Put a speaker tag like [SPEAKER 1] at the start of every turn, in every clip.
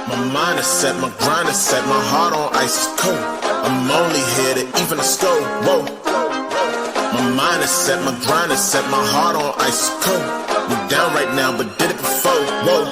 [SPEAKER 1] My mind is set, my grind is set, my heart on ice is cold. I'm only here to even the score. Whoa. My mind is set, my grind is set, my heart on ice is cold. We down right now, but did it before. Whoa.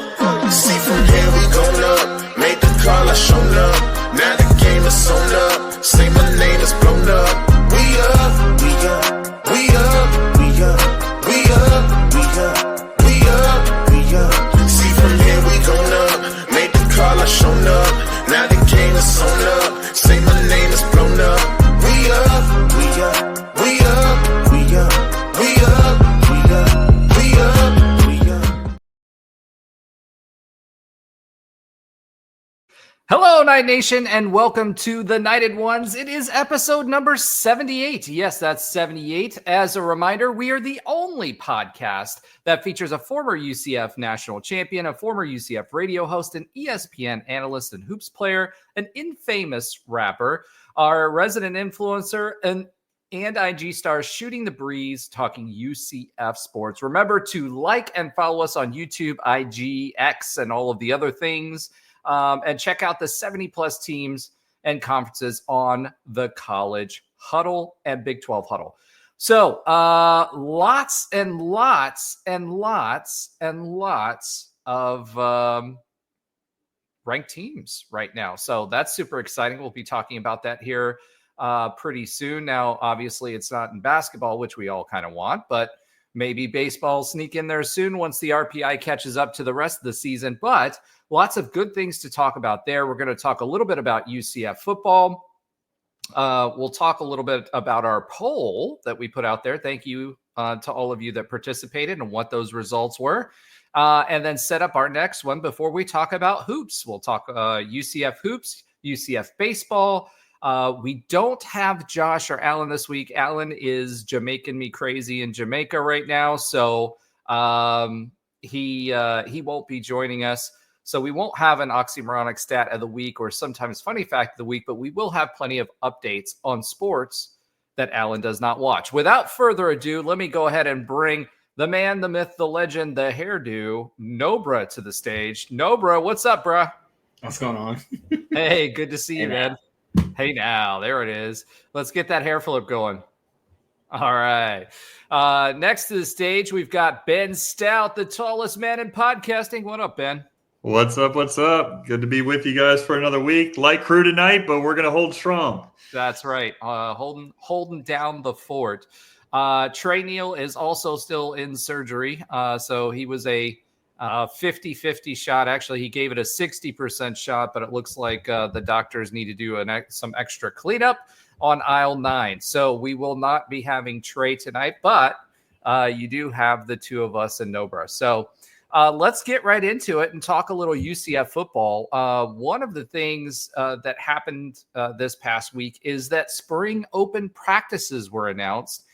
[SPEAKER 1] See from here we going up. Made the call, I shown up. Now the game is sewn up. Say my name is blown up. We up, we up, we up, we up, we up, we up, we up, we up. See from here we going up. Made the call, I shown up. Now the game is sewn up. Say my name is blown up. We up, we up, we up, we up, we up, we up, we up, we up.
[SPEAKER 2] Hello, Night Nation, and welcome to the Knighted Ones. It is episode number 78. Yes, that's 78. As a reminder, we are the only podcast that features a former UCF national champion, a former UCF radio host, an ESPN analyst and hoops player, an infamous rapper, our resident influencer, and IG stars shooting the breeze, talking UCF sports. Remember to like and follow us on YouTube, IG, X, and all of the other things. And check out the 70-plus teams and conferences on the College Huddle and Big 12 Huddle. So lots and lots and lots and lots of ranked teams right now. So that's super exciting. We'll be talking about that here pretty soon. Now, obviously, it's not in basketball, which we all kind of want, but maybe baseball will sneak in there soon once the RPI catches up to the rest of the season. But lots of good things to talk about there. We're going to talk a little bit about UCF football. We'll talk a little bit about our poll that we put out there. Thank you to all of you that participated and what those results were. And then set up our next one before we talk about hoops. We'll talk UCF hoops, UCF baseball. We don't have Josh or Alan this week. Alan is Jamaican me crazy in Jamaica right now. So he won't be joining us. So we won't have an oxymoronic stat of the week or sometimes funny fact of the week, but we will have plenty of updates on sports that Alan does not watch. Without further ado, let me go ahead and bring the man, the myth, the legend, the hairdo, Nobra, to the stage. Nobra, what's up, bruh?
[SPEAKER 3] What's going on?
[SPEAKER 2] Hey, good to see you, man. Hey now, there it is. Let's get that hair flip going. All right. Next to the stage, we've got Ben Stout, the tallest man in podcasting. What up, Ben?
[SPEAKER 4] What's up? What's up? Good to be with you guys for another week. Light crew tonight, but we're going to hold strong.
[SPEAKER 2] That's right. Holding down the fort. Trey Neal is also still in surgery. So he was a 50-50 shot. Actually, he gave it a 60% shot, but it looks like the doctors need to do some extra cleanup on aisle 9. So we will not be having Trey tonight, but you do have the two of us and Nobra. So let's get right into it and talk a little UCF football. One of the things that happened this past week is that spring open practices were announced.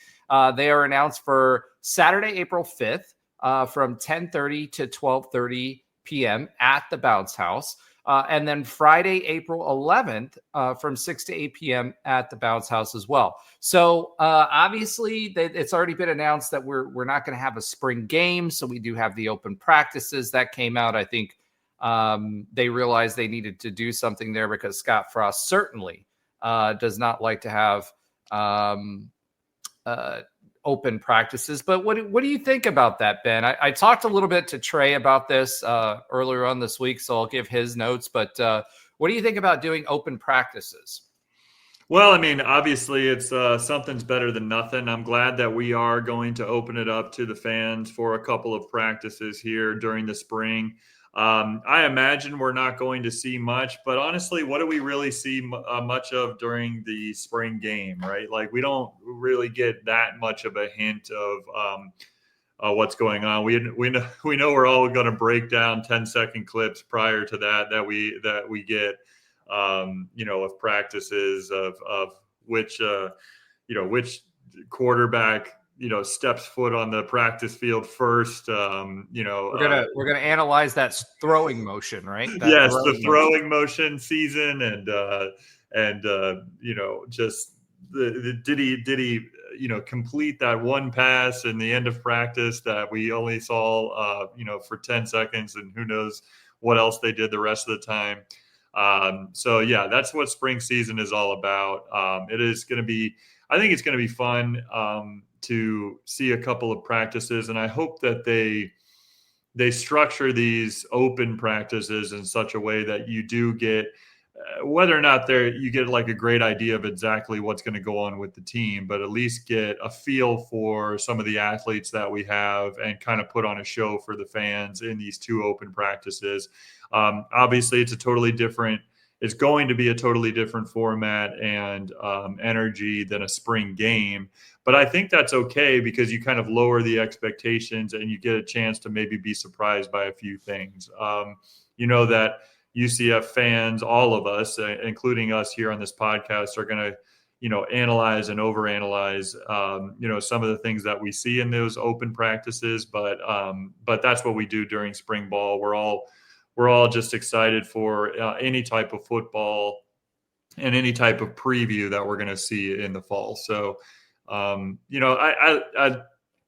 [SPEAKER 2] They are announced for Saturday, April 5th. From 10:30 to 12:30 p.m. at the Bounce House. And then Friday, April 11th, from 6 to 8 p.m. at the Bounce House as well. So obviously, it's already been announced that we're not going to have a spring game. So we do have the open practices that came out. I think they realized they needed to do something there because Scott Frost certainly does not like to have open practices. But what do you think about that, Ben? I talked a little bit to Trey about this earlier on this week, so I'll give his notes. But what do you think about doing open practices?
[SPEAKER 4] Well, I mean, obviously it's something's better than nothing. I'm glad that we are going to open it up to the fans for a couple of practices here during the spring. I imagine we're not going to see much, but honestly, what do we really see much of during the spring game, right? Like we don't really get that much of a hint of what's going on. We know we're all going to break down 10-second clips prior to that we get, of practices of which quarterback steps foot on the practice field first.
[SPEAKER 2] We're gonna analyze that throwing motion, right?
[SPEAKER 4] Yes, the throwing motion season, and just did he complete that one pass in the end of practice that we only saw for 10 seconds, and who knows what else they did the rest of the time. So yeah, that's what spring season is all about. It is going to be, I think it's going to be fun to see a couple of practices, and I hope that they structure these open practices in such a way that you do get whether or not you get like a great idea of exactly what's going to go on with the team, but at least get a feel for some of the athletes that we have and kind of put on a show for the fans in these two open practices. Obviously, it's going to be a totally different format and energy than a spring game. But I think that's okay because you kind of lower the expectations and you get a chance to maybe be surprised by a few things. That UCF fans, all of us, including us here on this podcast, are going to, analyze and overanalyze, some of the things that we see in those open practices. But that's what we do during spring ball. We're all just excited for any type of football and any type of preview that we're going to see in the fall. So, I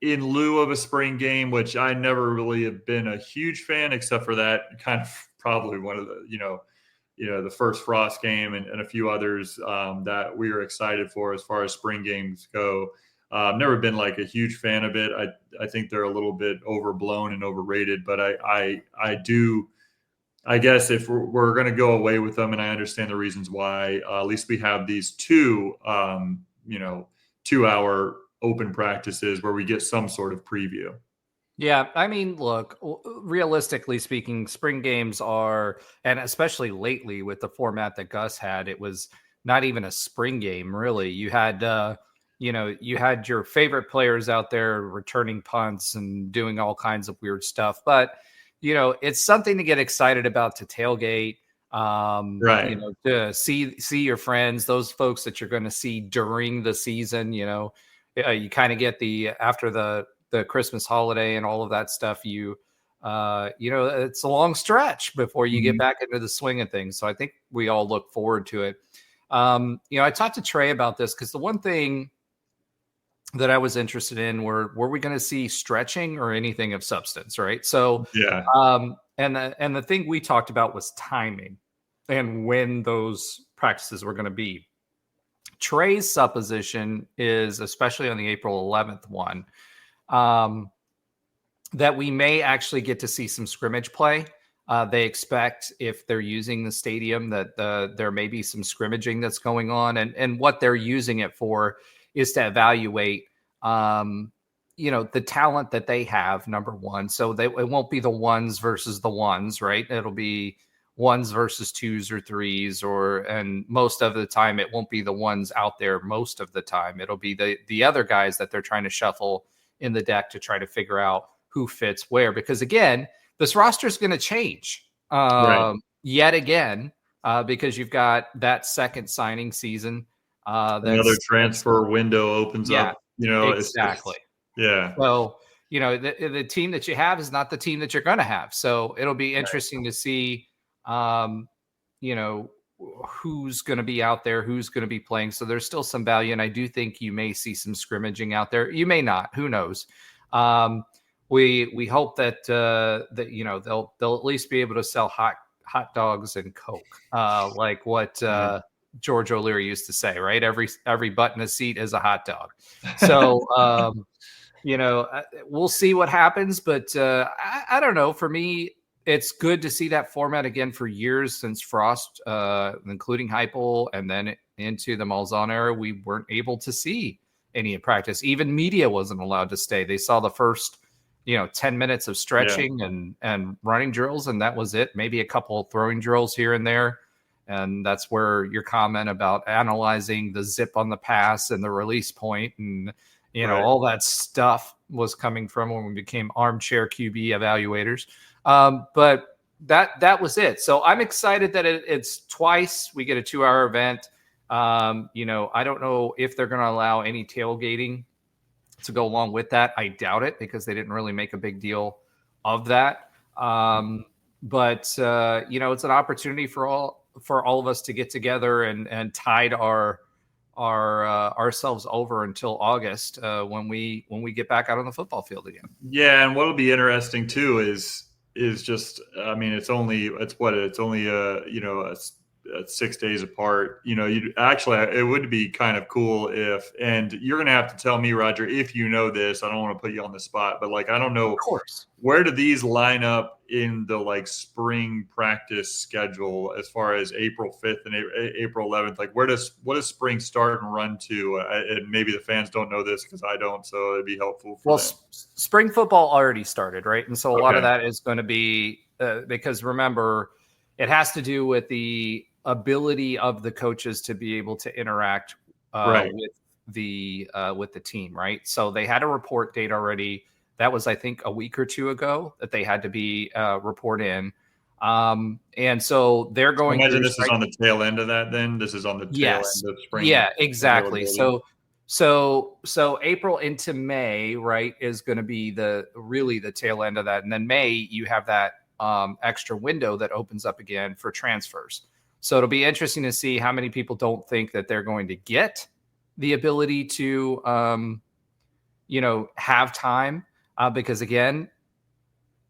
[SPEAKER 4] in lieu of a spring game, which I never really have been a huge fan, except for that kind of probably one of the, the first Frost game and a few others that we were excited for as far as spring games go. I've never been like a huge fan of it. I think they're a little bit overblown and overrated, but I guess if we're going to go away with them, and I understand the reasons why, at least we have these 2-hour open practices where we get some sort of preview.
[SPEAKER 2] Yeah, I mean, look, realistically speaking, spring games are, and especially lately with the format that Gus had, it was not even a spring game, really. You had, you had your favorite players out there returning punts and doing all kinds of weird stuff. But, it's something to get excited about, to tailgate,
[SPEAKER 4] right.
[SPEAKER 2] To see your friends, those folks that you're going to see during the season. You kind of get after the Christmas holiday and all of that stuff, it's a long stretch before you get back into the swing of things. So I think we all look forward to it. I talked to Trey about this because the one thing that I was interested in were we going to see stretching or anything of substance, right? So
[SPEAKER 4] yeah.
[SPEAKER 2] And the thing we talked about was timing and when those practices were going to be. Trey's supposition is, especially on the April 11th one, that we may actually get to see some scrimmage play. They expect, if they're using the stadium, that there may be some scrimmaging that's going on, and what they're using it for is to evaluate, the talent that they have, number one. So it won't be the ones versus the ones, right? It'll be ones versus twos or threes, and most of the time it won't be the ones out there. Most of the time it'll be the other guys that they're trying to shuffle in the deck to try to figure out who fits where. Because again, this roster is going to change yet again, because you've got that second signing season.
[SPEAKER 4] Another transfer window opens up.
[SPEAKER 2] Exactly.
[SPEAKER 4] Yeah.
[SPEAKER 2] So, the team that you have is not the team that you're going to have. So it'll be interesting to see, who's going to be out there, who's going to be playing. So there's still some value. And I do think you may see some scrimmaging out there. You may not, who knows? We hope that they'll at least be able to sell hot dogs and Coke, like what George O'Leary used to say, right? Every butt in a seat is a hot dog. So we'll see what happens, but I don't know. For me, it's good to see that format again. For years since Frost, including Heupel, and then into the Malzahn era, we weren't able to see any in practice. Even media wasn't allowed to stay. They saw the first 10 minutes of stretching and running drills, and that was it. Maybe a couple of throwing drills here and there. And that's where your comment about analyzing the zip on the pass and the release point and, all that stuff was coming from when we became armchair QB evaluators. But that was it. So I'm excited that it's twice. We get a 2-hour event. I don't know if they're going to allow any tailgating to go along with that. I doubt it, because they didn't really make a big deal of that. But it's an opportunity for all of us to get together and tide ourselves over until August, when we get back out on the football field again.
[SPEAKER 4] Yeah, and what'll be interesting too is is just, I mean, it's only 6 days apart. You actually, it would be kind of cool if, and you're going to have to tell me, Roger, if you know this. I don't want to put you on the spot, but like, I don't know,
[SPEAKER 2] Of course.
[SPEAKER 4] where do these line up in the like spring practice schedule as far as April 5th and April 11th? Like, what does spring start and run to? And maybe the fans don't know this because I don't, so it'd be helpful for them.
[SPEAKER 2] Spring football already started, right? And so a lot of that is going to be because remember, it has to do with the ability of the coaches to be able to interact with the team, right? So they had a report date already. That was, I think, a week or two ago that they had to be report in. And so they're going.
[SPEAKER 4] I imagine this is on the tail end of that. Then this is on the tail end of spring.
[SPEAKER 2] Yeah, exactly. So April into May, right, is going to be the tail end of that, and then May you have that extra window that opens up again for transfers. So it'll be interesting to see how many people don't think that they're going to get the ability to, have time because again,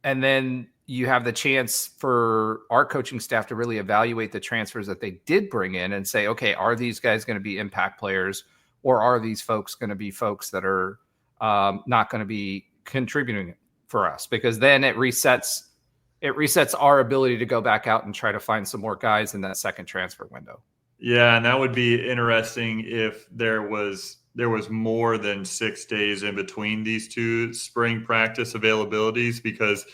[SPEAKER 2] and then you have the chance for our coaching staff to really evaluate the transfers that they did bring in and say, okay, are these guys going to be impact players, or are these folks going to be folks that are not going to be contributing for us? Because then it resets our ability to go back out and try to find some more guys in that second transfer window.
[SPEAKER 4] Yeah, and that would be interesting if there was more than 6 days in between these two spring practice availabilities, because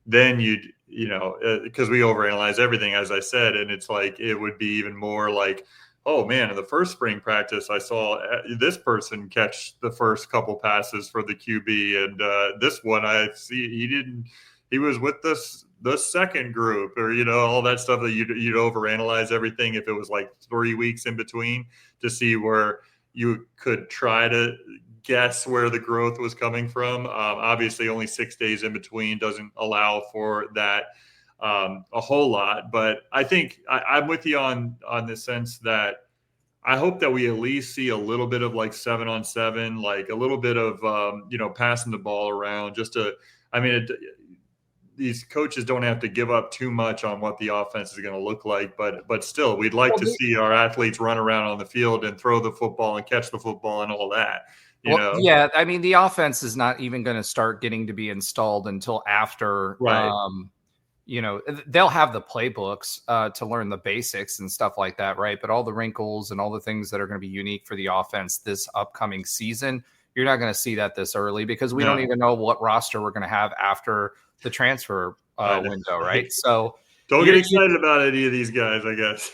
[SPEAKER 4] then because we overanalyze everything, as I said, and it's like it would be even more like, oh man, in the first spring practice, I saw this person catch the first couple passes for the QB, and this one I see he was with the second group, or all that stuff that you'd overanalyze everything if it was like 3 weeks in between to see where you could try to guess where the growth was coming from. Obviously, only 6 days in between doesn't allow for that a whole lot. But I think I'm with you on the sense that I hope that we at least see a little bit of like 7-on-7, like a little bit of passing the ball around. These coaches don't have to give up too much on what the offense is going to look like, but still, we'd like to see our athletes run around on the field and throw the football and catch the football and all that.
[SPEAKER 2] Yeah, I mean, the offense is not even going to start getting to be installed until after, they'll have the playbooks to learn the basics and stuff like that, right? But all the wrinkles and all the things that are going to be unique for the offense this upcoming season, you're not going to see that this early because we don't even know what roster we're going to have after the transfer window, right? So
[SPEAKER 4] don't get excited about any of these guys, I guess.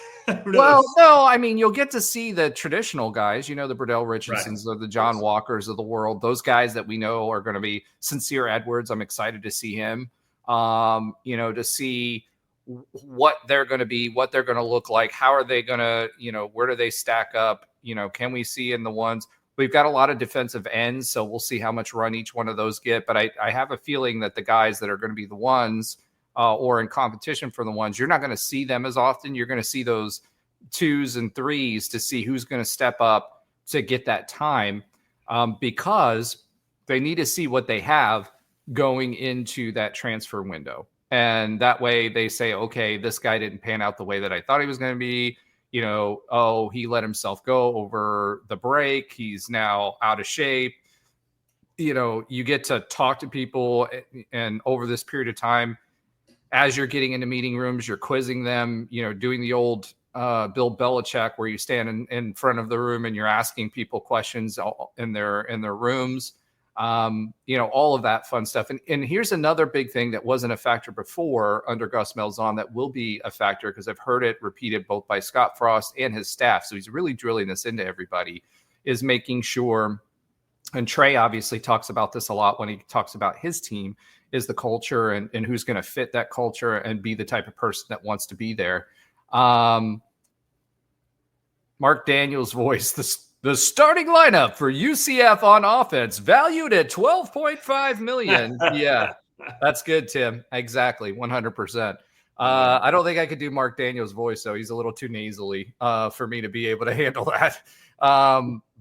[SPEAKER 2] Well, no, I mean, you'll get to see the traditional guys, the Burdell Richardsons or the John Walkers of the world, those guys that we know are going to be Sincere Edwards. I'm excited to see him, to see what they're going to be, what they're going to look like. How are they going to, where do they stack up? Can we see in the ones? We've got a lot of defensive ends, so we'll see how much run each one of those get. But I have a feeling that the guys that are going to be the ones or in competition for the ones, you're not going to see them as often. You're going to see those 2s and 3s to see who's going to step up to get that time because they need to see what they have going into that transfer window. And that way they say, okay, this guy didn't pan out the way that I thought he was going to be. He let himself go over the break. He's now out of shape. You get to talk to people, and over this period of time, as you're getting into meeting rooms, you're quizzing them, doing the old Bill Belichick where you stand in front of the room and you're asking people questions in their rooms, all of that fun stuff. And here's another big thing that wasn't a factor before under Gus Malzahn that will be a factor because I've heard it repeated both by Scott Frost and his staff. So he's really drilling this into everybody, is making sure, and Trey obviously talks about this a lot when he talks about his team, is the culture and who's going to fit that culture and be the type of person that wants to be there. Mark Daniels' voice, the starting lineup for UCF on offense valued at $12.5 million. Yeah, that's good, Tim. Exactly. 100%. I don't think I could do Mark Daniels' voice, though. He's a little too nasally for me to be able to handle that.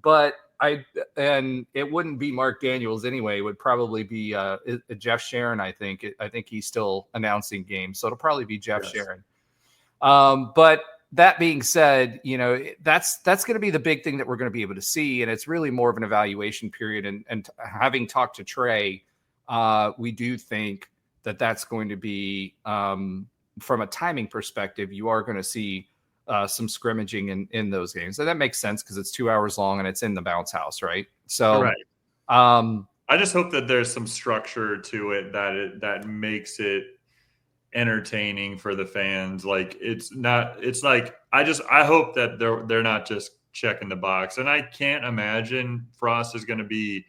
[SPEAKER 2] But and it wouldn't be Mark Daniels anyway. It would probably be Jeff Sharon. I think he's still announcing games, so it'll probably be Jeff Sharon. But that being said, that's going to be the big thing that we're going to be able to see, and it's really more of an evaluation period. And having talked to Trey, we do think that that's going to be, from a timing perspective, you are going to see some scrimmaging in those games. And that makes sense because it's 2 hours long and it's in the bounce house, right? So,
[SPEAKER 4] right. I just hope that there's some structure to it that makes it entertaining for the fans. Like I hope that they're not just checking the box. And I can't imagine Frost is going to be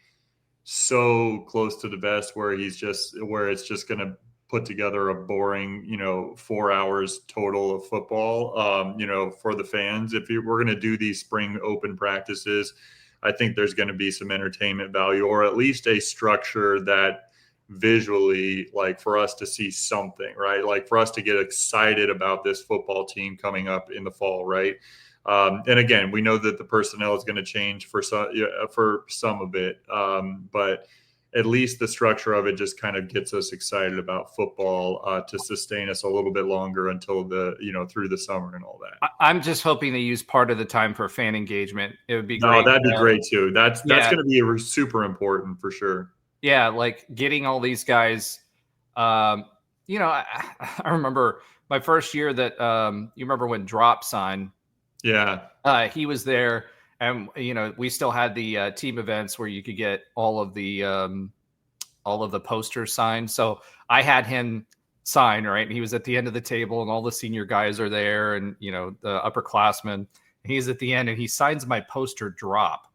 [SPEAKER 4] so close to the vest where it's just going to put together a boring, 4 hours total of football, for the fans. If we're going to do these spring open practices, I think there's going to be some entertainment value, or at least a structure that visually, like, for us to see something, right? Like for us to get excited about this football team coming up in the fall, right? And again, we know that the personnel is going to change for some of it, but at least the structure of it just kind of gets us excited about football to sustain us a little bit longer until through the summer and all that.
[SPEAKER 2] I'm just hoping they use part of the time for fan engagement. It would be great.
[SPEAKER 4] No, that'd be great too. That's going to be super important for sure.
[SPEAKER 2] Yeah, like getting all these guys. I remember my first year that you remember when Drop signed.
[SPEAKER 4] Yeah,
[SPEAKER 2] he was there, and we still had the team events where you could get all of the posters signed. So I had him sign, right, and he was at the end of the table, and all the senior guys are there, and the upperclassmen. And he's at the end, and he signs my poster Drop.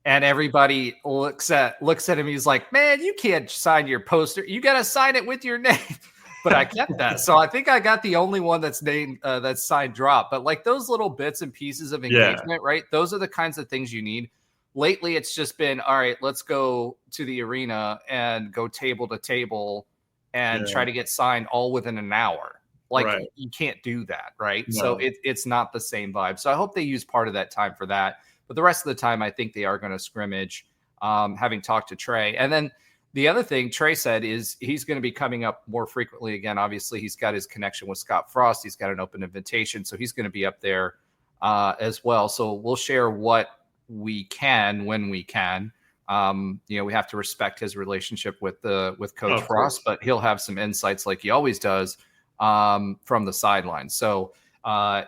[SPEAKER 2] And everybody looks at him. He's like, "Man, you can't sign your poster. You got to sign it with your name." But I kept that. So I think I got the only one that's named that's signed Drop. But like those little bits and pieces of engagement, right? Those are the kinds of things you need. Lately, it's just been, all right, let's go to the arena and go table to table and try to get signed all within an hour. Like you can't do that, right? No. So it's not the same vibe. So I hope they use part of that time for that. But the rest of the time, I think they are going to scrimmage, having talked to Trey. And then the other thing Trey said is he's going to be coming up more frequently again. Obviously, he's got his connection with Scott Frost. He's got an open invitation. So he's going to be up there as well. So we'll share what we can when we can. We have to respect his relationship with Coach Frost, but he'll have some insights like he always does from the sidelines. So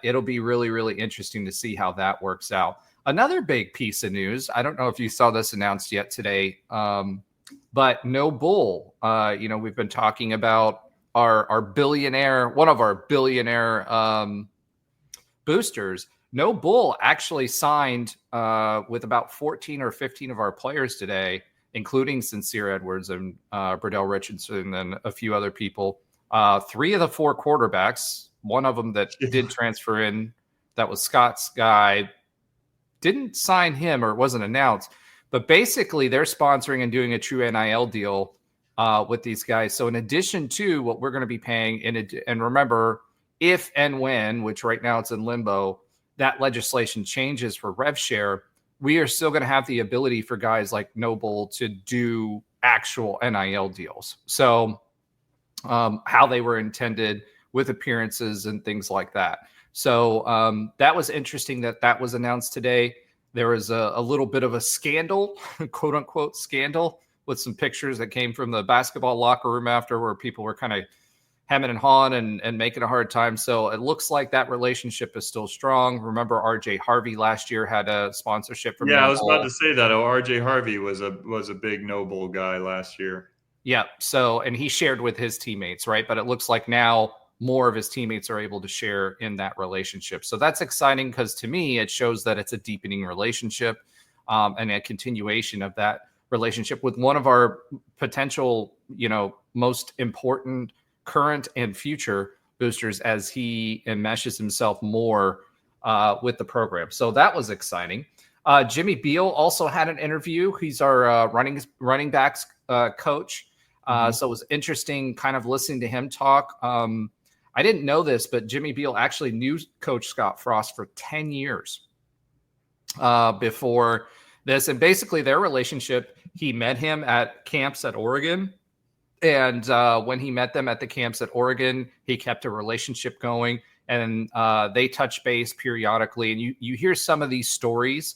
[SPEAKER 2] it'll be really, really interesting to see how that works out. Another big piece of news, I don't know if you saw this announced yet today, but No Bull, we've been talking about our billionaire, one of our billionaire boosters. No Bull actually signed with about 14 or 15 of our players today, including Sincere Edwards and Burdell Richardson and a few other people. 3 of the 4 quarterbacks, one of them that did transfer in, that was Scott's guy, didn't sign him, or it wasn't announced, but basically they're sponsoring and doing a true NIL deal with these guys. So in addition to what we're going to be paying, and remember, if and when, which right now it's in limbo, that legislation changes for rev share, we are still going to have the ability for guys like Noble to do actual NIL deals. So how they were intended with appearances and things like that. So that was interesting that was announced today. There was a little bit of a scandal, quote unquote scandal, with some pictures that came from the basketball locker room after, where people were kind of hemming and hawing and making a hard time. So it looks like that relationship is still strong. Remember, RJ Harvey last year had a sponsorship from
[SPEAKER 4] I was about to say that. RJ Harvey was a big Noble guy last year.
[SPEAKER 2] Yeah. So, and he shared with his teammates, right? But it looks like now more of his teammates are able to share in that relationship. So that's exciting, because to me, it shows that it's a deepening relationship and a continuation of that relationship with one of our potential, most important current and future boosters as he enmeshes himself more with the program. So that was exciting. Jimmy Beal also had an interview. He's our running backs coach. So it was interesting kind of listening to him talk. I didn't know this, but Jimmy Beal actually knew Coach Scott Frost for 10 years before this. And basically their relationship, he met him at camps at Oregon. And when he met them at the camps at Oregon, he kept a relationship going, and they touch base periodically. And you hear some of these stories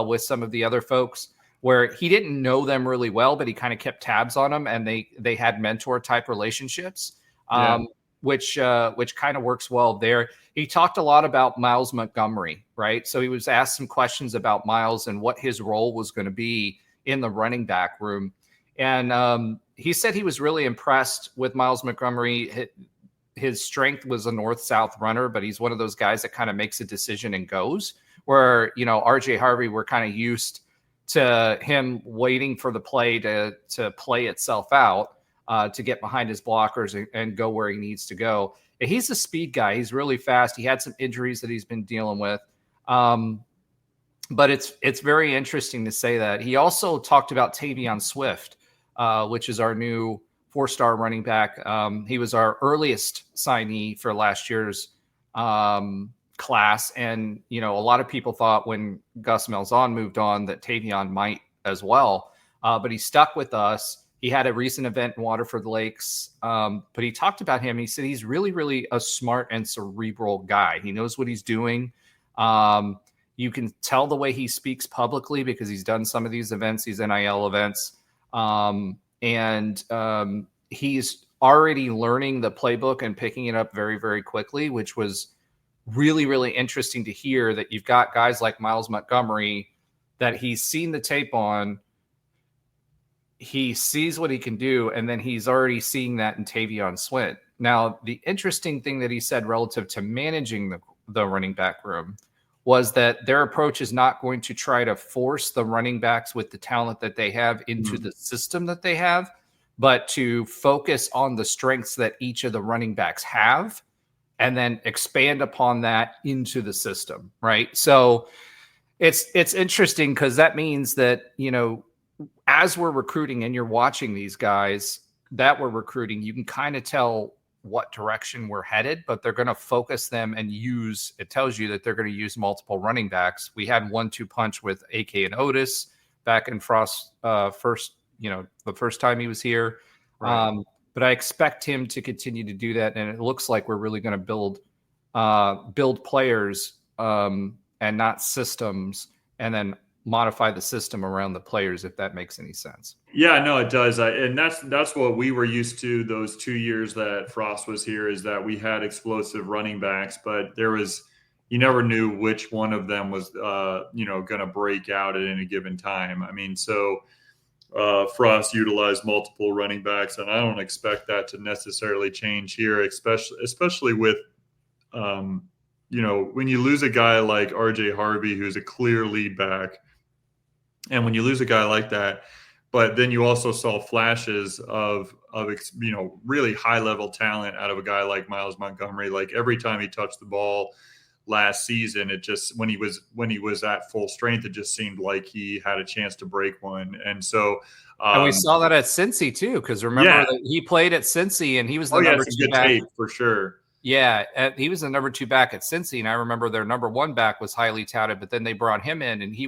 [SPEAKER 2] with some of the other folks where he didn't know them really well, but he kind of kept tabs on them, and they had mentor type relationships, which kind of works well there. He talked a lot about Miles Montgomery, right? So he was asked some questions about Miles and what his role was going to be in the running back room. And he said he was really impressed with Miles Montgomery. His strength was a north-south runner, but he's one of those guys that kind of makes a decision and goes, where, RJ Harvey, we're kind of used to him waiting for the play to play itself out, to get behind his blockers and go where he needs to go. He's a speed guy. He's really fast. He had some injuries that he's been dealing with. But it's very interesting to say that. He also talked about Tavion Swift, which is our new 4-star running back. He was our earliest signee for last year's class. And, a lot of people thought when Gus Malzahn moved on that Tavion might as well. But he stuck with us. He had a recent event in Waterford Lakes. But he talked about him. He said he's really, really a smart and cerebral guy. He knows what he's doing. You can tell the way he speaks publicly because he's done some of these events, these NIL events. He's already learning the playbook and picking it up very, very quickly, which was really, really interesting to hear, that you've got guys like Miles Montgomery that he's seen the tape on. He sees what he can do, and then he's already seeing that in Tavion Swift. Now, the interesting thing that he said relative to managing the running back room was that their approach is not going to try to force the running backs with the talent that they have into the system that they have, but to focus on the strengths that each of the running backs have and then expand upon that into the system, right? So it's interesting because that means that, as we're recruiting and you're watching these guys that we're recruiting, you can kind of tell what direction we're headed, but they're going to focus them and it tells you that they're going to use multiple running backs. We had 1-2 punch with AK and Otis back in Frost's the first time he was here. Right. But I expect him to continue to do that. And it looks like we're really going to build players and not systems, and then modify the system around the players, if that makes any sense.
[SPEAKER 4] Yeah, no, it does. And that's what we were used to those 2 years that Frost was here, is that we had explosive running backs, but you never knew which one of them was, going to break out at any given time. I mean, so Frost utilized multiple running backs, and I don't expect that to necessarily change here, especially with, when you lose a guy like RJ Harvey, who's a clear lead back, and when you lose a guy like that, but then you also saw flashes of really high level talent out of a guy like Miles Montgomery. Like every time he touched the ball last season, it just, when he was at full strength, it just seemed like he had a chance to break one. And so,
[SPEAKER 2] and we saw that at Cincy too, because remember that he played at Cincy and he was the number 2
[SPEAKER 4] good
[SPEAKER 2] back.
[SPEAKER 4] Tape for sure.
[SPEAKER 2] Yeah, he was the number 2 back at Cincy, and I remember their number 1 back was highly touted, but then they brought him in, and he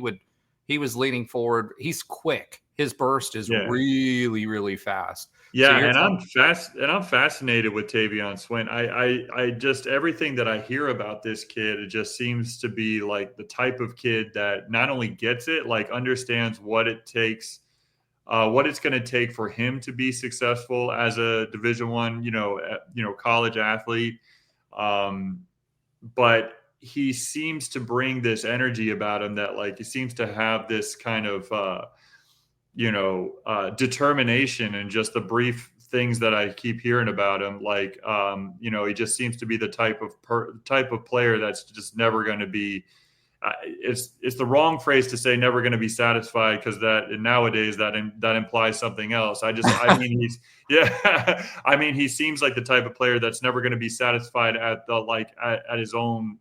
[SPEAKER 2] was leaning forward. He's quick. His burst is really, really fast.
[SPEAKER 4] Yeah, so I'm fascinated with Tavion Swift. I just, everything that I hear about this kid, it just seems to be like the type of kid that not only gets it, like understands what it takes, what it's going to take for him to be successful as a Division I, college athlete. But he seems to bring this energy about him that, like, he seems to have this kind of, determination, and just the brief things that I keep hearing about him. Like, he just seems to be the type of player that's just never going to be, it's the wrong phrase to say never going to be satisfied, because nowadays that implies something else. I mean, he seems like the type of player that's never going to be satisfied at his own,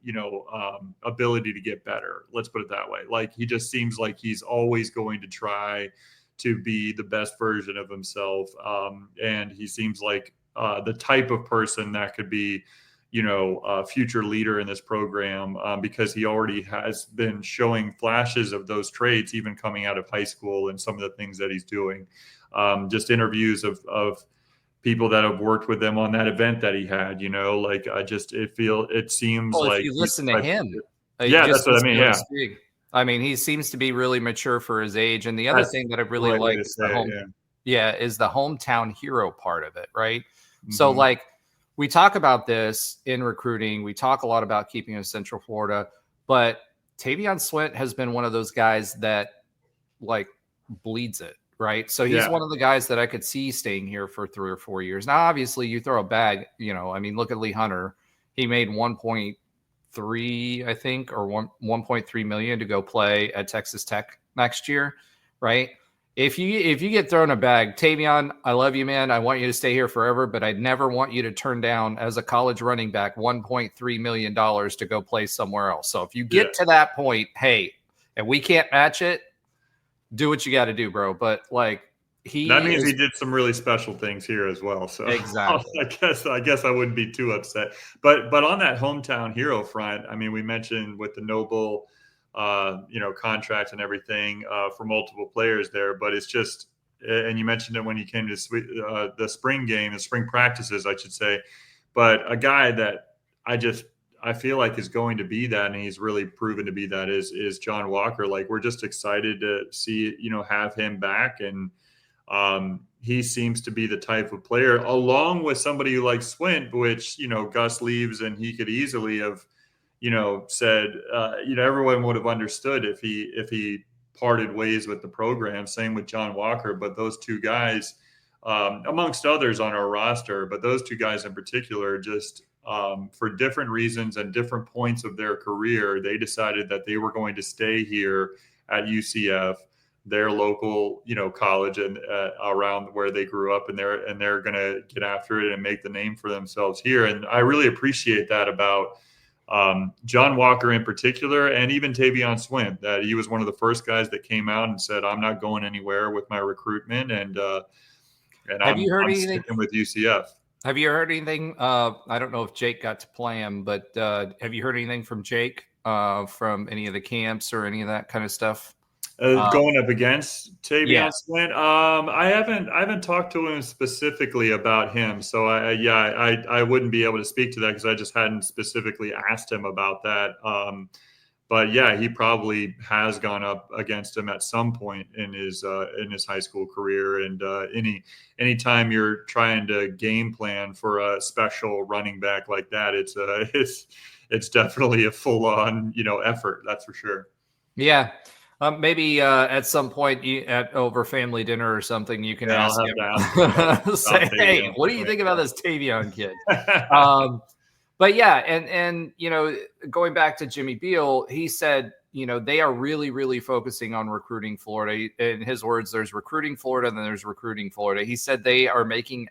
[SPEAKER 4] ability to get better. Let's put it that way. Like, he just seems like he's always going to try to be the best version of himself. And he seems like the type of person that could be, future leader in this program, because he already has been showing flashes of those traits, even coming out of high school, and some of the things that he's doing. Just interviews of people that have worked with him on that event that he had, it seems
[SPEAKER 2] Well, if
[SPEAKER 4] like
[SPEAKER 2] you listen to him,
[SPEAKER 4] yeah, that's what I mean. Yeah,
[SPEAKER 2] speak. I mean, he seems to be really mature for his age. And the other
[SPEAKER 4] that's
[SPEAKER 2] thing that I
[SPEAKER 4] the
[SPEAKER 2] really
[SPEAKER 4] right way
[SPEAKER 2] like
[SPEAKER 4] to
[SPEAKER 2] is
[SPEAKER 4] say it,
[SPEAKER 2] is the hometown hero part of it, right? So,
[SPEAKER 4] Mhm.
[SPEAKER 2] like, we talk about this in recruiting. We talk a lot about keeping in Central Florida, but Tavion Swint has been one of those guys that like bleeds it, right? So he's
[SPEAKER 4] Yeah.
[SPEAKER 2] one of the guys that I could see staying here for 3 or 4 years. Now, obviously, you throw a bag, I mean, look at Lee Hunter. He made 1.3, I think, or 1.3 million to go play at Texas Tech next year, right? If you get thrown a bag, Tavion, I love you, man. I want you to stay here forever, but I'd never want you to turn down as a college running back $1.3 million to go play somewhere else. So if you get to that point, hey, and we can't match it, do what you got to do, bro. But like
[SPEAKER 4] That means he did some really special things here as well. So
[SPEAKER 2] exactly.
[SPEAKER 4] I guess I wouldn't be too upset. But on that hometown hero front, I mean, we mentioned with the Noble, contract and everything for multiple players there. But it's just, and you mentioned it when you came to the spring practices, I should say. But a guy that I feel like is going to be that, and he's really proven to be that, is John Walker. Like, we're just excited to see, have him back. And he seems to be the type of player, along with somebody like Swint, which, Gus leaves and he could easily have, said, everyone would have understood if he parted ways with the program. Same with John Walker. But those two guys, amongst others on our roster, but those two guys in particular, just for different reasons and different points of their career, they decided that they were going to stay here at UCF, their local, college, and around where they grew up, and they're going to get after it and make the name for themselves here. And I really appreciate that about John Walker in particular, and even Tavion Swint, that he was one of the first guys that came out and said, "I'm not going anywhere with my recruitment," and
[SPEAKER 2] Have you heard
[SPEAKER 4] I'm
[SPEAKER 2] anything
[SPEAKER 4] sticking with UCF.
[SPEAKER 2] Have you heard anything? I don't know if Jake got to play him, but have you heard anything from Jake from any of the camps or any of that kind of stuff?
[SPEAKER 4] Going up against Tavion Swint, I haven't talked to him specifically about him, so I wouldn't be able to speak to that because I just hadn't specifically asked him about that. But yeah, he probably has gone up against him at some point in his high school career. And anytime you're trying to game plan for a special running back like that, it's definitely a full on effort. That's for sure.
[SPEAKER 2] Yeah. Maybe at some point over family dinner or something, you can ask him. Say, hey, what do you think about this Tavion kid? But yeah, and going back to Jimmy Beal, he said, they are really, really focusing on recruiting Florida. In his words, there's recruiting Florida, and then there's recruiting Florida. He said they are making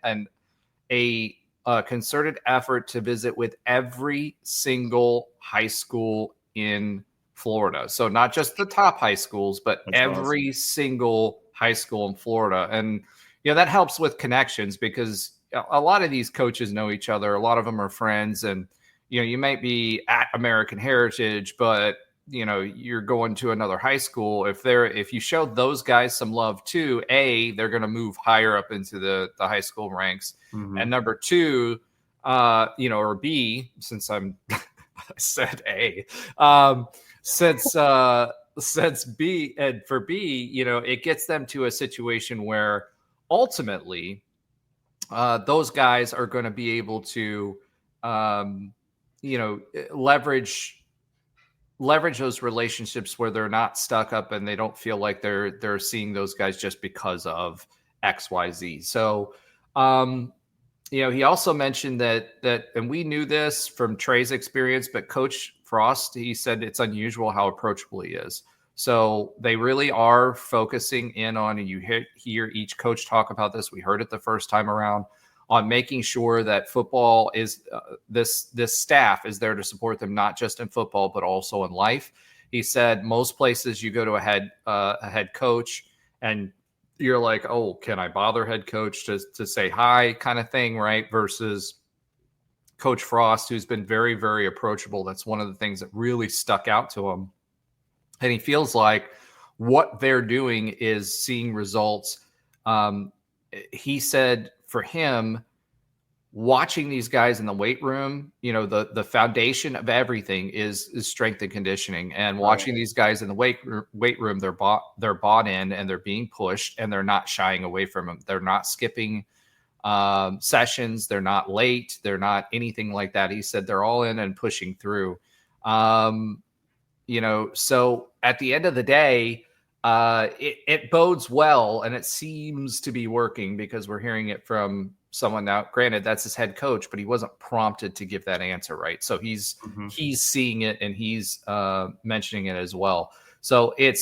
[SPEAKER 2] a concerted effort to visit with every single high school in Florida. So not just the top high schools, but
[SPEAKER 4] That's
[SPEAKER 2] every
[SPEAKER 4] awesome.
[SPEAKER 2] single high school in Florida. And, that helps with connections because a lot of these coaches know each other. A lot of them are friends, and, you might be at American Heritage, but, you're going to another high school. If you show those guys some love too, they're going to move higher up into the high school ranks.
[SPEAKER 4] Mm-hmm.
[SPEAKER 2] And number two, or B, since I said A, since B, and for B, it gets them to a situation where ultimately those guys are going to be able to, leverage those relationships where they're not stuck up and they don't feel like they're seeing those guys just because of XYZ. So, he also mentioned that, and we knew this from Trey's experience, but Coach Frost, he said it's unusual how approachable he is. So they really are focusing in on, and you hear each coach talk about this. We heard it the first time around, on making sure that football is this staff is there to support them, not just in football, but also in life. He said most places you go to a head coach and you're like, oh, can I bother head coach to say hi kind of thing, right? Versus Coach Frost, who's been very, very approachable. That's one of the things that really stuck out to him. And he feels like what they're doing is seeing results. He said for him, watching these guys in the weight room, the foundation of everything is strength and conditioning. And watching these guys in the weight room, they're bought in and they're being pushed and they're not shying away from them. They're not skipping sessions. They're not late. They're not anything like that. He said they're all in and pushing through. So at the end of the day, it bodes well, and it seems to be working because we're hearing it from someone now. Granted, that's his head coach, but he wasn't prompted to give that answer, right? So he's seeing it and he's mentioning it as well. So it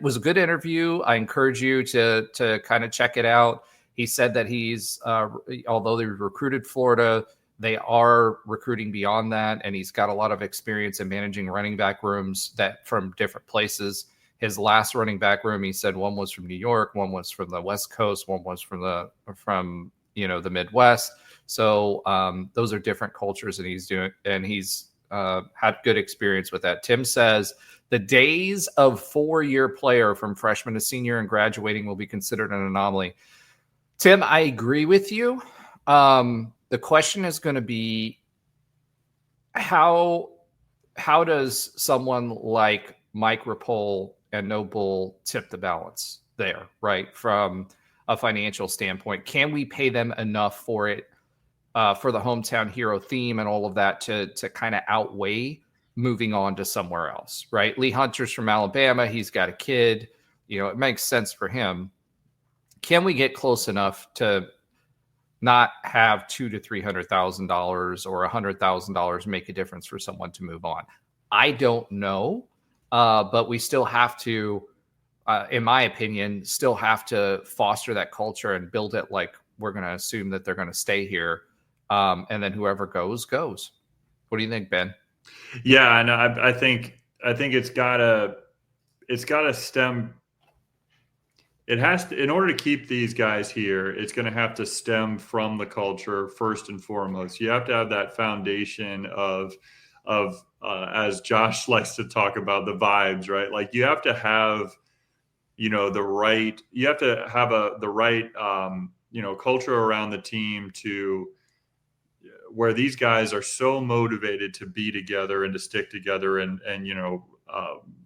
[SPEAKER 2] was a good interview. I encourage you to kind of check it out. He said that he's although they recruited Florida, they are recruiting beyond that, and he's got a lot of experience in managing running back rooms that from different places. His last running back room, he said one was from New York, one was from the West Coast, one was from the Midwest. So those are different cultures, and he's had good experience with that. Tim says the days of 4-year player from freshman to senior and graduating will be considered an anomaly. Tim, I agree with you. The question is going to be how does someone like Mike Rapole and No Bull tip the balance there, right? From a financial standpoint, can we pay them enough for it, for the hometown hero theme and all of that to kind of outweigh moving on to somewhere else, right? Lee Hunter's from Alabama. He's got a kid, it makes sense for him. Can we get close enough to not have $200,000 to $300,000 or $100,000 make a difference for someone to move on? I don't know. But we still have to, in my opinion, still have to foster that culture and build it like we're going to assume that they're going to stay here. And then whoever goes. What do you think, Ben?
[SPEAKER 4] Yeah, and I think it's gotta stem. It has to, in order to keep these guys here, it's going to have to stem from the culture first and foremost. You have to have that foundation of as Josh likes to talk about, the vibes, right? Like you have to have, the right culture around the team to where these guys are so motivated to be together and to stick together and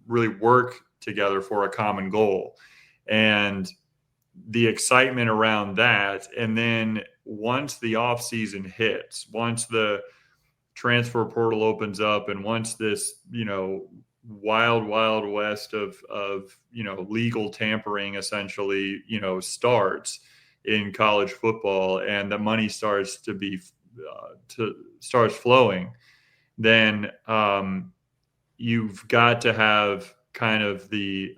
[SPEAKER 4] really work together for a common goal. And the excitement around that. And then once the off season hits, once the transfer portal opens up, and once this, wild west of legal tampering essentially, starts in college football, and the money starts starts flowing, then you've got to have kind of the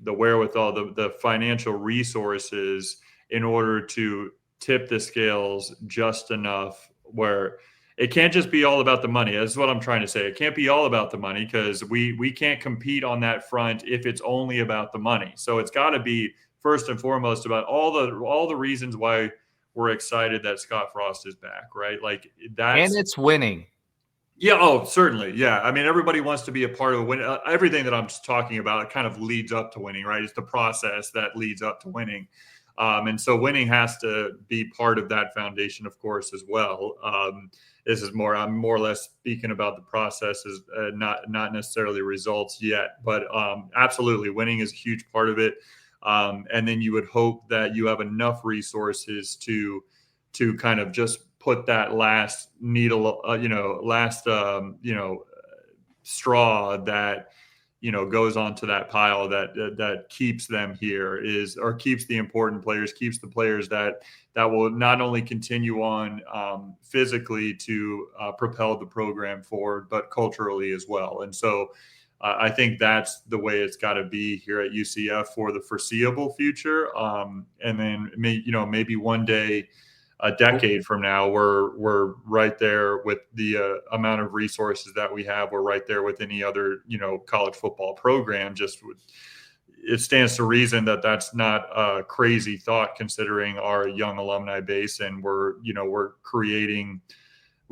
[SPEAKER 4] wherewithal, the financial resources in order to tip the scales just enough where it can't just be all about the money. That's what I'm trying to say. It can't be all about the money because we can't compete on that front if it's only about the money. So it's got to be first and foremost about all the reasons why we're excited that Scott Frost is back, right? Like that's,
[SPEAKER 2] and it's winning.
[SPEAKER 4] Yeah. Oh, certainly. Yeah. I mean, everybody wants to be a part of winning. Everything that I'm talking about, it kind of leads up to winning, right? It's the process that leads up to winning. And so winning has to be part of that foundation, of course, as well. I'm more or less speaking about the processes, not necessarily results yet, but absolutely winning is a huge part of it. And then you would hope that you have enough resources to kind of just put that last needle, straw that, goes onto that pile that keeps them here or keeps the important players, keeps the players that will not only continue on physically to propel the program forward, but culturally as well. And so I think that's the way it's got to be here at UCF for the foreseeable future. And then maybe one day, a decade from now, we're right there with the amount of resources that we have. We're right there with any other, college football program. It stands to reason that that's not a crazy thought considering our young alumni base, and we're creating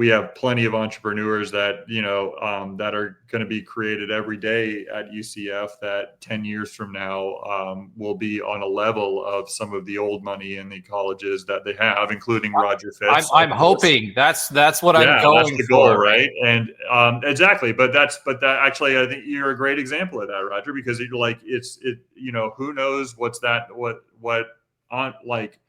[SPEAKER 4] we have plenty of entrepreneurs that, that are going to be created every day at UCF that 10 years from now will be on a level of some of the old money in the colleges that they have, including Roger Fitz.
[SPEAKER 2] I'm hoping that's what I'm going
[SPEAKER 4] that's the goal,
[SPEAKER 2] for.
[SPEAKER 4] right? And exactly, but that actually, I think you're a great example of that, Roger, because who knows what on like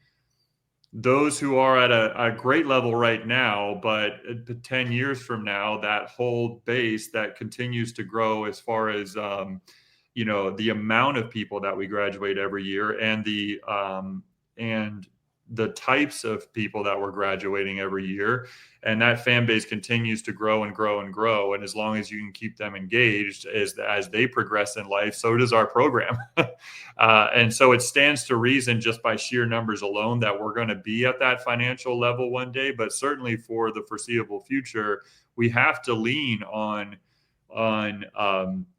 [SPEAKER 4] those who are at a great level right now, but 10 years from now, that whole base that continues to grow as far as, the amount of people that we graduate every year and the types of people that we're graduating every year. And that fan base continues to grow and grow and grow. And as long as you can keep them engaged as they progress in life, so does our program. And so it stands to reason just by sheer numbers alone that we're going to be at that financial level one day. But certainly for the foreseeable future, we have to lean on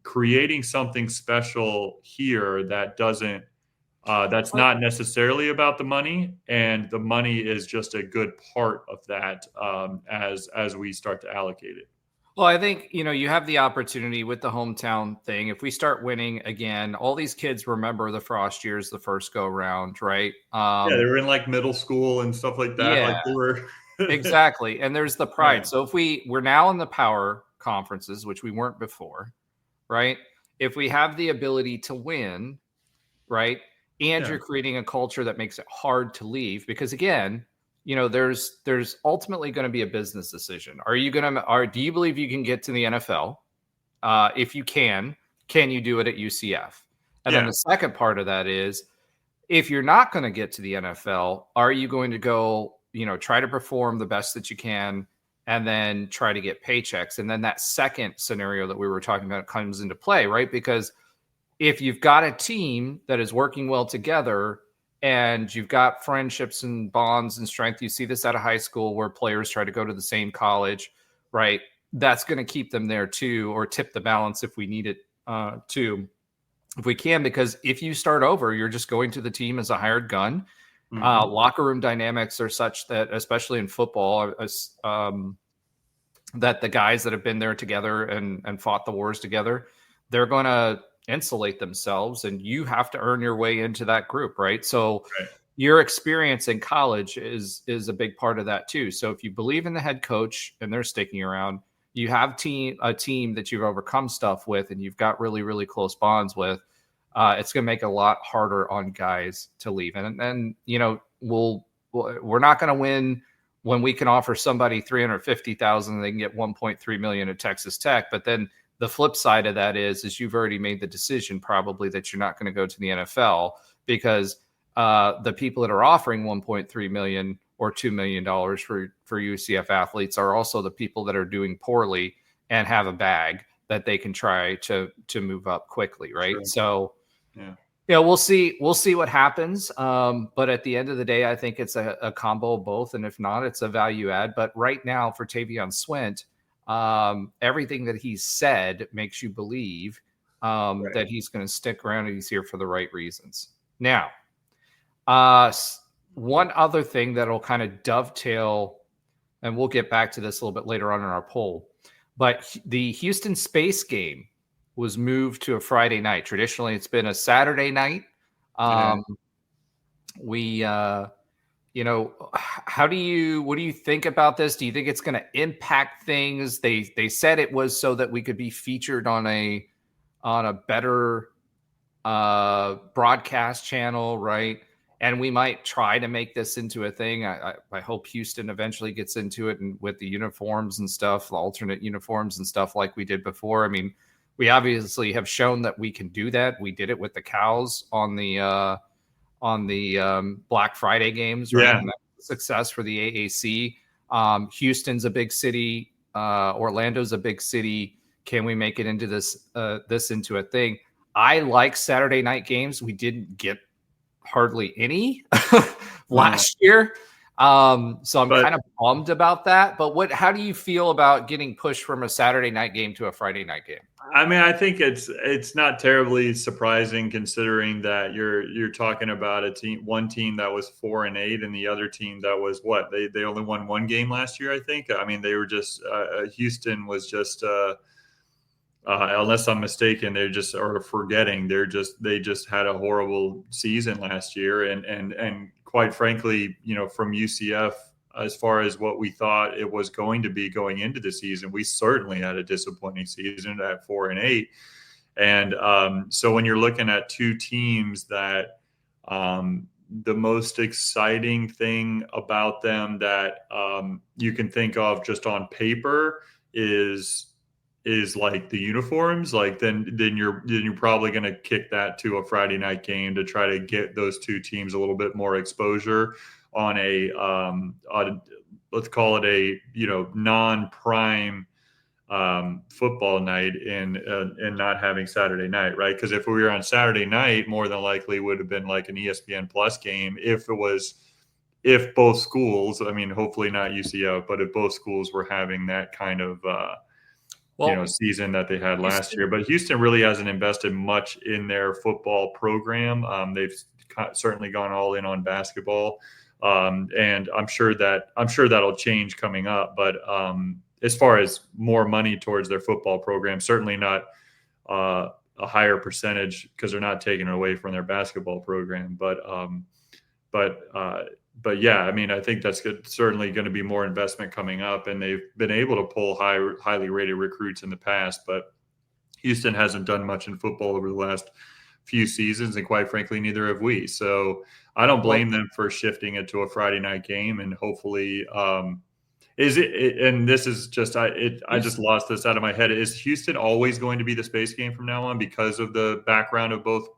[SPEAKER 4] creating something special here that doesn't that's not necessarily about the money, and the money is just a good part of that as we start to allocate it.
[SPEAKER 2] Well, I think, you have the opportunity with the hometown thing. If we start winning again, all these kids remember the Frost years, the first go round, right?
[SPEAKER 4] Yeah, they were in like middle school and stuff like that.
[SPEAKER 2] Yeah,
[SPEAKER 4] like they were
[SPEAKER 2] exactly. And there's the pride.
[SPEAKER 4] Yeah.
[SPEAKER 2] So if we're now in the power conferences, which we weren't before, right? If we have the ability to win, right? And you're creating a culture that makes it hard to leave, because again, there's ultimately going to be a business decision. Do you believe you can get to the NFL? If you can you do it at UCF? And then the second part of that is, if you're not going to get to the NFL, are you going to go, try to perform the best that you can and then try to get paychecks? And then that second scenario that we were talking about comes into play, right? Because if you've got a team that is working well together and you've got friendships and bonds and strength, you see this out of high school where players try to go to the same college, right? That's going to keep them there too, or tip the balance if we need it to, if we can, because if you start over, you're just going to the team as a hired gun. Mm-hmm. Locker room dynamics are such that, especially in football, that the guys that have been there together and fought the wars together, they're going to insulate themselves, and you have to earn your way into that group, right? So your experience in college is a big part of that too. So if you believe in the head coach and they're sticking around, you have a team that you've overcome stuff with and you've got really, really close bonds with, it's going to make it a lot harder on guys to leave. And we're not going to win when we can offer somebody $350,000 and they can get $1.3 million at Texas Tech. But then the flip side of that is you've already made the decision probably that you're not going to go to the NFL, because the people that are offering $1.3 million or $2 million for UCF athletes are also the people that are doing poorly and have a bag that they can try to move up quickly, right? Sure. So, we'll see what happens. But at the end of the day, I think it's a combo of both, and if not, it's a value add. But right now, for Tavion Swint, everything that he's said makes you believe that he's going to stick around and he's here for the right reasons. Now, one other thing that'll kind of dovetail, and we'll get back to this a little bit later on in our poll, but the Houston Space game was moved to a Friday night. Traditionally, it's been a Saturday night. What do you think about this? Do you think it's going to impact things? They said it was so that we could be featured on a better broadcast channel, right? And we might try to make this into a thing. I hope Houston eventually gets into it, and with the uniforms and stuff, the alternate uniforms and stuff like we did before. I mean, we obviously have shown that we can do that. We did it with the Cows on the Black Friday games, right? Yeah. And that was a success for the AAC. Houston's a big city. Orlando's a big city. Can we make it into this into a thing? I like Saturday night games. We didn't get hardly any last year. So I'm kind of bummed about that. But how do you feel about getting pushed from a Saturday night game to a Friday night game?
[SPEAKER 4] I mean, I think it's not terribly surprising considering that you're talking about one team that was 4-8, and the other team that was what they only won one game last year. I think. I mean, they were just Houston was just. Unless I'm mistaken, they're just or forgetting. They just had a horrible season last year, and quite frankly, from UCF, as far as what we thought it was going to be going into the season, we certainly had a disappointing season at 4-8, and so when you're looking at two teams that the most exciting thing about them that you can think of just on paper is like the uniforms, like then you're probably going to kick that to a Friday night game to try to get those two teams a little bit more exposure on let's call it a non-prime football night and not having Saturday night, right? Because if we were on Saturday night, more than likely would have been like an ESPN Plus game if both schools, I mean, hopefully not UCF, but if both schools were having that kind of season that they had last year. But Houston really hasn't invested much in their football program. They've certainly gone all in on basketball, and I'm sure that'll change coming up. But as far as more money towards their football program, certainly not a higher percentage because they're not taking it away from their basketball program. But yeah, I mean, I think that's certainly going to be more investment coming up, and they've been able to pull highly rated recruits in the past, but Houston hasn't done much in football over the last few seasons, and quite frankly, neither have we. So I don't blame them for shifting it to a Friday night game, and hopefully, and this is just I just lost this out of my head. Is Houston always going to be the space game from now on because of the background of both?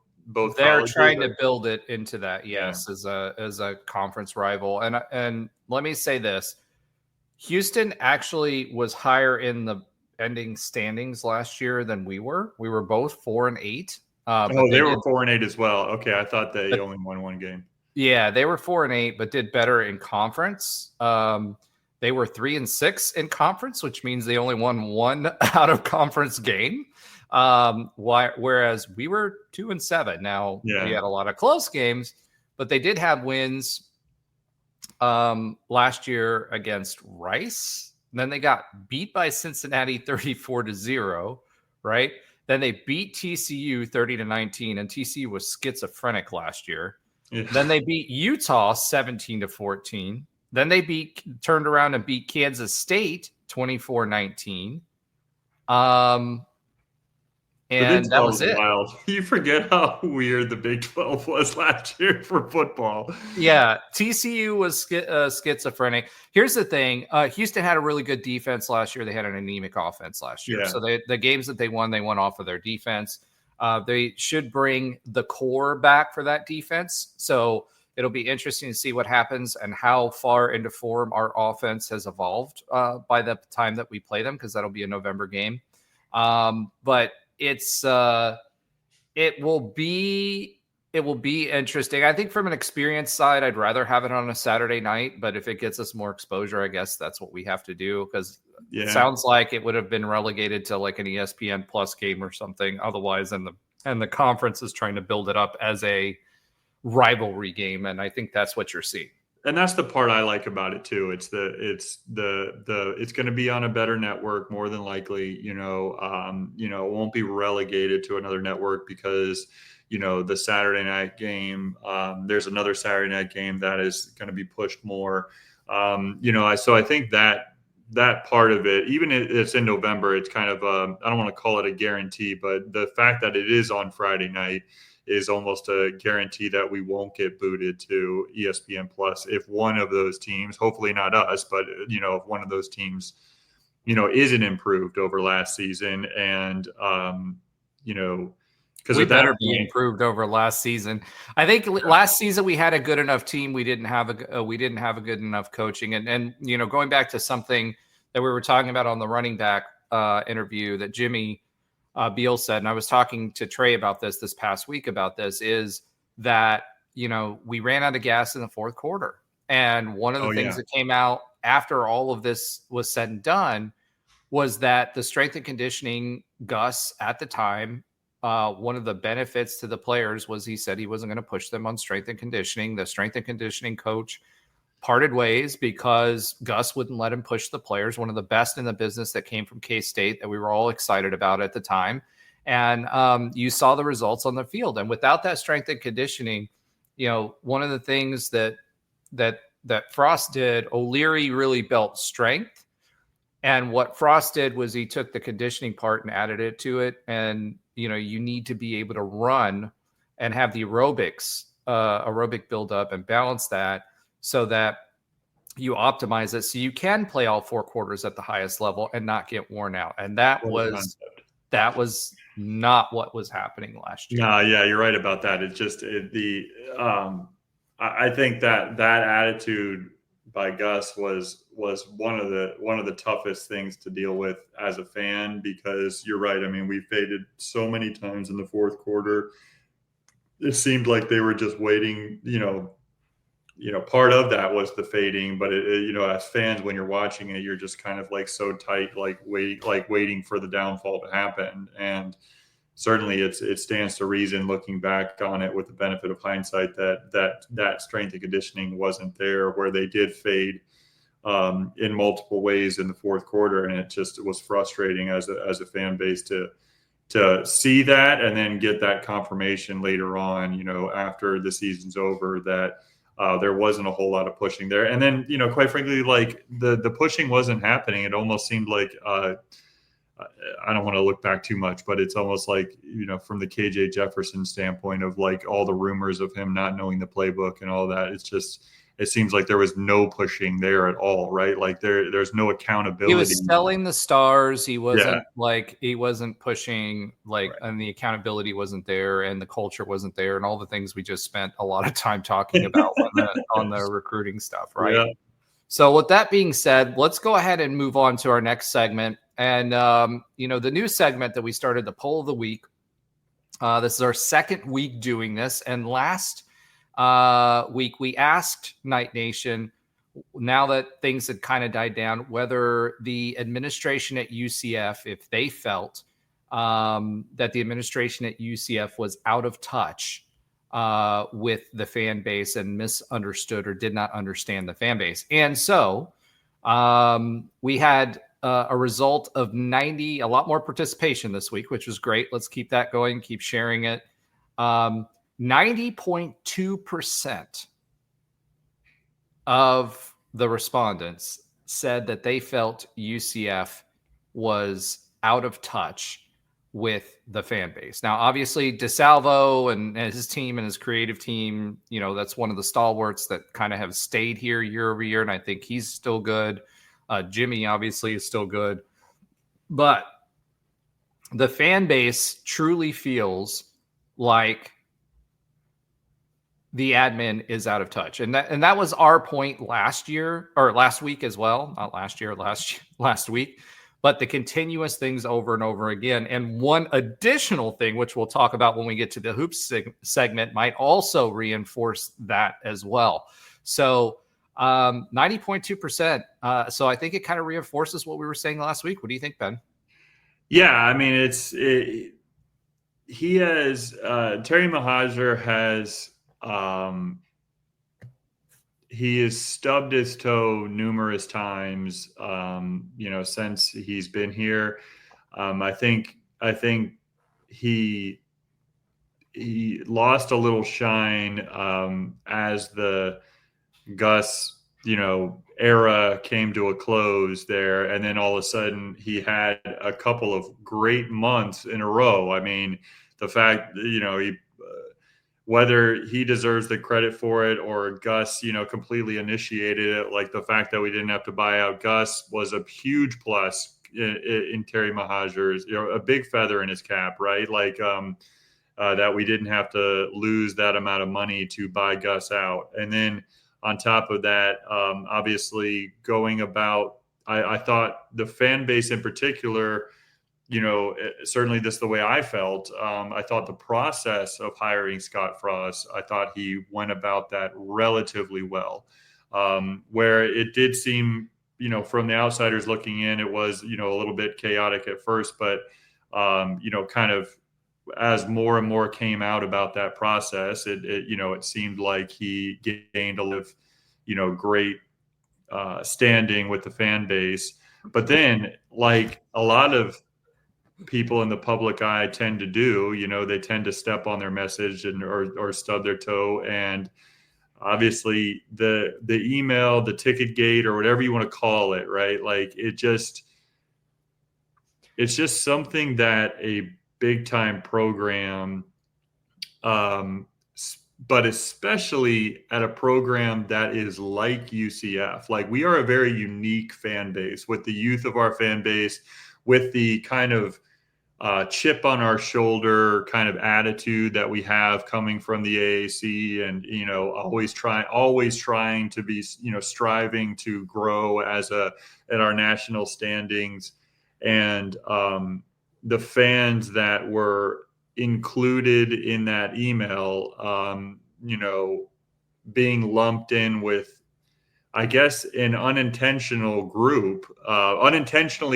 [SPEAKER 2] They're trying to build it into that, yes, as a conference rival. And let me say this: Houston actually was higher in the ending standings last year than we were. We were both 4-8.
[SPEAKER 4] They were 4-8 as well. Okay, I thought they only won one game.
[SPEAKER 2] Yeah, they were 4-8, but did better in conference. They were 3-6 in conference, which means they only won one out of conference game. Whereas we were 2-7. Now we had a lot of close games, but they did have wins last year against Rice. And then they got beat by Cincinnati 34-0, right? Then they beat TCU 30-19, and TCU was schizophrenic last year. Yeah. Then they beat Utah 17-14. Then they turned around and beat Kansas State 24-19. And that was it.
[SPEAKER 4] Wild. You forget how weird the Big 12 was last year for football.
[SPEAKER 2] Yeah, TCU was schizophrenic. Here's the thing. Houston had a really good defense last year. They had an anemic offense last year. Yeah. So the games that they won off of their defense. They should bring the core back for that defense. So it'll be interesting to see what happens and how far into form our offense has evolved by the time that we play them, because that'll be a November game. But it will be interesting. I think from an experience side, I'd rather have it on a Saturday night, but if it gets us more exposure, I guess that's what we have to do, because it sounds like it would have been relegated to like an ESPN Plus game or something otherwise, and the conference is trying to build it up as a rivalry game, and I think that's what you're seeing.
[SPEAKER 4] And that's the part I like about it too. It's going to be on a better network more than likely. It won't be relegated to another network because the Saturday night game. There's another Saturday night game that is going to be pushed more. So I think that part of it, even if it's in November, it's kind of I don't want to call it a guarantee, but the fact that it is on Friday night is almost a guarantee that we won't get booted to ESPN Plus if one of those teams, hopefully not us, but if one of those teams, isn't improved over last season, and because
[SPEAKER 2] we better be improved over last season. I think last season we had a good enough team. We didn't have a good enough coaching, and going back to something that we were talking about on the running back interview that Jimmy Beal said, and I was talking to Trey about this past week about this, is that, we ran out of gas in the fourth quarter. And one of the
[SPEAKER 4] Oh,
[SPEAKER 2] things
[SPEAKER 4] yeah.
[SPEAKER 2] that came out after all of this was said and done was that the strength and conditioning, Gus at the time, one of the benefits to the players was he said he wasn't going to push them on strength and conditioning. The strength and conditioning coach parted ways because Gus wouldn't let him push the players. One of the best in the business that came from K-State that we were all excited about at the time. And you saw the results on the field. And without that strength and conditioning, one of the things that Frost did, O'Leary really built strength. And what Frost did was he took the conditioning part and added it to it. And, you need to be able to run and have the aerobic buildup and balance that so that you optimize it so you can play all 4 quarters at the highest level and not get worn out. And that was not what was happening last year.
[SPEAKER 4] No, yeah, you're right about that. It's just I think that attitude by Gus was one of the toughest things to deal with as a fan, because you're right. I mean, we faded so many times in the fourth quarter. It seemed like they were just waiting, part of that was the fading, but as fans, when you're watching it, you're just kind of like so tight, waiting for the downfall to happen. And certainly it stands to reason, looking back on it with the benefit of hindsight, that strength and conditioning wasn't there, where they did fade in multiple ways in the fourth quarter. And it was frustrating as a fan base to see that and then get that confirmation later on, after the season's over, that there wasn't a whole lot of pushing there. And then, quite frankly, like the pushing wasn't happening. It almost seemed like, I don't want to look back too much, but it's almost like, from the KJ Jefferson standpoint of like all the rumors of him not knowing the playbook and all that, it seems like there was no pushing there at all, right? Like there's no accountability.
[SPEAKER 2] He was selling the stars. He wasn't pushing, and the accountability wasn't there, and the culture wasn't there, and all the things we just spent a lot of time talking about on the recruiting stuff, right? Yeah. So with that being said, let's go ahead and move on to our next segment. And, the new segment that we started, the poll of the week. This is our second week doing this. And last week, we asked Night Nation, now that things had kind of died down, whether the administration at UCF, if they felt that the administration at UCF was out of touch with the fan base and misunderstood or did not understand the fan base. And so we had a result of 90, a lot more participation this week, which was great. Let's keep that going, keep sharing it. 90.2% of the respondents said that they felt UCF was out of touch with the fan base. Now, obviously, DeSalvo and his team and his creative team, that's one of the stalwarts that kind of have stayed here year over year, and I think he's still good. Jimmy, obviously, is still good. But the fan base truly feels like the admin is out of touch. And that was our point last week as well. Not last year, last week. But the continuous things over and over again. And one additional thing, which we'll talk about when we get to the hoops segment, might also reinforce that as well. So 90.2%. So I think it kind of reinforces what we were saying last week. What do you think, Ben?
[SPEAKER 4] Yeah, I mean, he has, Terry Mahajer has, he has stubbed his toe numerous times, since he's been here. I think he lost a little shine as the Gus, era came to a close there. And then all of a sudden he had a couple of great months in a row. I mean, the fact, whether he deserves the credit for it or Gus, completely initiated it, like the fact that we didn't have to buy out Gus was a huge plus in Terry Mahajer's, a big feather in his cap, right? Like, that we didn't have to lose that amount of money to buy Gus out. And then on top of that, obviously going about, I thought the fan base in particular, certainly this is the way I felt. I thought the process of hiring Scott Frost, I thought he went about that relatively well. where it did seem, from the outsiders looking in, it was, a little bit chaotic at first, but, kind of as more and more came out about that process, it seemed like he gained a lot of, great standing with the fan base. But then, like a lot of people in the public eye tend to do, they tend to step on their message or stub their toe. And obviously the email, the ticket gate, or whatever you want to call it, right? Like it's just something that a big time program, but especially at a program that is like UCF. Like we are a very unique fan base with the youth of our fan base, with the kind of chip on our shoulder kind of attitude that we have coming from the AAC, and always trying to be striving to grow at our national standings, and the fans that were included in that email, being lumped in with, I guess, an unintentionally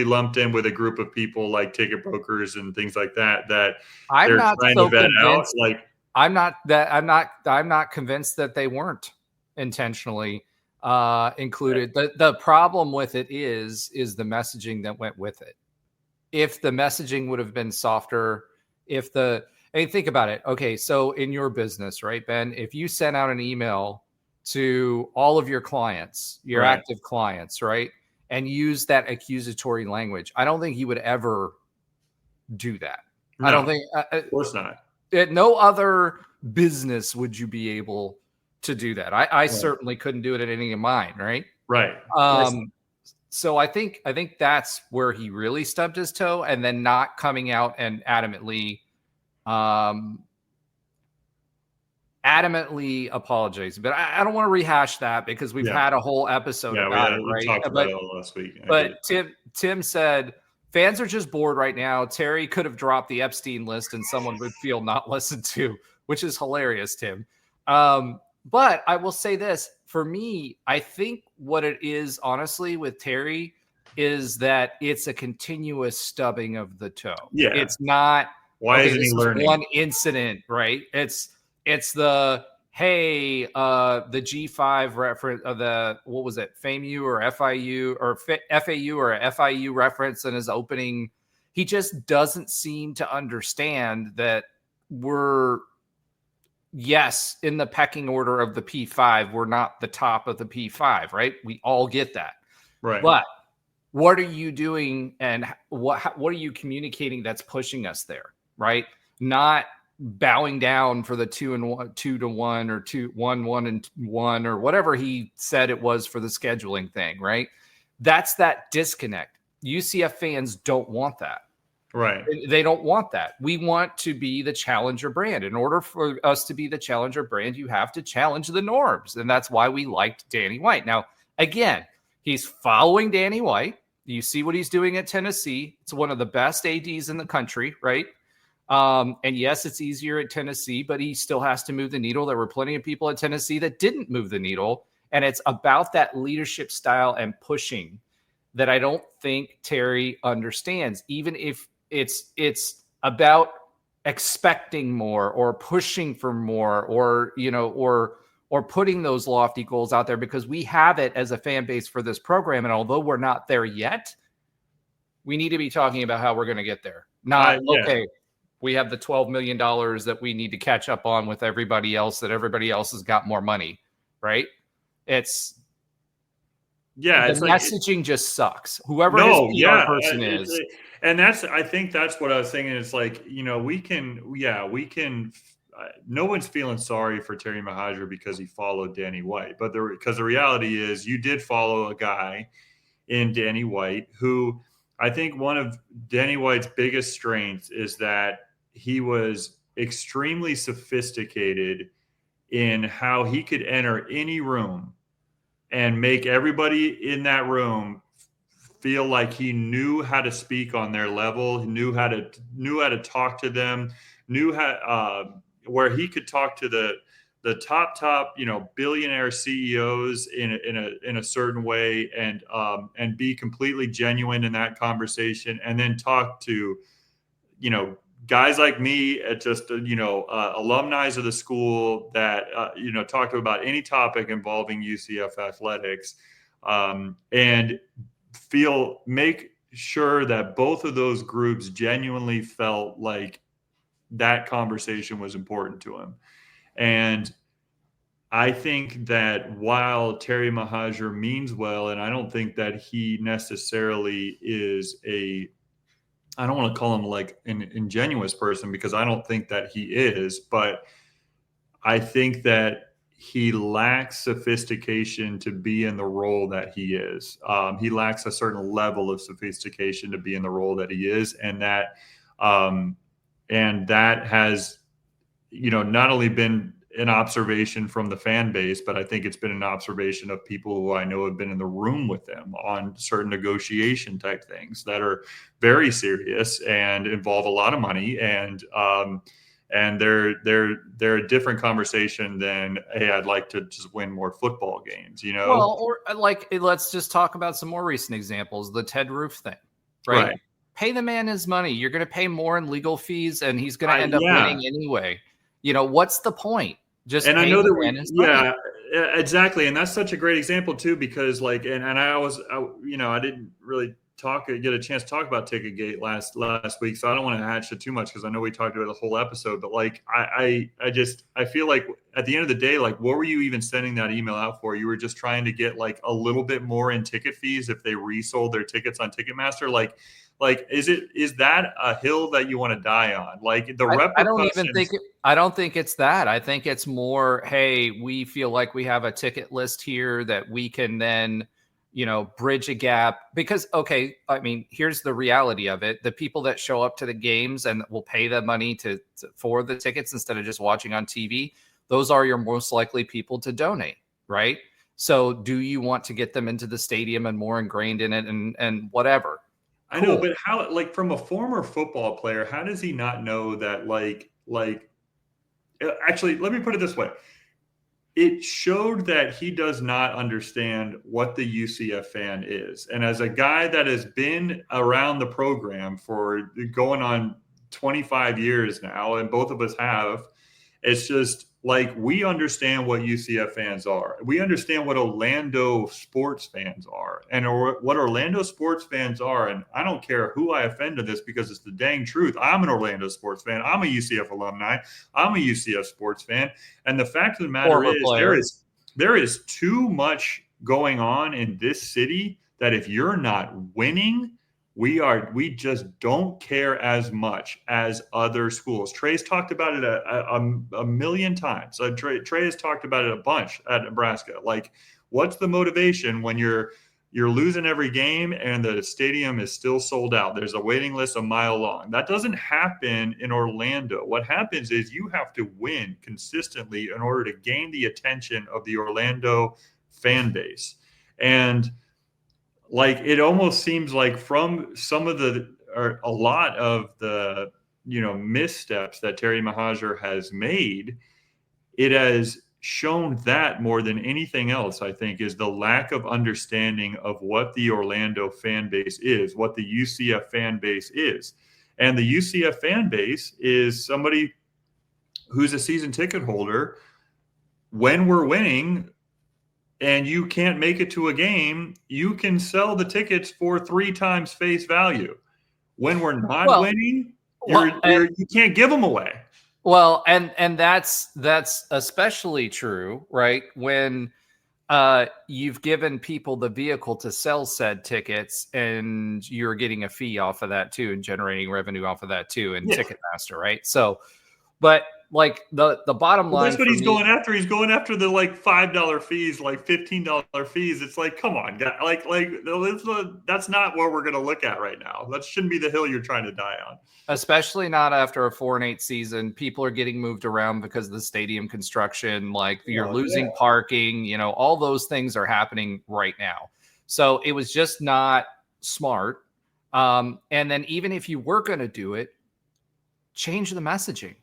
[SPEAKER 4] lumped in with a group of people like ticket brokers and things like that
[SPEAKER 2] I'm not so convinced. I'm not convinced that they weren't intentionally included. The problem with it is the messaging that went with it. If the messaging would have been softer, think about it. Okay, so in your business, right, Ben, if you sent out an email to all of your clients, your active clients, right, and use that accusatory language, I don't think he would ever do that. No, I don't think,
[SPEAKER 4] of course not.
[SPEAKER 2] At no other business would you be able to do that. I certainly couldn't do it at any of mine, right?
[SPEAKER 4] Right.
[SPEAKER 2] So I think that's where he really stubbed his toe, and then not coming out and adamantly apologize. But I don't want to rehash that because we've had a whole episode about it, right?
[SPEAKER 4] We talked about it all last week.
[SPEAKER 2] But Tim said fans are just bored right now. Terry could have dropped the Epstein list and someone would feel not listened to, which is hilarious, Tim. But I will say this, for me, I think what it is, honestly, with Terry is that it's a continuous stubbing of the toe. Yeah. It's not,
[SPEAKER 4] why isn't he learning?
[SPEAKER 2] One incident, right? It's the, hey, the G5 reference of what was it? FAMU or FIU or FAU or FIU reference in his opening. He just doesn't seem to understand that we're, yes, in the pecking order of the P5, we're not the top of the P5, right? We all get that.
[SPEAKER 4] Right.
[SPEAKER 2] But what are you doing and what are you communicating that's pushing us there, right? Not bowing down for the 2-1 or 1-1 or whatever he said it was for the scheduling thing, right? That's that disconnect. UCF fans don't want that.
[SPEAKER 4] Right.
[SPEAKER 2] They don't want that. We want to be the challenger brand. In order for us to be the challenger brand, you have to challenge the norms. And that's why we liked Danny White. Now, again, he's following Danny White. You see what he's doing at Tennessee. It's one of the best ADs in the country, right? And yes, it's easier at Tennessee, but he still has to move the needle. There were plenty of people at Tennessee that didn't move the needle. And it's about that leadership style and pushing that I don't think Terry understands, even if it's about expecting more or pushing for more or putting those lofty goals out there, because we have it as a fan base for this program. And although we're not there yet, we need to be talking about how we're going to get there. Okay, we have the $12 million that we need to catch up on with everybody else, that everybody else has got more money, right? The messaging just sucks. Whoever his PR person is.
[SPEAKER 4] And I think that's what I was thinking. It's like, we can, no one's feeling sorry for Terry Mohajir because he followed Danny White, but because the reality is you did follow a guy in Danny White who, I think one of Danny White's biggest strengths is that he was extremely sophisticated in how he could enter any room and make everybody in that room feel like he knew how to speak on their level, knew how to talk to them, knew how where he could talk to the the top, billionaire CEOs in a certain way, and be completely genuine in that conversation, and then talk to, guys like me at just, alumni of the school that, talk to about any topic involving UCF athletics, and make sure that both of those groups genuinely felt like that conversation was important to him. And I think that while Terry Mahajer means well, and I don't think that he necessarily is I don't want to call him like an ingenuous person, because I don't think that he is, but I think that he lacks sophistication to be in the role that he is. He lacks a certain level of sophistication to be in the role that he is. And that has, not only been an observation from the fan base, but I think it's been an observation of people who I know have been in the room with them on certain negotiation type things that are very serious and involve a lot of money. And they're a different conversation than, hey, I'd like to just win more football games,
[SPEAKER 2] Well, or let's just talk about some more recent examples. The Ted Roof thing, right? Pay the man his money. You're going to pay more in legal fees, and he's going to end up winning anyway. What's the point?
[SPEAKER 4] I know that exactly. And that's such a great example too, because I didn't really get a chance to talk about Ticketgate last week. So I don't want to hatch it too much, because I know we talked about the whole episode, but I feel like at the end of the day, what were you even sending that email out for? You were just trying to get a little bit more in ticket fees if they resold their tickets on Ticketmaster. Is that a hill that you want to die on? I
[SPEAKER 2] don't think it's that. I think it's more, hey, we feel like we have a ticket list here that we can then, bridge a gap. Because, okay, I mean, here's the reality of it. The people that show up to the games and will pay the money for the tickets instead of just watching on TV, those are your most likely people to donate, right? So do you want to get them into the stadium and more ingrained in it and whatever?
[SPEAKER 4] I know, but how, from a former football player, how does he not know that, actually, let me put it this way. It showed that he does not understand what the UCF fan is. And as a guy that has been around the program for going on 25 years now, and both of us have, it's just we understand what UCF fans are. We understand what Orlando sports fans are, and what Orlando sports fans are. And I don't care who I offend to this, because it's the dang truth. I'm an Orlando sports fan. I'm a UCF alumni. I'm a UCF sports fan. And the fact of the matter is, there is too much going on in this city that if you're not winning, we just don't care as much as other schools. Trey's talked about it a million times. Trey has talked about it a bunch at Nebraska. What's the motivation when you're losing every game and the stadium is still sold out? There's a waiting list a mile long. That doesn't happen in Orlando. What happens is you have to win consistently in order to gain the attention of the Orlando fan base. And it almost seems like from a lot of the, missteps that Terry Mahajer has made, it has shown that more than anything else, I think, is the lack of understanding of what the Orlando fan base is, what the UCF fan base is. And the UCF fan base is somebody who's a season ticket holder. When we're winning and you can't make it to a game, you can sell the tickets for 3 times face value. When we're not winning, you can't give them away.
[SPEAKER 2] Well, and that's especially true, right? When you've given people the vehicle to sell said tickets, and you're getting a fee off of that too, and generating revenue off of that too, and Ticketmaster, right? So, but the bottom line,
[SPEAKER 4] that's what he's going after. He's going after the $5 fees, $15 fees. It's come on, that's not what we're going to look at right now. That shouldn't be the hill you're trying to die on. Especially
[SPEAKER 2] not after a 4-8 season. People are getting moved around because of the stadium construction. You're losing parking. All those things are happening right now. So it was just not smart. And then even if you were going to do it, change the messaging.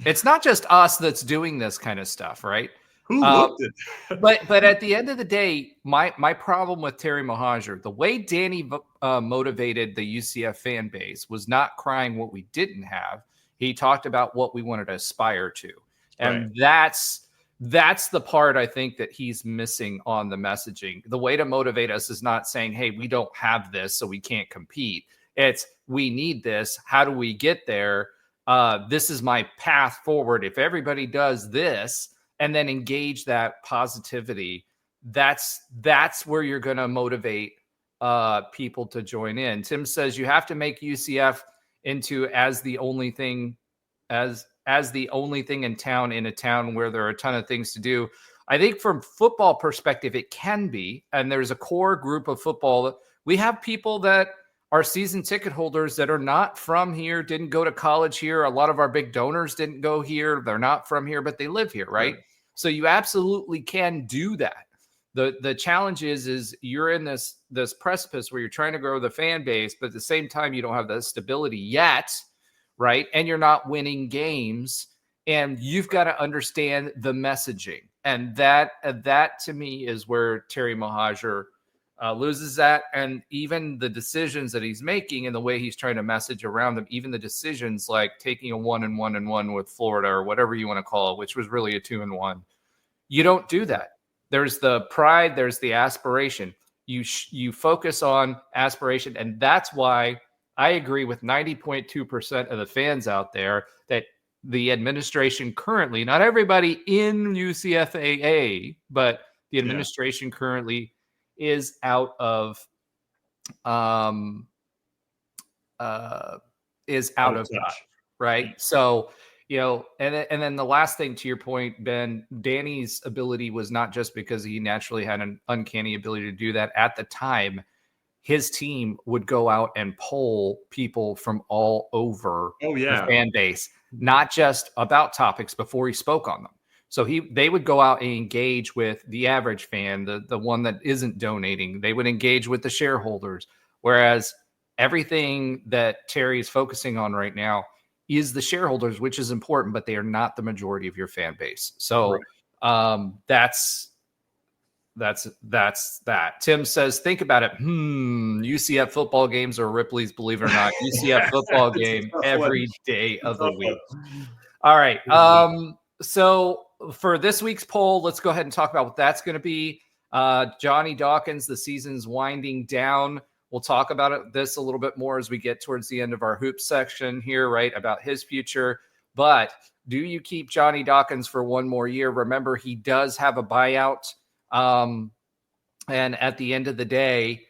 [SPEAKER 2] It's not just us that's doing this kind of stuff, right?
[SPEAKER 4] Who looked at
[SPEAKER 2] but at the end of the day, my problem with Terry Mohajir, the way Danny motivated the UCF fan base was not crying what we didn't have. He talked about what we wanted to aspire to, and that's the part I think that he's missing on the messaging. The way to motivate us is not saying, "Hey, we don't have this, so we can't compete." It's we need this. How do we get there? This is my path forward. If everybody does this and then engage that positivity, that's where you're going to motivate people to join in. Tim says you have to make UCF into as the only thing in town, in a town where there are a ton of things to do. I think from football perspective, it can be, and there's a core group of football. We have people that are season ticket holders that are not from here, didn't go to college here. A lot of our big donors didn't go here. They're not from here, but they live here, right? So you absolutely can do that. The challenge is you're in this precipice where you're trying to grow the fan base, but at the same time, you don't have the stability yet, right? And you're not winning games, and you've got to understand the messaging. And that to me is where Terry Mohajir loses that. And even the decisions that he's making and the way he's trying to message around them, even the decisions like taking a 1-1-1 with Florida or whatever you want to call it, which was really a 2-1. You don't do that. There's the pride, there's the aspiration. You focus on aspiration. And that's why I agree with 90.2% of the fans out there that the administration currently, not everybody in UCFAA, but the administration currently is out of touch, right? So, and then the last thing to your point, Ben, Danny's ability was not just because he naturally had an uncanny ability to do that. At the time, his team would go out and poll people from all over the fan base, not just about topics before he spoke on them. So they would go out and engage with the average fan, the one that isn't donating. They would engage with the shareholders. Whereas everything that Terry's focusing on right now is the shareholders, which is important, but they are not the majority of your fan base. So that's that. Tim says, think about it. UCF football games are Ripley's, believe it or not. UCF football game every day of the week. All right. So for this week's poll, let's go ahead and talk about what that's going to be. Johnny Dawkins, the season's winding down. We'll talk about this a little bit more as we get towards the end of our hoops section here, right, about his future. But do you keep Johnny Dawkins for one more year? Remember, he does have a buyout. And at the end of the day,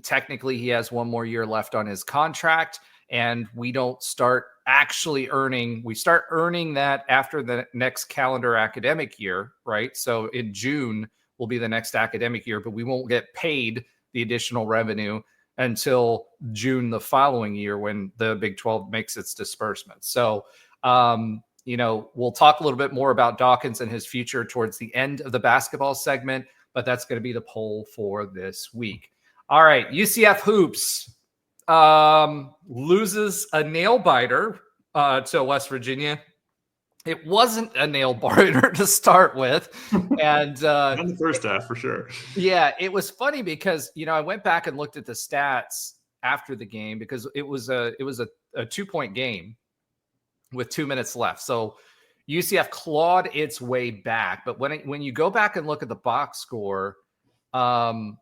[SPEAKER 2] technically he has one more year left on his contract, and we don't start actually we start earning that after the next calendar academic year, right? So in June will be the next academic year, but we won't get paid the additional revenue until June the following year when the Big 12 makes its disbursement. So, we'll talk a little bit more about Dawkins and his future towards the end of the basketball segment, but that's going to be the poll for this week. All right, UCF hoops loses a nail biter to West Virginia. It wasn't a nail biter to start with, and
[SPEAKER 4] in the first half for sure.
[SPEAKER 2] Yeah, it was funny because I went back and looked at the stats after the game because it was a 2-point game with 2 minutes left. So UCF clawed its way back. But when you go back and look at the box score, the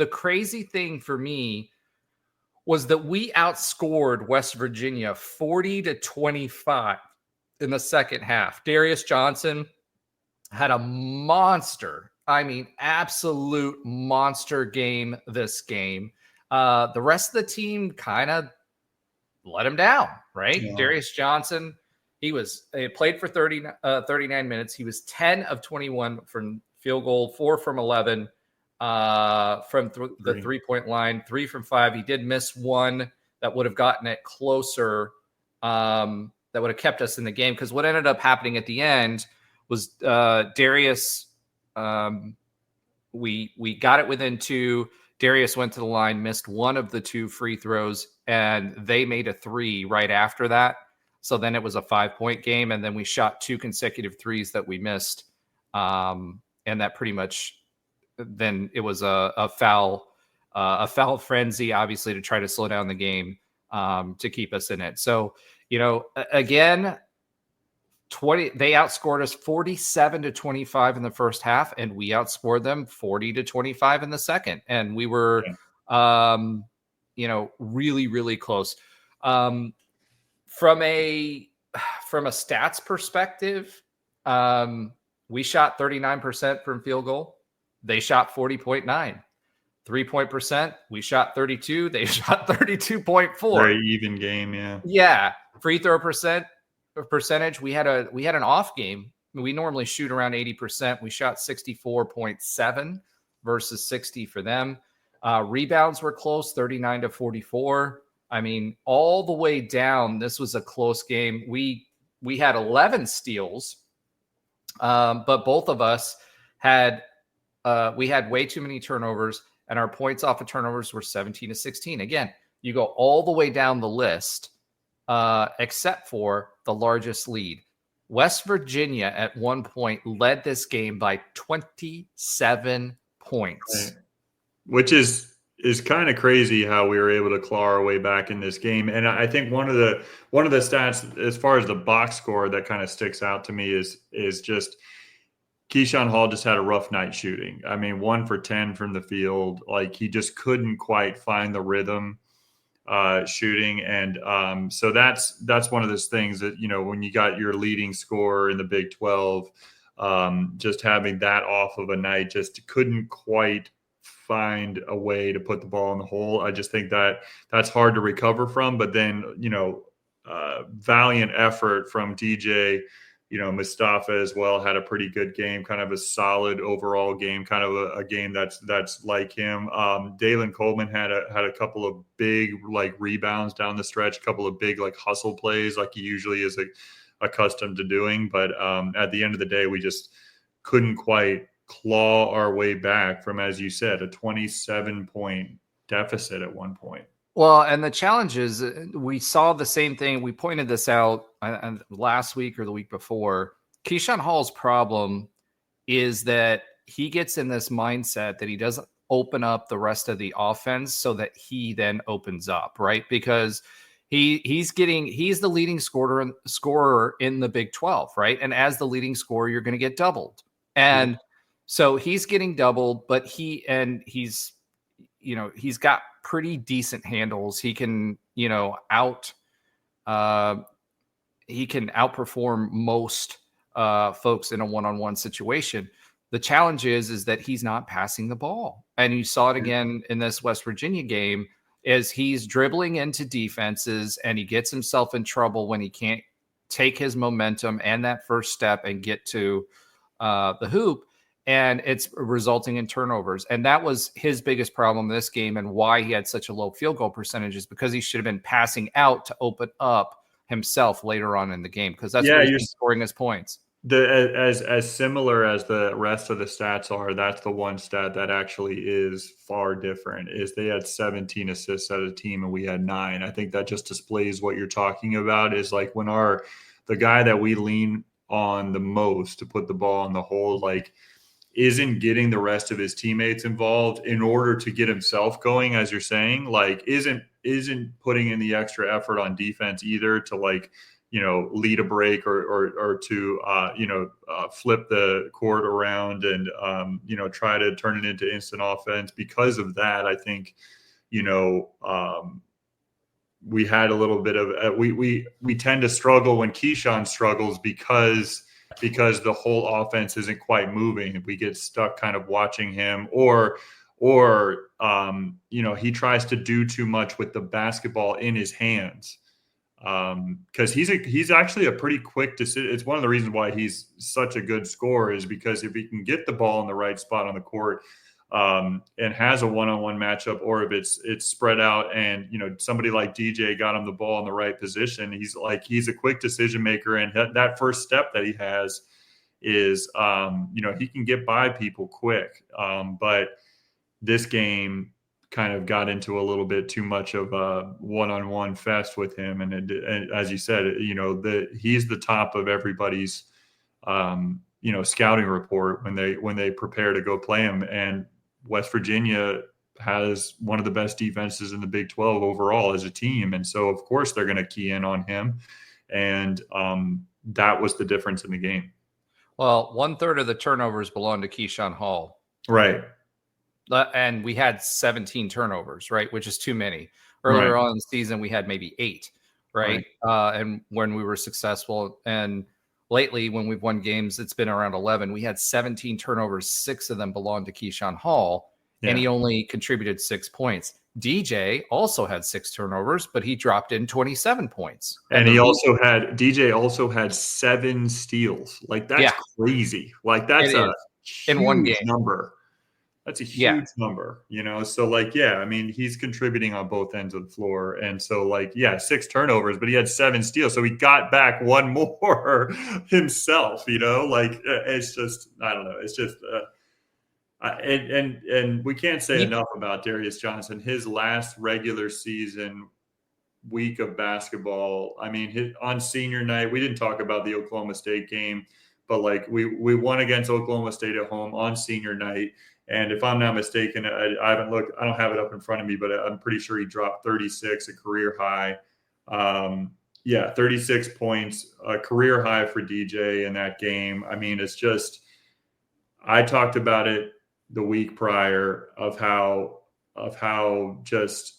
[SPEAKER 2] crazy thing for me was that we outscored West Virginia 40-25 in the second half. Darius Johnson had a monster, absolute monster game this game. The rest of the team kind of let him down, right? Yeah. Darius Johnson, he played for 39 minutes. He was 10 of 21 from field goal, 4 from 11 from the 3-point line, 3 from 5. He did miss one that would have gotten it closer, that would have kept us in the game. Because what ended up happening at the end was Darius, we got it within 2. Darius went to the line, missed one of the 2 free throws, and they made a 3 right after that. So then it was a 5-point game. And then we shot 2 consecutive threes that we missed. And that pretty much, then it was a foul frenzy, obviously, to try to slow down the game, to keep us in it. So, again, they outscored us 47-25 in the first half, and we outscored them 40-25 in the second. And we were, really, really close. From a stats perspective, we shot 39% from field goal. They shot 40.9. 3-point percent, we shot 32. They shot 32.4.
[SPEAKER 4] Very even game, yeah.
[SPEAKER 2] Yeah. Free throw percentage, we had an off game. We normally shoot around 80%. We shot 64.7 versus 60 for them. Rebounds were close, 39-44. I mean, all the way down, this was a close game. We had 11 steals, but both of us had way too many turnovers, and our points off of turnovers were 17-16. Again, you go all the way down the list, except for the largest lead. West Virginia at one point led this game by 27 points.
[SPEAKER 4] Right. Which is kind of crazy how we were able to claw our way back in this game. And I think one of the stats as far as the box score that kind of sticks out to me is just Keyshawn Hall just had a rough night shooting. I mean, 1 for 10 from the field. Like, he just couldn't quite find the rhythm shooting. And so that's one of those things that, when you got your leading scorer in the Big 12, just having that off of a night, just couldn't quite find a way to put the ball in the hole. I just think that's hard to recover from. But then, valiant effort from DJ. Mustafa as well had a pretty good game, kind of a solid overall game, kind of a game that's like him. Dalen Coleman had a couple of big rebounds down the stretch, a couple of big hustle plays like he usually is accustomed to doing. But at the end of the day, we just couldn't quite claw our way back from, as you said, a 27-point deficit at one point.
[SPEAKER 2] Well, and the challenge is we saw the same thing. We pointed this out last week or the week before. Keyshawn Hall's problem is that he gets in this mindset that he doesn't open up the rest of the offense so that he then opens up, right? Because he's the leading scorer in the Big 12, right? And as the leading scorer, you're going to get doubled. And so he's getting doubled, but he's got pretty decent handles. He can, outperform most folks in a one-on-one situation. The challenge is that he's not passing the ball. And you saw it again in this West Virginia game, is he's dribbling into defenses and he gets himself in trouble when he can't take his momentum and that first step and get to the hoop. And it's resulting in turnovers. And that was his biggest problem this game, and why he had such a low field goal percentage is because he should have been passing out to open up himself later on in the game, because that's where he's scoring his points.
[SPEAKER 4] As similar as the rest of the stats are, that's the one stat that actually is far different, is they had 17 assists as a team and we had 9. I think that just displays what you're talking about, is when the guy that we lean on the most to put the ball in the hole, isn't getting the rest of his teammates involved in order to get himself going, as you're saying, isn't putting in the extra effort on defense either to lead a break or to flip the court around and try to turn it into instant offense. Because of that, I think we had a little bit of we tend to struggle when Keyshawn struggles because the whole offense isn't quite moving. We get stuck kind of watching him, or he tries to do too much with the basketball in his hands. Because he's actually a pretty quick decision. It's one of the reasons why he's such a good scorer, is because if he can get the ball in the right spot on the court, and has a one-on-one matchup, or if it's spread out and somebody like DJ got him the ball in the right position, he's a quick decision maker, and that first step that he has is he can get by people quick. But this game kind of got into a little bit too much of a one-on-one fest with him. And as you said, he's the top of everybody's, scouting report when they prepare to go play him. And West Virginia has one of the best defenses in the Big 12 overall as a team. And so, of course, they're going to key in on him. And that was the difference in the game.
[SPEAKER 2] Well, 1/3 of the turnovers belong to Keyshawn Hall.
[SPEAKER 4] Right.
[SPEAKER 2] And we had 17 turnovers, right? Which is too many. Earlier on in the season, we had maybe 8, right? And when we were successful, and lately when we've won games, it's been around 11. We had 17 turnovers. 6 of them belonged to Keyshawn Hall, and he only contributed 6 points. DJ also had 6 turnovers, but he dropped in 27 points.
[SPEAKER 4] And DJ also had 7 steals. Like, that's crazy. Like, that's in one game number. That's a huge number, So, I mean, he's contributing on both ends of the floor. And so, 6 turnovers, but he had 7 steals. So he got back 1 more himself, it's just, I don't know. It's just, and we can't say enough about Darius Johnson. His last regular season week of basketball, I mean, on senior night, we didn't talk about the Oklahoma State game, but we won against Oklahoma State at home on senior night. And if I'm not mistaken, I haven't looked, I don't have it up in front of me, but I'm pretty sure he dropped 36, a career high. 36 points, a career high for DJ in that game. I mean, it's just, I talked about it the week prior of how just,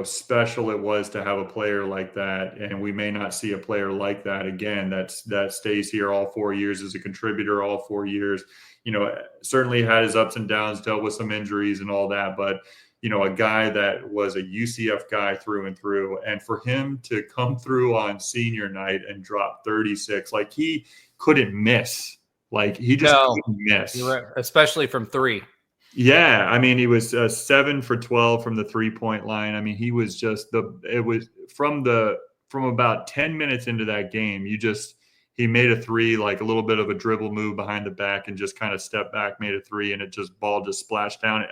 [SPEAKER 4] special it was to have a player like that. And we may not see a player like that again, that stays here all 4 years as a contributor, all 4 years. Certainly had his ups and downs, dealt with some injuries and all that, but, a guy that was a UCF guy through and through. And for him to come through on senior night and drop 36, like, he couldn't miss. Like, he just couldn't miss.
[SPEAKER 2] You're right. Especially from 3.
[SPEAKER 4] Yeah. I mean, he was 7 for 12 from the 3-point line. I mean, he was just from about 10 minutes into that game, he made a 3, like a little bit of a dribble move behind the back and just kind of stepped back, made a 3, and ball just splashed down.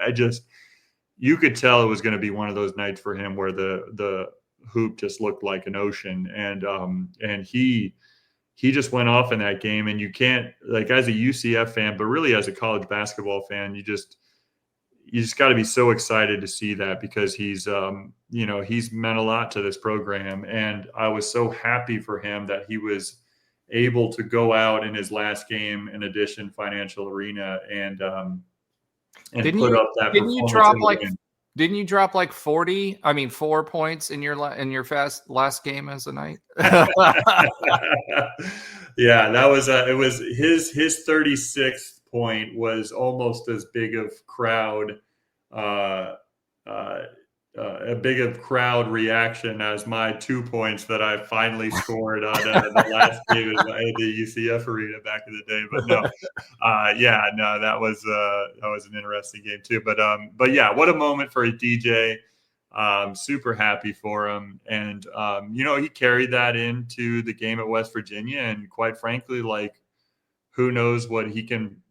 [SPEAKER 4] You could tell it was going to be one of those nights for him where the hoop just looked like an ocean. And he just went off in that game. And you can't, like, as a UCF fan, but really as a college basketball fan, you just got to be so excited to see that, because he's meant a lot to this program. And I was so happy for him that he was able to go out in his last game in Addition Financial Arena and put up that.
[SPEAKER 2] Didn't you drop like 4 points in your last game as a Knight?
[SPEAKER 4] Yeah, that was it was his 36th point was almost as big of crowd a big of crowd reaction as my 2 points that I finally scored on the last game at the UCF arena back in the day. But no, that was an interesting game too. But yeah, what a moment for a DJ. Super happy for him, and he carried that into the game at West Virginia, and quite frankly, like, who knows what he can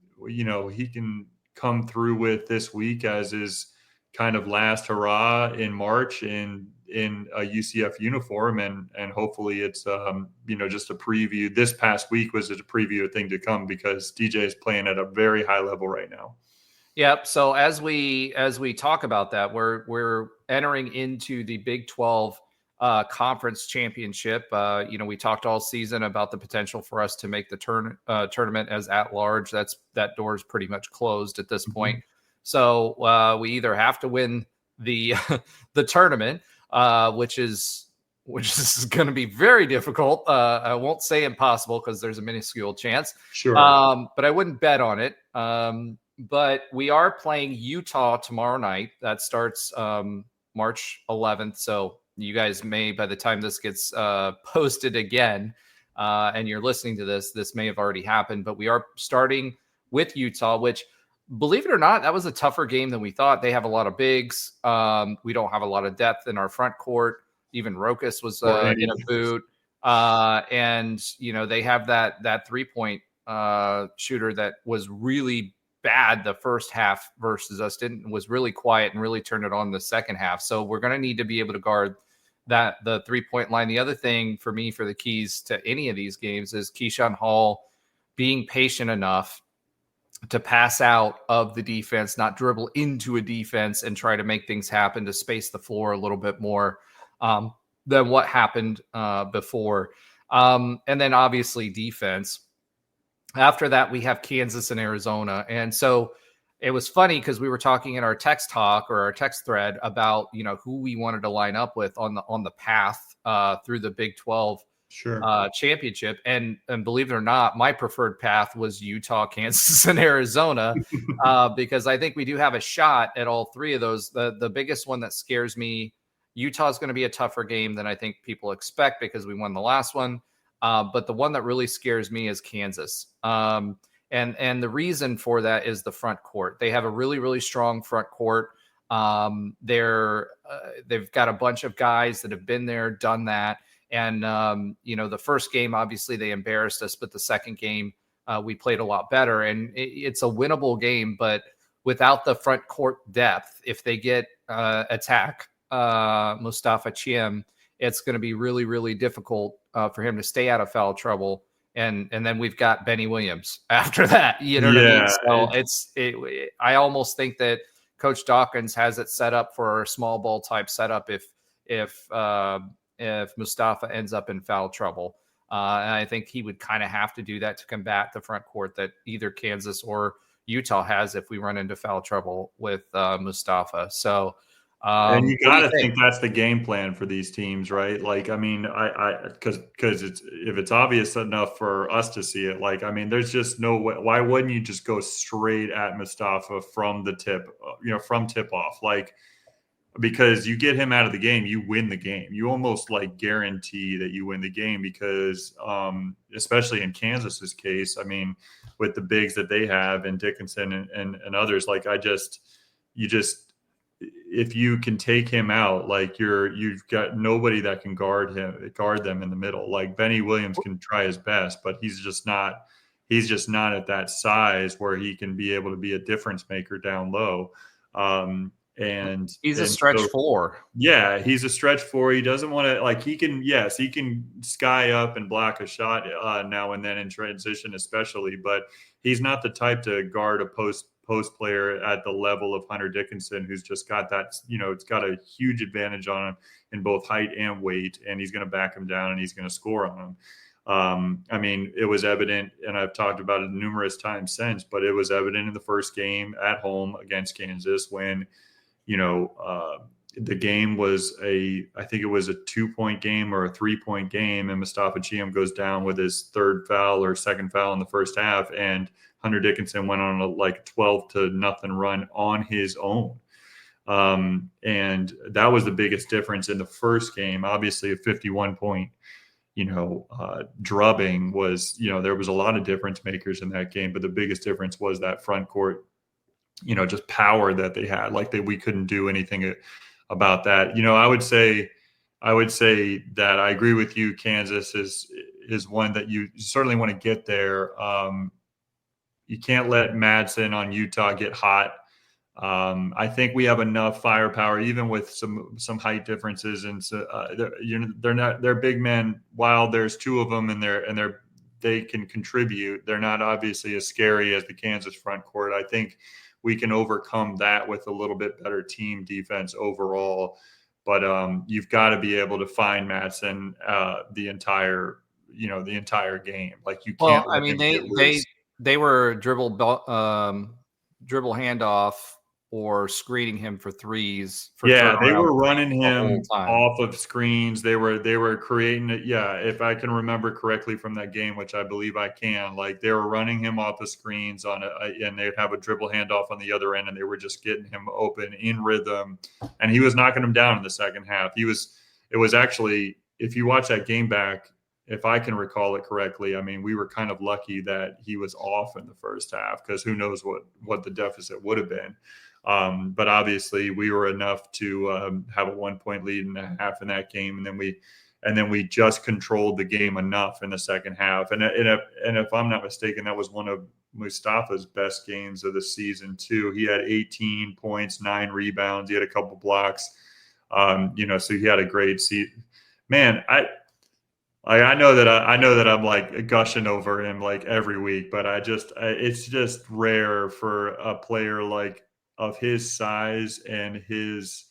[SPEAKER 4] come through with this week as his kind of last hurrah in March in a UCF uniform. And hopefully it's, just a preview. This past week was a preview of thing to come, because DJ is playing at a very high level right now.
[SPEAKER 2] Yep. So as we talk about that, we're entering into the Big 12 conference championship. We talked all season about the potential for us to make the tournament as at large. That door is pretty much closed at this point. So we either have to win the tournament, which is going to be very difficult. I won't say impossible, because there's a minuscule chance.
[SPEAKER 4] Sure.
[SPEAKER 2] But I wouldn't bet on it. But we are playing Utah tomorrow night. That starts March 11th. So you guys may, by the time this gets posted again, and you're listening to this may have already happened. But we are starting with Utah, which, believe it or not, that was a tougher game than we thought. They have a lot of bigs. We don't have a lot of depth in our front court. Even Rokas was in a boot. And, they have that 3-point shooter that was really bad the first half versus us, was really quiet and really turned it on the second half. So we're going to need to be able to guard the 3-point line. The other thing for me, for the keys to any of these games, is Keyshawn Hall being patient enough to pass out of the defense, not dribble into a defense and try to make things happen, to space the floor a little bit more than what happened before. And then obviously defense. After that, we have Kansas and Arizona. And so it was funny because we were talking in our text talk or our text thread about, who we wanted to line up with on the path through the Big 12 championship. And believe it or not, my preferred path was Utah, Kansas, and Arizona, because I think we do have a shot at all three of those. The biggest one that scares me, Utah is going to be a tougher game than I think people expect because we won the last one. But the one that really scares me is Kansas. And the reason for that is the front court. They have a really, really strong front court. They've got a bunch of guys that have been there, done that. And, the first game, obviously they embarrassed us, but the second game we played a lot better, and it's a winnable game, but without the front court depth, if they get attack Mustafa Chiem, it's going to be really, really difficult for him to stay out of foul trouble. And then we've got Benny Williams after that, what I mean? So I almost think that Coach Dawkins has it set up for a small ball type setup if Mustafa ends up in foul trouble. And I think he would kind of have to do that to combat the front court that either Kansas or Utah has if we run into foul trouble with Mustafa. So,
[SPEAKER 4] and you got to think that's the game plan for these teams, right? Like, I mean, because if it's obvious enough for us to see it, like, I mean, there's just no way. Why wouldn't you just go straight at Mustafa from the tip, from tip off? Like, because you get him out of the game, you win the game. You almost like guarantee that you win the game because, especially in Kansas's case, I mean, with the bigs that they have and Dickinson and others, like if you can take him out, like you've got nobody that can guard them in the middle. Like Benny Williams can try his best, but he's just not at that size where he can be able to be a difference maker down low. And
[SPEAKER 2] he's a stretch four.
[SPEAKER 4] Yeah, he's a stretch four. He doesn't want to, like, he can sky up and block a shot now and then in transition, especially, but he's not the type to guard a post player at the level of Hunter Dickinson, who's just got that, it's got a huge advantage on him in both height and weight, and he's going to back him down and he's going to score on him. I mean, it was evident, and I've talked about it numerous times since, but it was evident in the first game at home against Kansas when, the game was I think it was a 2-point game or a 3-point game, and Mustafa Chiem goes down with his third foul or second foul in the first half, and Hunter Dickinson went on a 12-0 run on his own. And that was the biggest difference in the first game. Obviously a 51-point, drubbing was, there was a lot of difference makers in that game, but the biggest difference was that front court, just power that they had, we couldn't do anything about that. I would say that I agree with you. Kansas is one that you certainly want to get there. You can't let Madsen on Utah get hot. I think we have enough firepower, even with some height differences, and they're big men. While there's two of them, and they can contribute. They're not obviously as scary as the Kansas front court. I think we can overcome that with a little bit better team defense overall. But you've got to be able to find Madsen the entire game. Like, you can't.
[SPEAKER 2] Well, I mean, they were dribble handoff or screening him for threes.
[SPEAKER 4] They were running him off of screens. They were creating it. Yeah, if I can remember correctly from that game, which I believe I can, like, they were running him off of screens and they'd have a dribble handoff on the other end, and they were just getting him open in rhythm, and he was knocking him down in the second half. It was actually, if you watch that game back, if I can recall it correctly, I mean, we were kind of lucky that he was off in the first half, because who knows what the deficit would have been. But obviously we were enough to have a 1-point lead and a half in that game. And then we just controlled the game enough in the second half. And if I'm not mistaken, that was one Mustafa's best games of the season too. He had 18 points, 9 rebounds. He had a couple blocks. So he had a great season. Man, I know that I'm like gushing over him like every week, but it's just rare for a player like of his size and his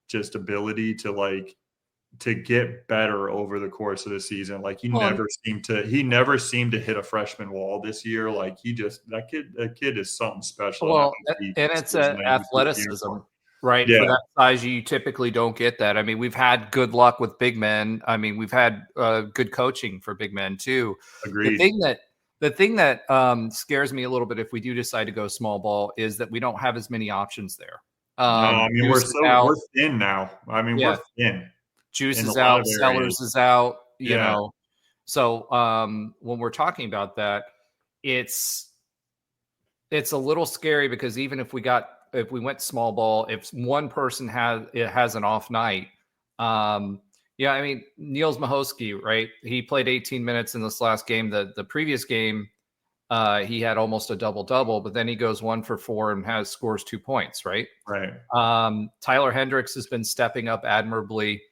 [SPEAKER 4] just ability to get better over the course of the season. Like he never seemed to hit a freshman wall this year. Like that kid is something special.
[SPEAKER 2] Well, and it's athleticism, right?
[SPEAKER 4] Yeah.
[SPEAKER 2] For that size, you typically don't get that. I mean, we've had good luck with big men. I mean, we've had good coaching for big men too.
[SPEAKER 4] Agreed.
[SPEAKER 2] The thing that scares me a little bit if we do decide to go small ball is that we don't have as many options there.
[SPEAKER 4] I mean, we're thin now. I mean, we're thin.
[SPEAKER 2] Juice is out, Sellers is out, you know. So when we're talking about that, it's a little scary because even if we went small ball, if one person has an off night, I mean, Niels Mahosky, right? He played 18 minutes in this last game. The previous game, he had almost a double-double, but then he goes 1 for 4 and scores 2 points, right?
[SPEAKER 4] Right.
[SPEAKER 2] Tyler Hendricks has been stepping up admirably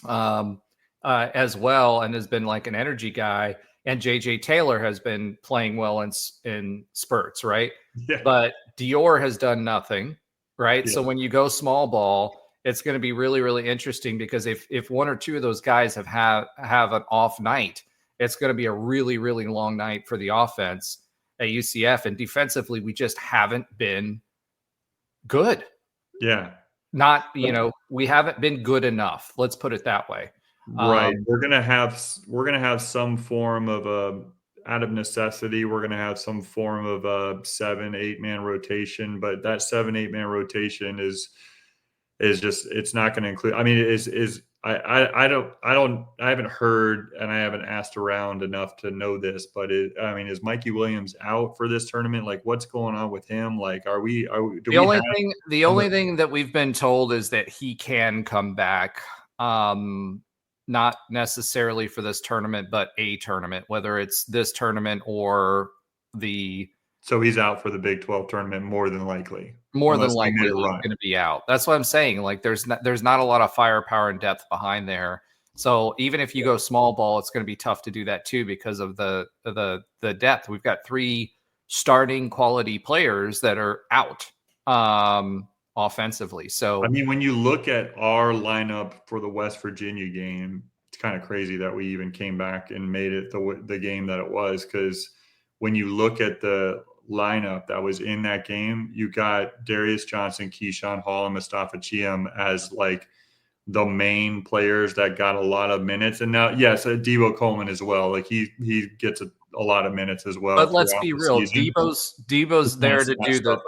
[SPEAKER 2] as well and has been like an energy guy. And JJ Taylor has been playing well in spurts, right?
[SPEAKER 4] Yeah.
[SPEAKER 2] But Dior has done nothing, right?
[SPEAKER 4] Yeah.
[SPEAKER 2] So when you go small ball, it's going to be really, really interesting because if one or two of those guys have an off night, it's going to be a really, really long night for the offense at UCF. And defensively, we just haven't been good.
[SPEAKER 4] Yeah.
[SPEAKER 2] We haven't been good enough. Let's put it that way.
[SPEAKER 4] Right. We're gonna have some form of out of necessity. We're gonna have some form of a 7-8 man rotation, but that 7-8 man rotation is just, it's not going to include. I mean, I haven't heard and I haven't asked around enough to know this, but is Mikey Williams out for this tournament? Like, what's going on with him? Like, the
[SPEAKER 2] only thing that we've been told is that he can come back. Not necessarily for this tournament, but a tournament, whether it's this tournament or
[SPEAKER 4] So he's out for the Big 12 tournament more than likely.
[SPEAKER 2] He's going to be out. That's what I'm saying. Like there's not a lot of firepower and depth behind there. So even if you go small ball, it's going to be tough to do that too because of the depth. We've got 3 starting quality players that are out offensively. So
[SPEAKER 4] I mean, when you look at our lineup for the West Virginia game, it's kind of crazy that we even came back and made it the game that it was, because when you look at the lineup that was in that game, you got Darius Johnson, Keyshawn Hall, and Mustafa Chiam as like the main players that got a lot of minutes. And now, yes, Debo Coleman as well. Like he gets a lot of minutes as well.
[SPEAKER 2] But let's be real, Debo's there to do the.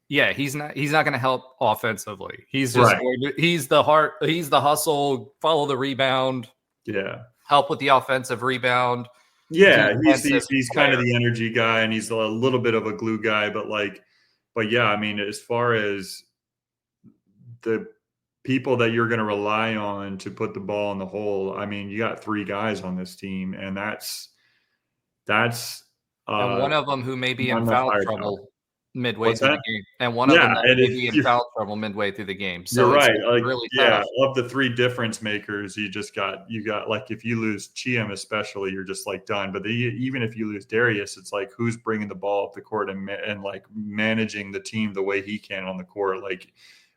[SPEAKER 2] Yeah, he's not going to help offensively. He's just he's the heart, he's the hustle, follow the rebound.
[SPEAKER 4] Yeah.
[SPEAKER 2] Help with the offensive rebound.
[SPEAKER 4] Yeah, he's kind of the energy guy and he's a little bit of a glue guy, but yeah, I mean, as far as the people that you're going to rely on to put the ball in the hole, I mean, you got 3 guys on this team, and that's
[SPEAKER 2] and one of them who may be in foul trouble midway through the game, and one of them that may be in foul trouble midway through the game. So
[SPEAKER 4] you're right. Like,
[SPEAKER 2] really tough.
[SPEAKER 4] Of the 3 difference makers, you got like, if you lose Chiam especially, you're just like done. But even if you lose Darius, it's like, who's bringing the ball up the court and like managing the team the way he can on the court. Like,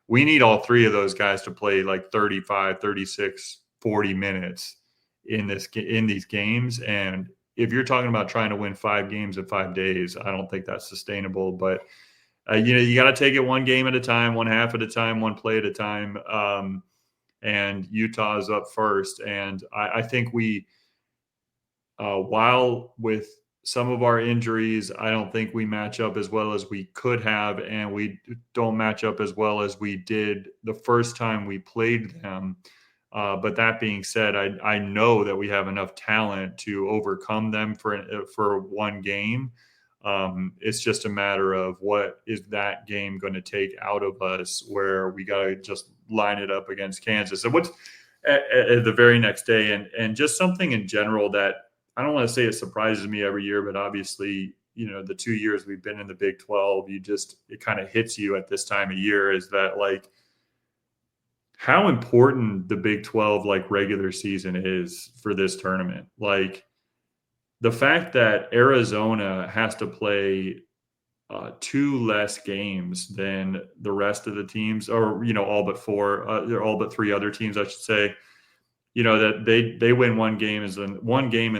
[SPEAKER 4] we need all 3 of those guys to play like 35, 36, 40 minutes in these games. And if you're talking about trying to win 5 games in 5 days, I don't think that's sustainable. But, you got to take it one game at a time, one half at a time, one play at a time. And Utah is up first. And I think while with some of our injuries, I don't think we match up as well as we could have. And we don't match up as well as we did the first time we played them. But that being said, I know that we have enough talent to overcome them for one game. It's just a matter of what is that game going to take out of us, where we got to just line it up against Kansas. So what's at the very next day, and just something in general that I don't want to say it surprises me every year, but obviously the 2 years we've been in the Big 12, it kind of hits you at this time of year, is that like how important the Big 12 like regular season is for this tournament. Like the fact that Arizona has to play 2 less games than the rest of the teams, or all but 3 other teams, I should say. That they win one game and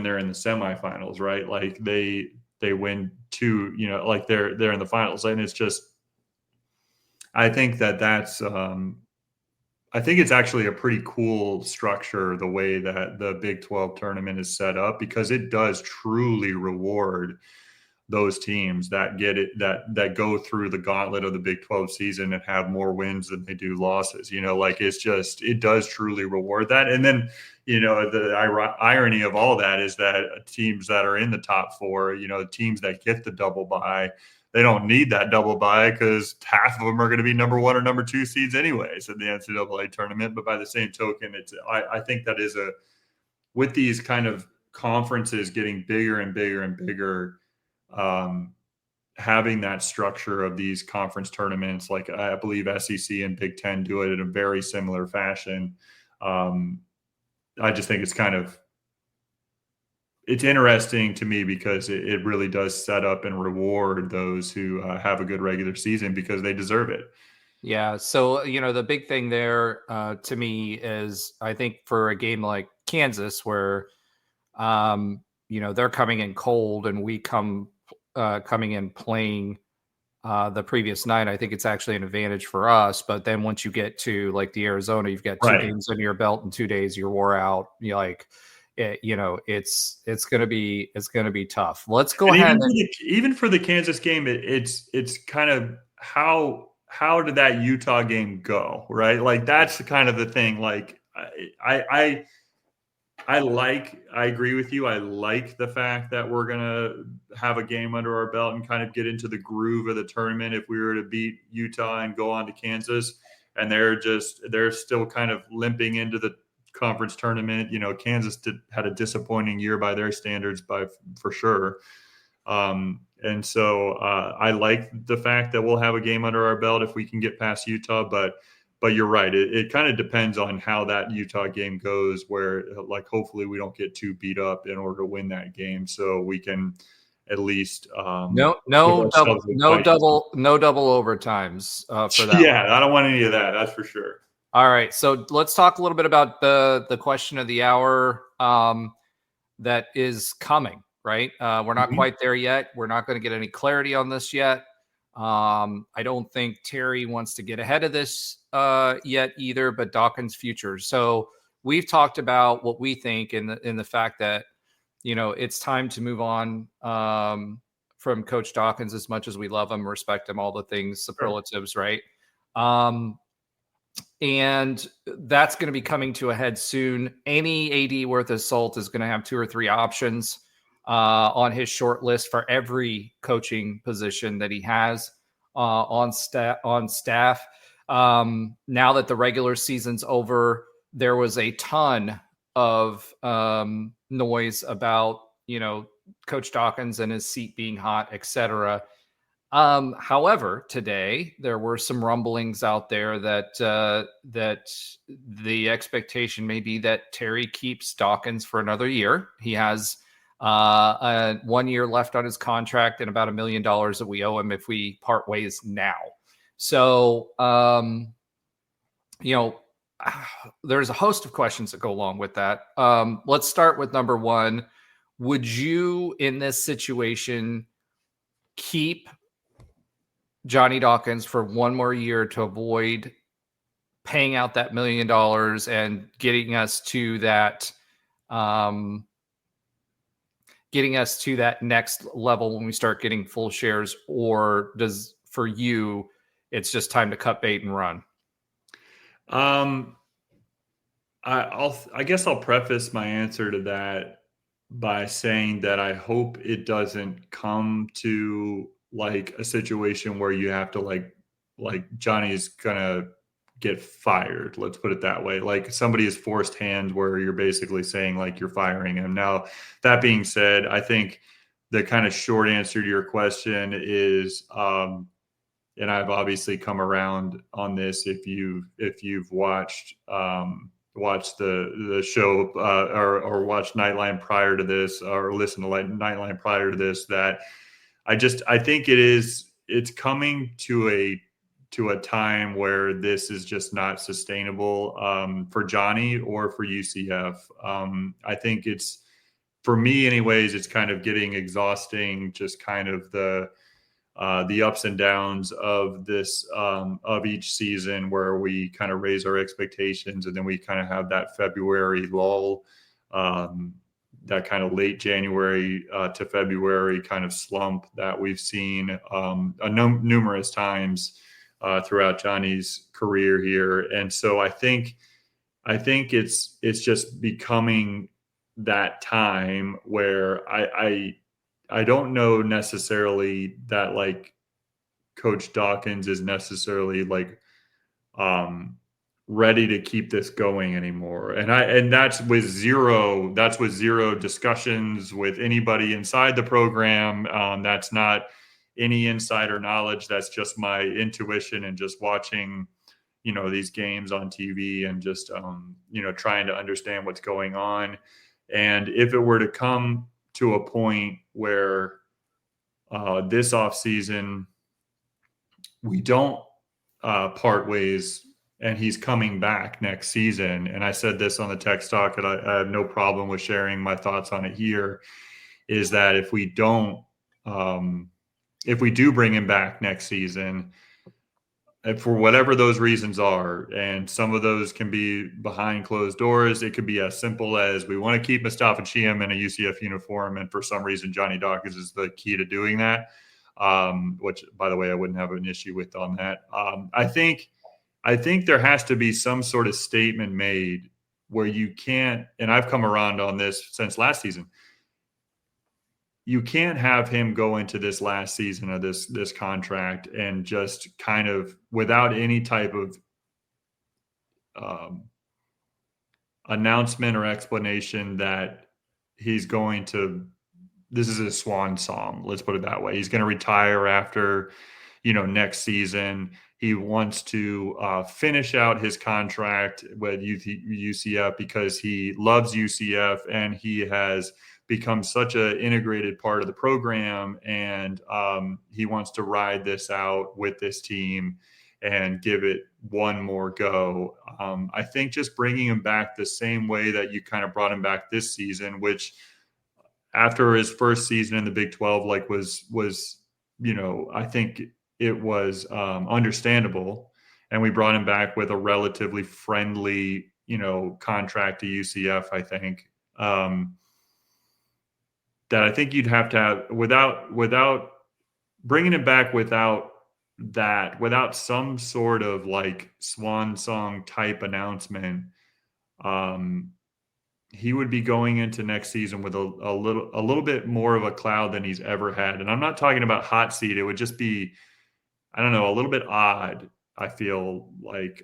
[SPEAKER 4] they're in the semifinals, right? Like they win 2, like they're in the finals, and it's just, I think that's I think it's actually a pretty cool structure, the way that the Big 12 tournament is set up, because it does truly reward those teams that get it, that go through the gauntlet of the Big 12 season and have more wins than they do losses. Like it does truly reward that. And then, the irony of all that is that teams that are in the top 4, teams that get the double bye, they don't need that double bye because half of them are going to be number 1 or number 2 seeds anyways in the NCAA tournament. But by the same token, I think that is with these kind of conferences getting bigger and bigger and bigger, having that structure of these conference tournaments, like I believe SEC and Big Ten do it in a very similar fashion. I just think it's interesting to me because it really does set up and reward those who have a good regular season because they deserve it.
[SPEAKER 2] Yeah. So, the big thing there to me is, I think for a game like Kansas, where, they're coming in cold and we coming in playing the previous night, I think it's actually an advantage for us. But then once you get to like the Arizona, you've got 2 games under your belt in 2 days, you're wore out. You're like, it's going to be tough. Let's go ahead.
[SPEAKER 4] Even for the Kansas game, it's kind of how did that Utah game go? Right. Like that's kind of the thing. Like I agree with you. I like the fact that we're going to have a game under our belt and kind of get into the groove of the tournament. If we were to beat Utah and go on to Kansas, and they're still kind of limping into the conference tournament. Kansas had a disappointing year by their standards, for sure. And so I like the fact that we'll have a game under our belt if we can get past Utah, but you're right. It kind of depends on how that Utah game goes, where like hopefully we don't get too beat up in order to win that game, so we can at least
[SPEAKER 2] no double overtimes for that.
[SPEAKER 4] Yeah, I don't want any of that. That's for sure.
[SPEAKER 2] All right, so let's talk a little bit about the question of the hour that is coming. Right, we're not quite there yet. We're not going to get any clarity on this yet. I don't think Terry wants to get ahead of this yet either, but Dawkins' future. So we've talked about what we think in the fact that, it's time to move on from Coach Dawkins, as much as we love him, respect him, all the things, superlatives, right? And that's going to be coming to a head soon. Any AD worth of salt is going to have 2 or 3 options on his short list for every coaching position that he has on staff. Now that the regular season's over, there was a ton of noise about, Coach Dawkins and his seat being hot, etc. However, today there were some rumblings out there that the expectation may be that Terry keeps Dawkins for another year. He has 1 year left on his contract and about $1 million that we owe him if we part ways now. So, there's a host of questions that go along with that. Let's start with number 1. Would you, in this situation, keep Johnny Dawkins for 1 more year to avoid paying out that $1 million and getting us to that next level when we start getting full shares? Or does, for you, it's just time to cut bait and run?
[SPEAKER 4] I guess I'll preface my answer to that by saying that I hope it doesn't come to like a situation where you have to like Johnny's gonna get fired. Let's put it that way. Like somebody is forced hand where you're basically saying like you're firing him. Now, that being said, I think the kind of short answer to your question is, and I've obviously come around on this. If you've watched the show or watched Nightline prior to this, or listened to Nightline prior to this, that I think it's coming to a time where this is just not sustainable for Johnny or for UCF. I think it's, for me anyways, it's kind of getting exhausting, just kind of the ups and downs of this of each season, where we kind of raise our expectations and then we kind of have that February lull, that kind of late January to February kind of slump that we've seen numerous times throughout Johnny's career here. And so I think it's just becoming that time where I don't know necessarily that like Coach Dawkins is necessarily like ready to keep this going anymore. And that's with zero discussions with anybody inside the program. That's not any insider knowledge. That's just my intuition and just watching, these games on TV and just, trying to understand what's going on. And if it were to come to a point where this offseason we don't part ways and he's coming back next season, and I said this on the Text Talk, and I have no problem with sharing my thoughts on it here, is that if we do bring him back next season, for whatever those reasons are, and some of those can be behind closed doors. It could be as simple as we want to keep Mustafa Chiam in a UCF uniform, and for some reason Johnny Dawkins is the key to doing that, which, by the way, I wouldn't have an issue with on that. I think there has to be some sort of statement made where you can't, and I've come around on this since last season, you can't have him go into this last season of this contract and just kind of, without any type of announcement or explanation that he's going to, this is a swan song, let's put it that way. He's going to retire after, next season. He wants to finish out his contract with UCF because he loves UCF and he has become such an integrated part of the program, and he wants to ride this out with this team and give it one more go. I think just bringing him back the same way that you kind of brought him back this season, which after his first season in the Big 12, like was I think it was understandable, and we brought him back with a relatively friendly, contract to UCF. I think. That I think you'd have to have, without bringing it back, without some sort of like swan song type announcement, he would be going into next season with a little bit more of a cloud than he's ever had. And I'm not talking about hot seat. It would just be, I don't know, a little bit odd. I feel like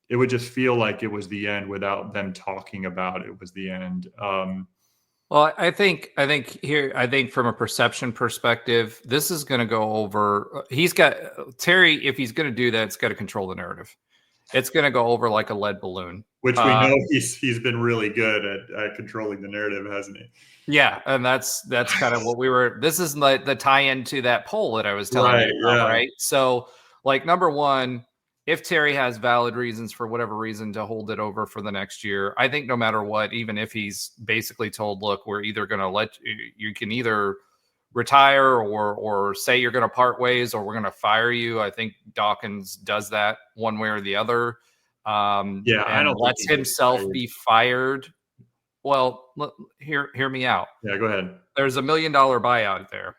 [SPEAKER 4] it would just feel like it was the end without them talking about it was the end.
[SPEAKER 2] Well, I think from a perception perspective, this is going to go over. He's got Terry. If he's going to do that, it's got to control the narrative. It's going to go over like a lead balloon,
[SPEAKER 4] which we know he's been really good at controlling the narrative, hasn't he?
[SPEAKER 2] Yeah, and that's kind of what we were. This is the tie-in to that poll that I was telling you about, right? So, like, number one, if Terry has valid reasons for whatever reason to hold it over for the next year, I think no matter what, even if he's basically told, look, we're either going to you can either retire or say you're going to part ways or we're going to fire you. I think Dawkins does that one way or the other.
[SPEAKER 4] I don't
[SPEAKER 2] lets himself be fired. Well, hear me out.
[SPEAKER 4] Yeah, go ahead.
[SPEAKER 2] There's $1 million buyout there,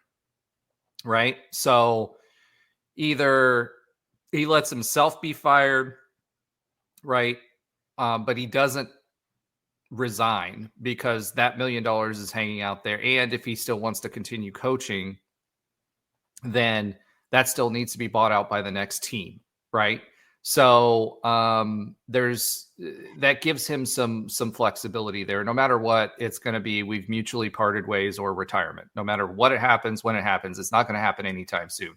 [SPEAKER 2] right? So either he lets himself be fired, right? But he doesn't resign because that $1 million is hanging out there. And if he still wants to continue coaching, then that still needs to be bought out by the next team, right? So there's that gives him some flexibility there. No matter what, it's going to be we've mutually parted ways or retirement. No matter what it happens, when it happens, it's not going to happen anytime soon.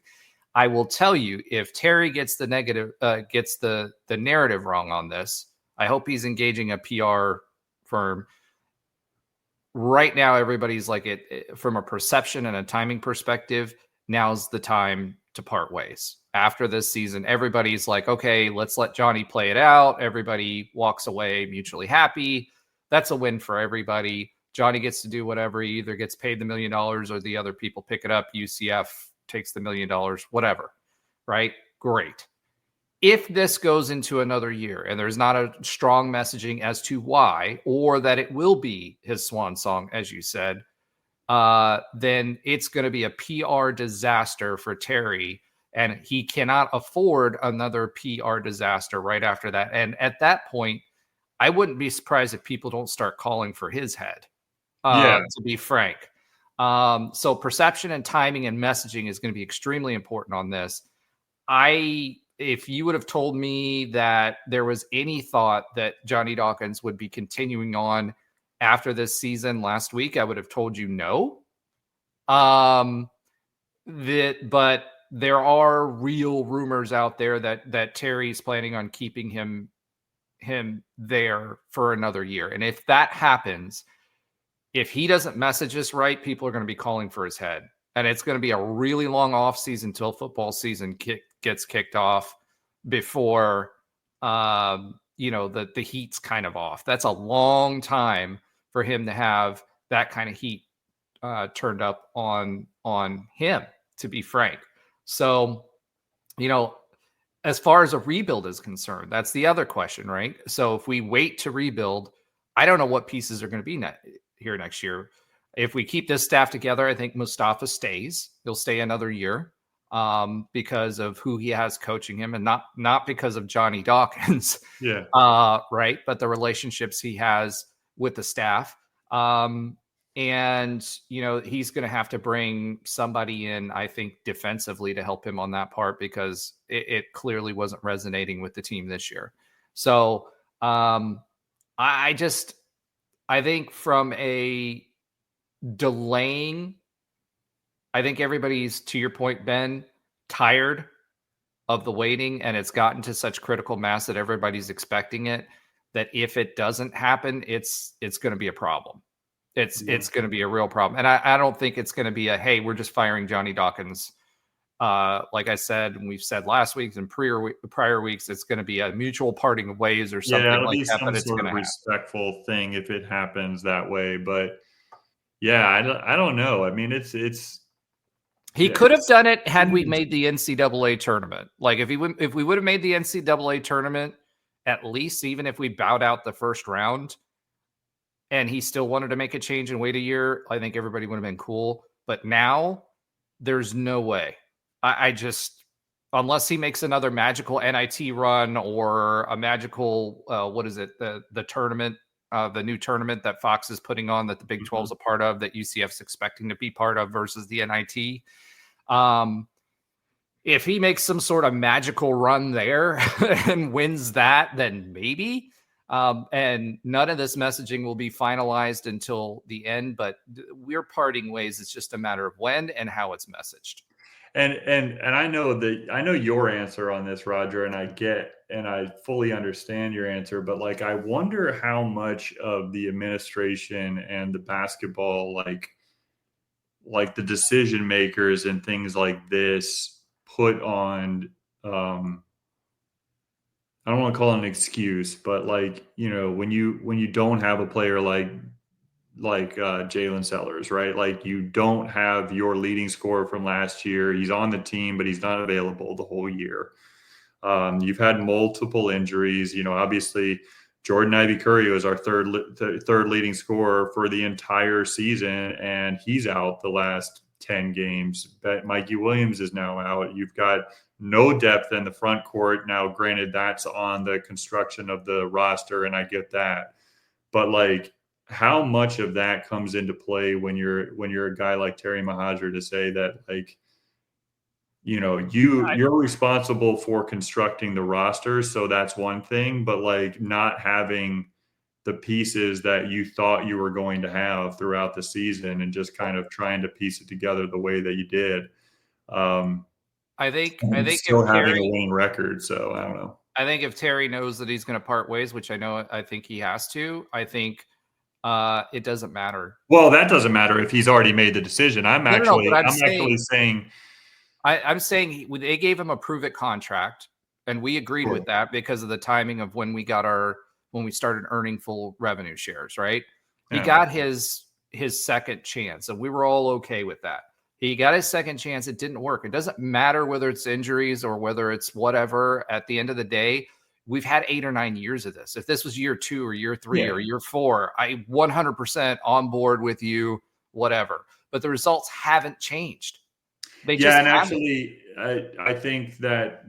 [SPEAKER 2] I will tell you, if Terry gets the narrative wrong on this, I hope he's engaging a PR firm. Right now, everybody's like it from a perception and a timing perspective. Now's the time to part ways. After this season, everybody's like, okay, let's let Johnny play it out. Everybody walks away mutually happy. That's a win for everybody. Johnny gets to do whatever. He either gets paid the $1 million or the other people pick it up. UCF takes the $1 million, whatever, right? Great. If this goes into another year and there's not a strong messaging as to why, or that it will be his swan song, as you said, then it's going to be a PR disaster for Terry, and he cannot afford another PR disaster right after that. And at that point, I wouldn't be surprised if people don't start calling for his head, to be frank. So perception and timing and messaging is going to be extremely important on this. If you would have told me that there was any thought that Johnny Dawkins would be continuing on after this season last week, I would have told you no. But there are real rumors out there that Terry's planning on keeping him there for another year. And if that happens, if he doesn't message us right, people are going to be calling for his head. And it's going to be a really long off season till football season gets kicked off before, the heat's kind of off. That's a long time for him to have that kind of heat turned up on him, to be frank. So, as far as a rebuild is concerned, that's the other question, right? So if we wait to rebuild, I don't know what pieces are going to be here next year. If we keep this staff together, I think Mustafa stays. He'll stay another year because of who he has coaching him, and not because of Johnny Dawkins.
[SPEAKER 4] Yeah.
[SPEAKER 2] Right. But the relationships he has with the staff. And, he's going to have to bring somebody in, I think, defensively to help him on that part, because it clearly wasn't resonating with the team this year. So I think from a delaying, I think everybody's, to your point, Ben, tired of the waiting, and it's gotten to such critical mass that everybody's expecting it, that if it doesn't happen, it's going to be a problem. It's going to be a real problem. And I don't think it's going to be hey, we're just firing Johnny Dawkins. Like I said, and we've said last week and prior weeks, it's going to be a mutual parting of ways or something like that.
[SPEAKER 4] But it's sort of respectful thing if it happens that way. But yeah, I don't know. I mean,
[SPEAKER 2] he could have done it had we made the NCAA tournament. Like if we would have made the NCAA tournament, at least, even if we bowed out the first round, and he still wanted to make a change and wait a year, I think everybody would have been cool. But now there's no way. I just, unless he makes another magical NIT run or a magical, the tournament, the new tournament that Fox is putting on, that the Big 12 is a part of, that UCF's expecting to be part of versus the NIT. If he makes some sort of magical run there and wins that, then maybe. And none of this messaging will be finalized until the end, but we're parting ways. It's just a matter of when and how it's messaged.
[SPEAKER 4] And I know your answer on this, Roger, and I fully understand your answer, but like, I wonder how much of the administration and the basketball, like the decision makers and things like this put on, I don't want to call it an excuse, but like, when you don't have a player like Jalen Sellers, right? Like, you don't have your leading scorer from last year. He's on the team, but he's not available the whole year. You've had multiple injuries. Obviously Jordan Ivy-Curry was our third leading scorer for the entire season, and he's out the last 10 games. But Mikey Williams is now out. You've got no depth in the front court. Now, granted, that's on the construction of the roster, and I get that. But like, how much of that comes into play when you're a guy like Terry Mohajir to say that, like, you're responsible for constructing the roster. So that's one thing, but like not having the pieces that you thought you were going to have throughout the season and just kind of trying to piece it together the way that you did.
[SPEAKER 2] I think
[SPEAKER 4] still
[SPEAKER 2] if
[SPEAKER 4] having
[SPEAKER 2] Terry,
[SPEAKER 4] a winning record. So I don't know.
[SPEAKER 2] I think if Terry knows that he's going to part ways, which I think he has to, I think it doesn't matter.
[SPEAKER 4] Well, that doesn't matter if he's already made the decision. I'm
[SPEAKER 2] But
[SPEAKER 4] actually saying
[SPEAKER 2] I'm saying they gave him a prove it contract, and we agreed with that because of the timing of when we started earning full revenue shares, right? He got his second chance, and we were all okay with that. He got his second chance. It didn't work. It doesn't matter whether it's injuries or whether it's whatever. At the end of the day, we've had 8 or 9 years of this. If this was year 2 or year 3 or year 4, I 100% on board with you, whatever. But the results haven't changed. They just
[SPEAKER 4] and
[SPEAKER 2] haven't.
[SPEAKER 4] actually, I think that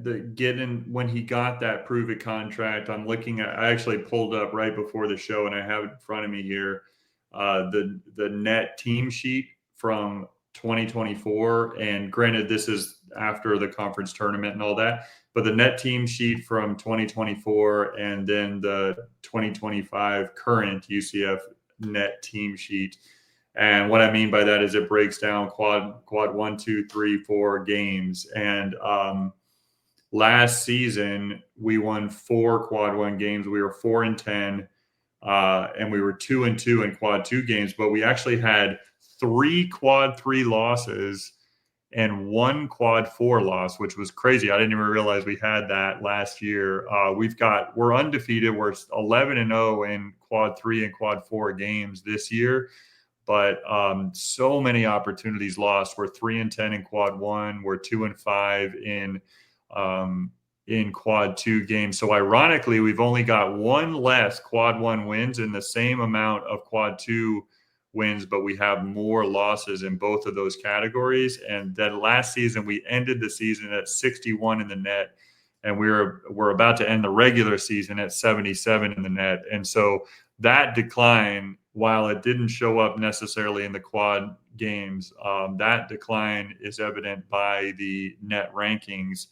[SPEAKER 4] when he got that prove it contract, I actually pulled up right before the show, and I have it in front of me here, the net team sheet from 2024. And granted, this is after the conference tournament and all that, but the net team sheet from 2024 and then the 2025 current UCF net team sheet. And what I mean by that is it breaks down quad 1, 2, 3, 4 games. And last season we won 4 quad 1 games. We were 4-10, and we were 2-2 in quad 2 games. But we actually had 3 quad 3 losses and 1 quad 4 loss, which was crazy. I didn't even realize we had that last year. We're undefeated. We're 11-0 in quad 3 and quad 4 games this year. But so many opportunities lost. We're 3-10 in quad 1. We're 2-5 in quad 2 games. So ironically, we've only got 1 less quad 1 wins in the same amount of quad 2 wins, but we have more losses in both of those categories. And then last season, we ended the season at 61 in the net, and we're about to end the regular season at 77 in the net. And so that decline, while it didn't show up necessarily in the quad games, that decline is evident by the net rankings.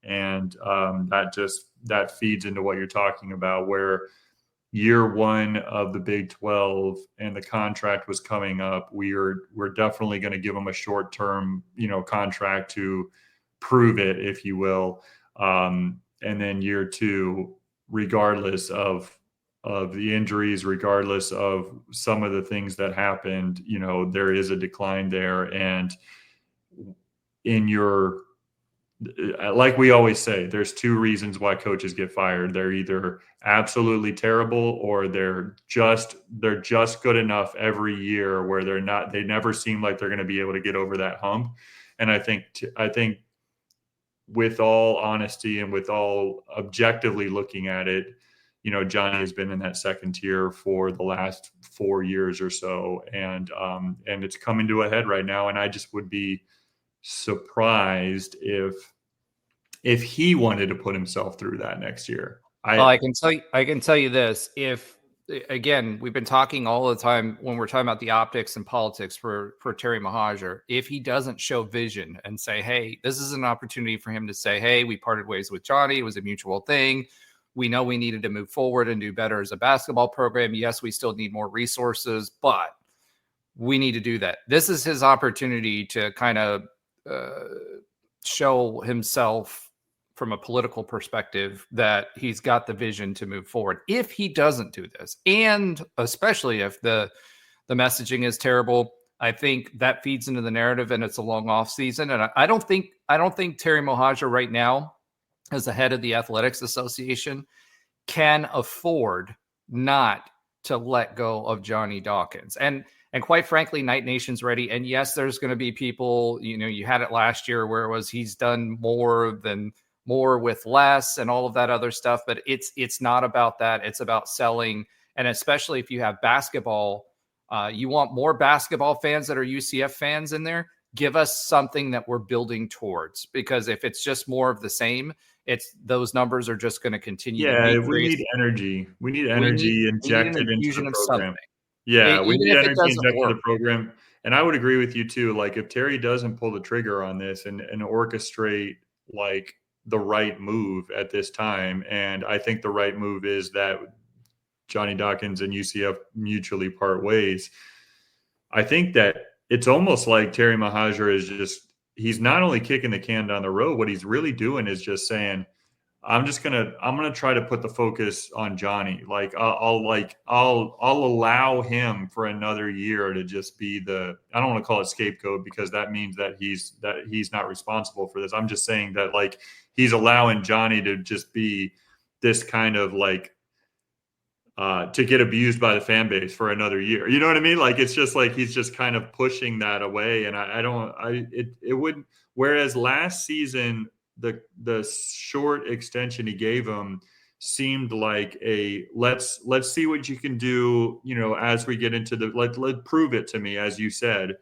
[SPEAKER 4] And that feeds into what you're talking about, where year 1 of the Big 12 and the contract was coming up. We're definitely going to give them a short-term, contract to prove it, if you will. And then year 2, regardless of the injuries, regardless of some of the things that happened, there is a decline there. And like we always say, there's 2 reasons why coaches get fired. They're either absolutely terrible, or they're just good enough every year where they never seem like they're going to be able to get over that hump. And I think with all honesty and with all objectively looking at it, Johnny has been in that second tier for the last 4 years or so, and it's coming to a head right now. And I just would be surprised if he wanted to put himself through that next year.
[SPEAKER 2] I can tell you this. If, again, we've been talking all the time when we're talking about the optics and politics for Terry Mohajir, if he doesn't show vision and say, hey, this is an opportunity for him to say, hey, we parted ways with Johnny. It was a mutual thing. We know we needed to move forward and do better as a basketball program. Yes, we still need more resources, but we need to do that. This is his opportunity to kind of show himself from a political perspective that he's got the vision to move forward. If he doesn't do this, and especially if the messaging is terrible, I think that feeds into the narrative, and it's a long off season. And I don't think Terry Mohajir right now, as the head of the Athletics Association, can afford not to let go of Johnny Dawkins. And quite frankly, Night Nation's ready. And yes, there's going to be people, you had it last year where it was he's done more with less and all of that other stuff. But it's not about that. It's about selling. And especially if you have basketball, you want more basketball fans that are UCF fans in there. Give us something that we're building towards, because if it's just more of the same, those numbers are just going to continue.
[SPEAKER 4] Yeah, we need energy. We need energy injected into the program. Yeah, we need energy injected into the program. And I would agree with you too. Like if Terry doesn't pull the trigger on this and orchestrate like the right move at this time, and I think the right move is that Johnny Dawkins and UCF mutually part ways. I think that it's almost like Terry Mahajer is just, he's not only kicking the can down the road, what he's really doing is just saying, I'm gonna try to put the focus on Johnny. Like I'll allow him for another year to just be I don't want to call it scapegoat because that means that he's not responsible for this. I'm just saying that like he's allowing Johnny to just be this kind of like to get abused by the fan base for another year. You know what I mean? Like, it's just like, he's just kind of pushing that away. And it wouldn't, whereas last season, the short extension he gave him seemed like let's see what you can do, as we get into let prove it to me, as you said.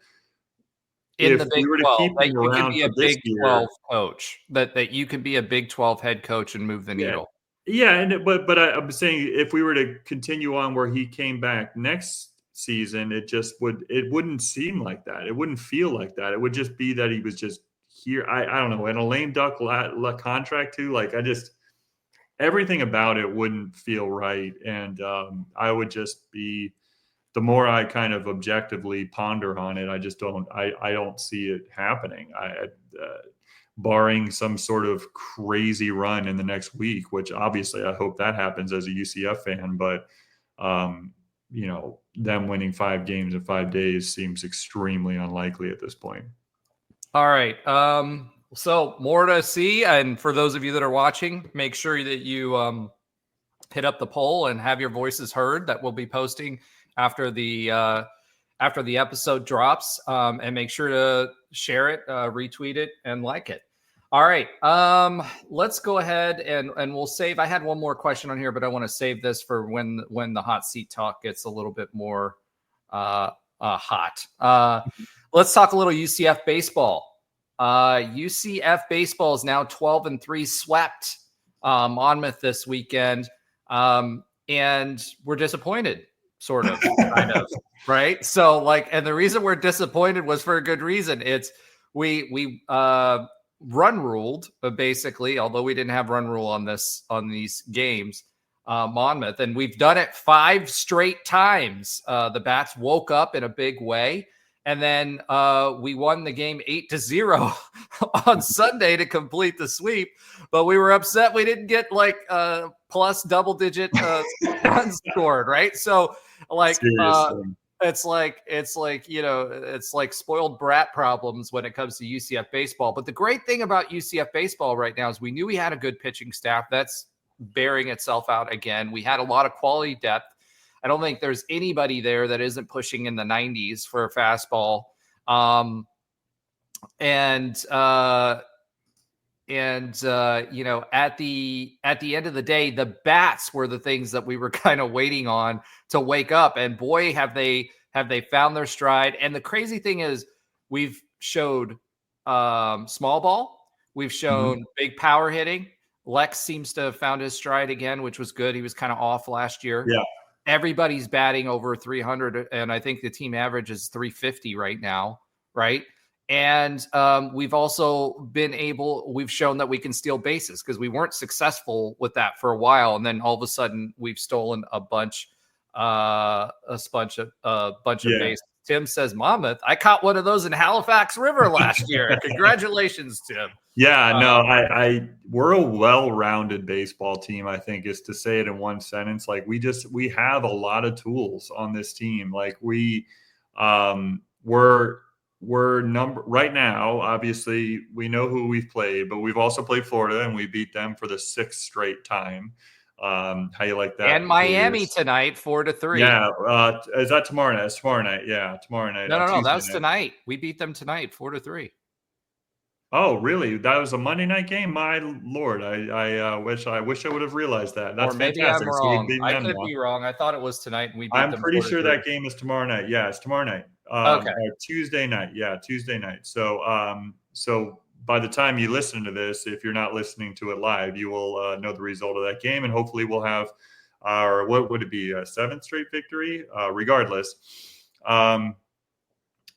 [SPEAKER 2] In the
[SPEAKER 4] If
[SPEAKER 2] Big
[SPEAKER 4] we were to
[SPEAKER 2] 12,
[SPEAKER 4] keep
[SPEAKER 2] that
[SPEAKER 4] him
[SPEAKER 2] you can
[SPEAKER 4] around
[SPEAKER 2] be
[SPEAKER 4] for
[SPEAKER 2] a
[SPEAKER 4] this
[SPEAKER 2] Big
[SPEAKER 4] year,
[SPEAKER 2] 12 coach, that you can be a Big 12 head coach and move the needle.
[SPEAKER 4] Yeah, but I'm saying if we were to continue on where he came back next season, it wouldn't seem like that. It wouldn't feel like that. It would just be that he was just here. I don't know, in a lame duck contract too. Like everything about it wouldn't feel right, and I would just be. The more I kind of objectively ponder on it, I just don't. I don't see it happening. Barring some sort of crazy run in the next week, which obviously I hope that happens as a UCF fan, but them winning 5 games in 5 days seems extremely unlikely at this point.
[SPEAKER 2] All right. So more to see. And for those of you that are watching, make sure that you hit up the poll and have your voices heard that we'll be posting after the episode drops, and make sure to share it, retweet it, and like it. All right. Let's go ahead and we'll save. I had one more question on here, but I want to save this for when the hot seat talk gets a little bit more hot. Let's talk a little UCF baseball. UCF baseball is now 12-3, swept Monmouth this weekend, and we're disappointed. Sort of, kind of, right? So, like, and the reason we're disappointed was for a good reason. It's we run ruled, but basically, although we didn't have run rule on these games, Monmouth, and we've done it 5 straight times. The Bats woke up in a big way, and then we won the game 8-0 on Sunday to complete the sweep. But we were upset we didn't get like plus double-digit runs scored, right? So, like, it's like spoiled brat problems when it comes to UCF baseball. But the great thing about UCF baseball right now is we knew we had a good pitching staff. That's bearing itself out again. We had a lot of quality depth. I don't think there's anybody there that isn't pushing in the 90s for a fastball. At the end of the day, the bats were the things that we were kind of waiting on to wake up. And boy, have they found their stride. And the crazy thing is we've showed small ball. We've shown big power hitting. Lex seems to have found his stride again, which was good. He was kind of off last year. Yeah. Everybody's batting over 300, and I think the team average is 350 right now, right? And we've also we've shown that we can steal bases because we weren't successful with that for a while. And then all of a sudden we've stolen a bunch of bases. Tim says, Monmouth, I caught one of those in Halifax River last year. Congratulations, Tim.
[SPEAKER 4] Yeah, no, we're a well-rounded baseball team, I think, is to say it in one sentence. Like we have a lot of tools on this team. Like we're right now, obviously we know who we've played, but we've also played Florida and we beat them for the 6th straight time. How you like that?
[SPEAKER 2] And Miami tonight, 4-3.
[SPEAKER 4] Yeah. Is that tomorrow night? It's tomorrow night. Yeah. Tomorrow night.
[SPEAKER 2] No. That was tonight. We beat them tonight, 4-3.
[SPEAKER 4] Oh, really? That was a Monday night game? My Lord. I wish I would have realized that. That's
[SPEAKER 2] maybe
[SPEAKER 4] fantastic.
[SPEAKER 2] I'm wrong. I could be wrong. I thought it was tonight. And we beat
[SPEAKER 4] I'm
[SPEAKER 2] them
[SPEAKER 4] pretty
[SPEAKER 2] 4-3.
[SPEAKER 4] sure that game is tomorrow night. Yeah, it's tomorrow night.
[SPEAKER 2] Okay.
[SPEAKER 4] Tuesday night. Yeah, Tuesday night. So by the time you listen to this, if you're not listening to it live, you will know the result of that game, and hopefully we'll have what would it be, a 7th straight victory? Regardless,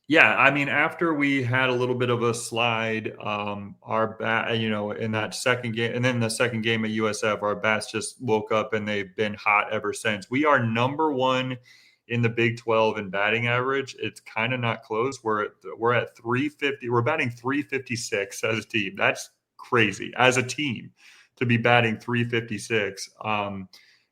[SPEAKER 4] Yeah, I mean, after we had a little bit of a slide, our bat, in that second game, and then the second game at USF, our bats just woke up and they've been hot ever since. We are number one in the Big 12 in batting average. It's kind of not close. We're at 350. We're batting 356 as a team. That's crazy as a team to be batting 356.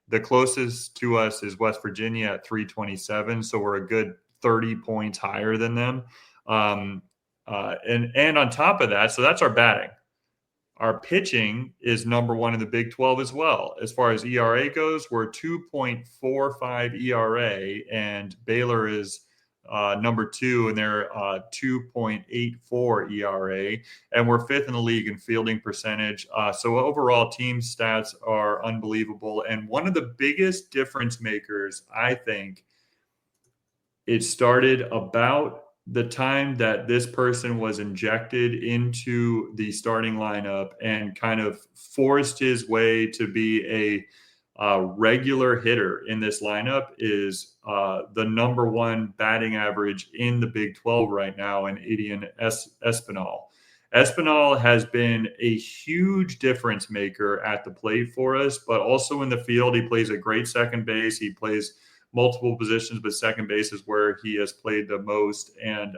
[SPEAKER 4] The closest to us is West Virginia at 327. So we're a good 30 points higher than them. And on top of that, so that's our batting. Our pitching is number one in the Big 12 as well. As far as ERA goes, we're 2.45 ERA, and Baylor is number two, and they're 2.84 ERA, and we're fifth in the league in fielding percentage. So overall, team stats are unbelievable. And one of the biggest difference makers, I think, it started about the time that this person was injected into the starting lineup and kind of forced his way to be a regular hitter in this lineup is the number one batting average in the Big 12 right now in Idian Espinal. Espinal has been a huge difference maker at the plate for us, but also in the field. He plays a great second base. He plays multiple positions, but second base is where he has played the most. And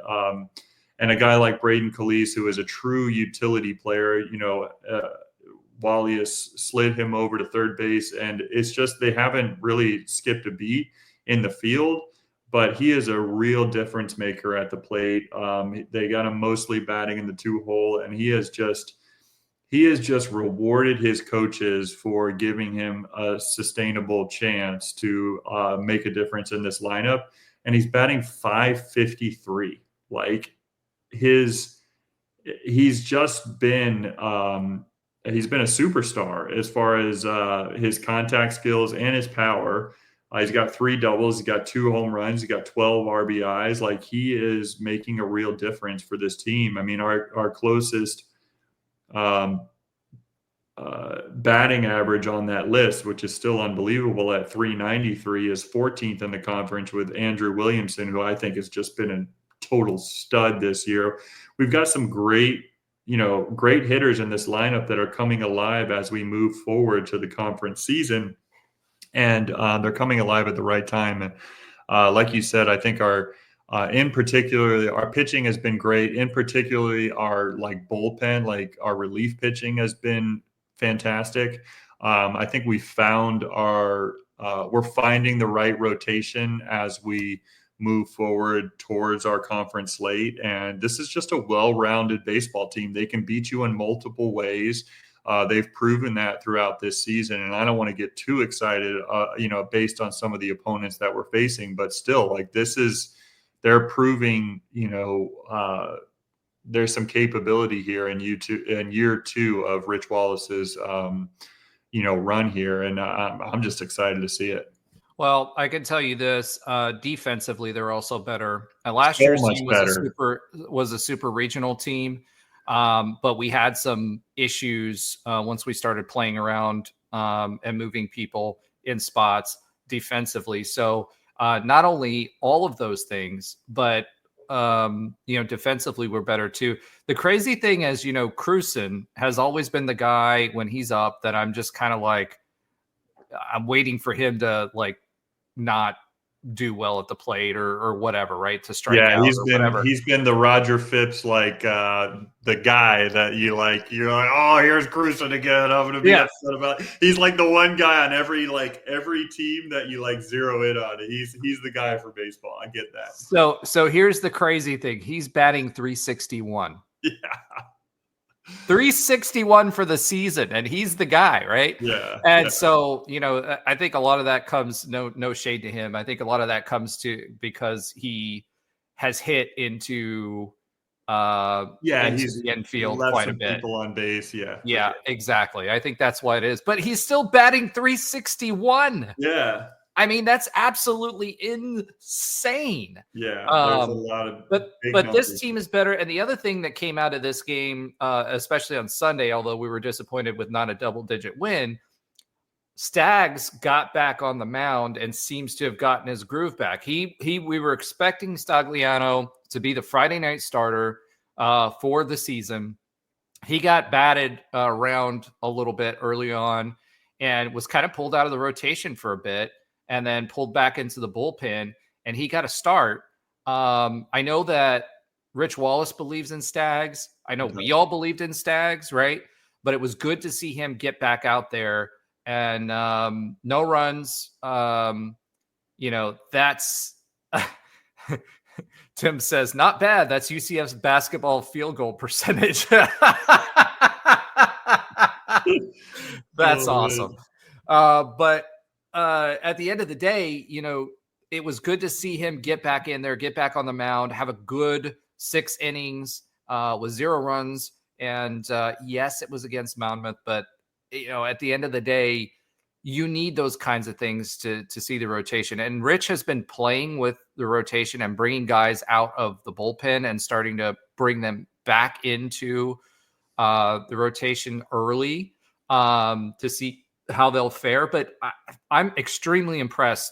[SPEAKER 4] a guy like Braden Calise, who is a true utility player, Wally has slid him over to third base, and it's just they haven't really skipped a beat in the field, but he is a real difference maker at the plate. They got him mostly batting in the 2-hole, and he has just rewarded his coaches for giving him a sustainable chance to make a difference in this lineup. And he's batting .553. Like he's just been he's been a superstar as far as his contact skills and his power. He's got 3 doubles. He's got 2 home runs. He's got 12 RBIs. Like he is making a real difference for this team. I mean, our closest batting average on that list, which is still unbelievable at 393, is 14th in the conference with Andrew Williamson, who I think has just been a total stud this year. We've got some great hitters in this lineup that are coming alive as we move forward to the conference season, and they're coming alive at the right time. And like you said, I think in particular, our pitching has been great. In particularly, our bullpen, our relief pitching has been fantastic. I think we found we're finding the right rotation as we move forward towards our conference slate. And this is just a well-rounded baseball team. They can beat you in multiple ways. They've proven that throughout this season. And I don't want to get too excited, based on some of the opponents that we're facing, but still they're proving, there's some capability here in year 2 of Rich Wallace's, run here. And I'm just excited to see it.
[SPEAKER 2] Well, I can tell you this, defensively, they're also better. Last year's team was a super regional team. But we had some issues once we started playing around and moving people in spots defensively. So not only all of those things, but defensively we're better too. The crazy thing is, Cruson has always been the guy when he's up that I'm just kind of I'm waiting for him to not do well at the plate or whatever, right? To strike out.
[SPEAKER 4] He's been the Roger Phipps, the guy that you're oh, here's Cruson again. I'm gonna be upset about it. He's the one guy on every team that you zero in on. He's the guy for baseball. I get that.
[SPEAKER 2] So here's the crazy thing. He's batting .361.
[SPEAKER 4] Yeah.
[SPEAKER 2] 361 for the season, and he's the guy, right?
[SPEAKER 4] Yeah.
[SPEAKER 2] And so, I think a lot of that comes, no shade to him. I think a lot of that comes because he has hit into he's the infield quite a bit.
[SPEAKER 4] People on base,
[SPEAKER 2] yeah, exactly. I think that's what it is. But he's still batting .361.
[SPEAKER 4] Yeah.
[SPEAKER 2] I mean, that's absolutely insane.
[SPEAKER 4] Yeah, there's a lot of
[SPEAKER 2] but this team is better. And the other thing that came out of this game, especially on Sunday, although we were disappointed with not a double-digit win, Staggs got back on the mound and seems to have gotten his groove back. We were expecting Stagliano to be the Friday night starter for the season. He got batted around a little bit early on and was kind of pulled out of the rotation for a bit and then pulled back into the bullpen, and he got a start. I know that Rich Wallace believes in Staggs. I know we all believed in Staggs, right? But it was good to see him get back out there and no runs. That's Tim says, not bad. That's UCF's basketball field goal percentage. That's awesome. But at the end of the day, it was good to see him get back in there, get back on the mound, have a good 6 innings with 0 runs. And yes, it was against Monmouth, but at the end of the day, you need those kinds of things to see the rotation. And Rich has been playing with the rotation and bringing guys out of the bullpen and starting to bring them back into the rotation early to see how they'll fare. But I'm extremely impressed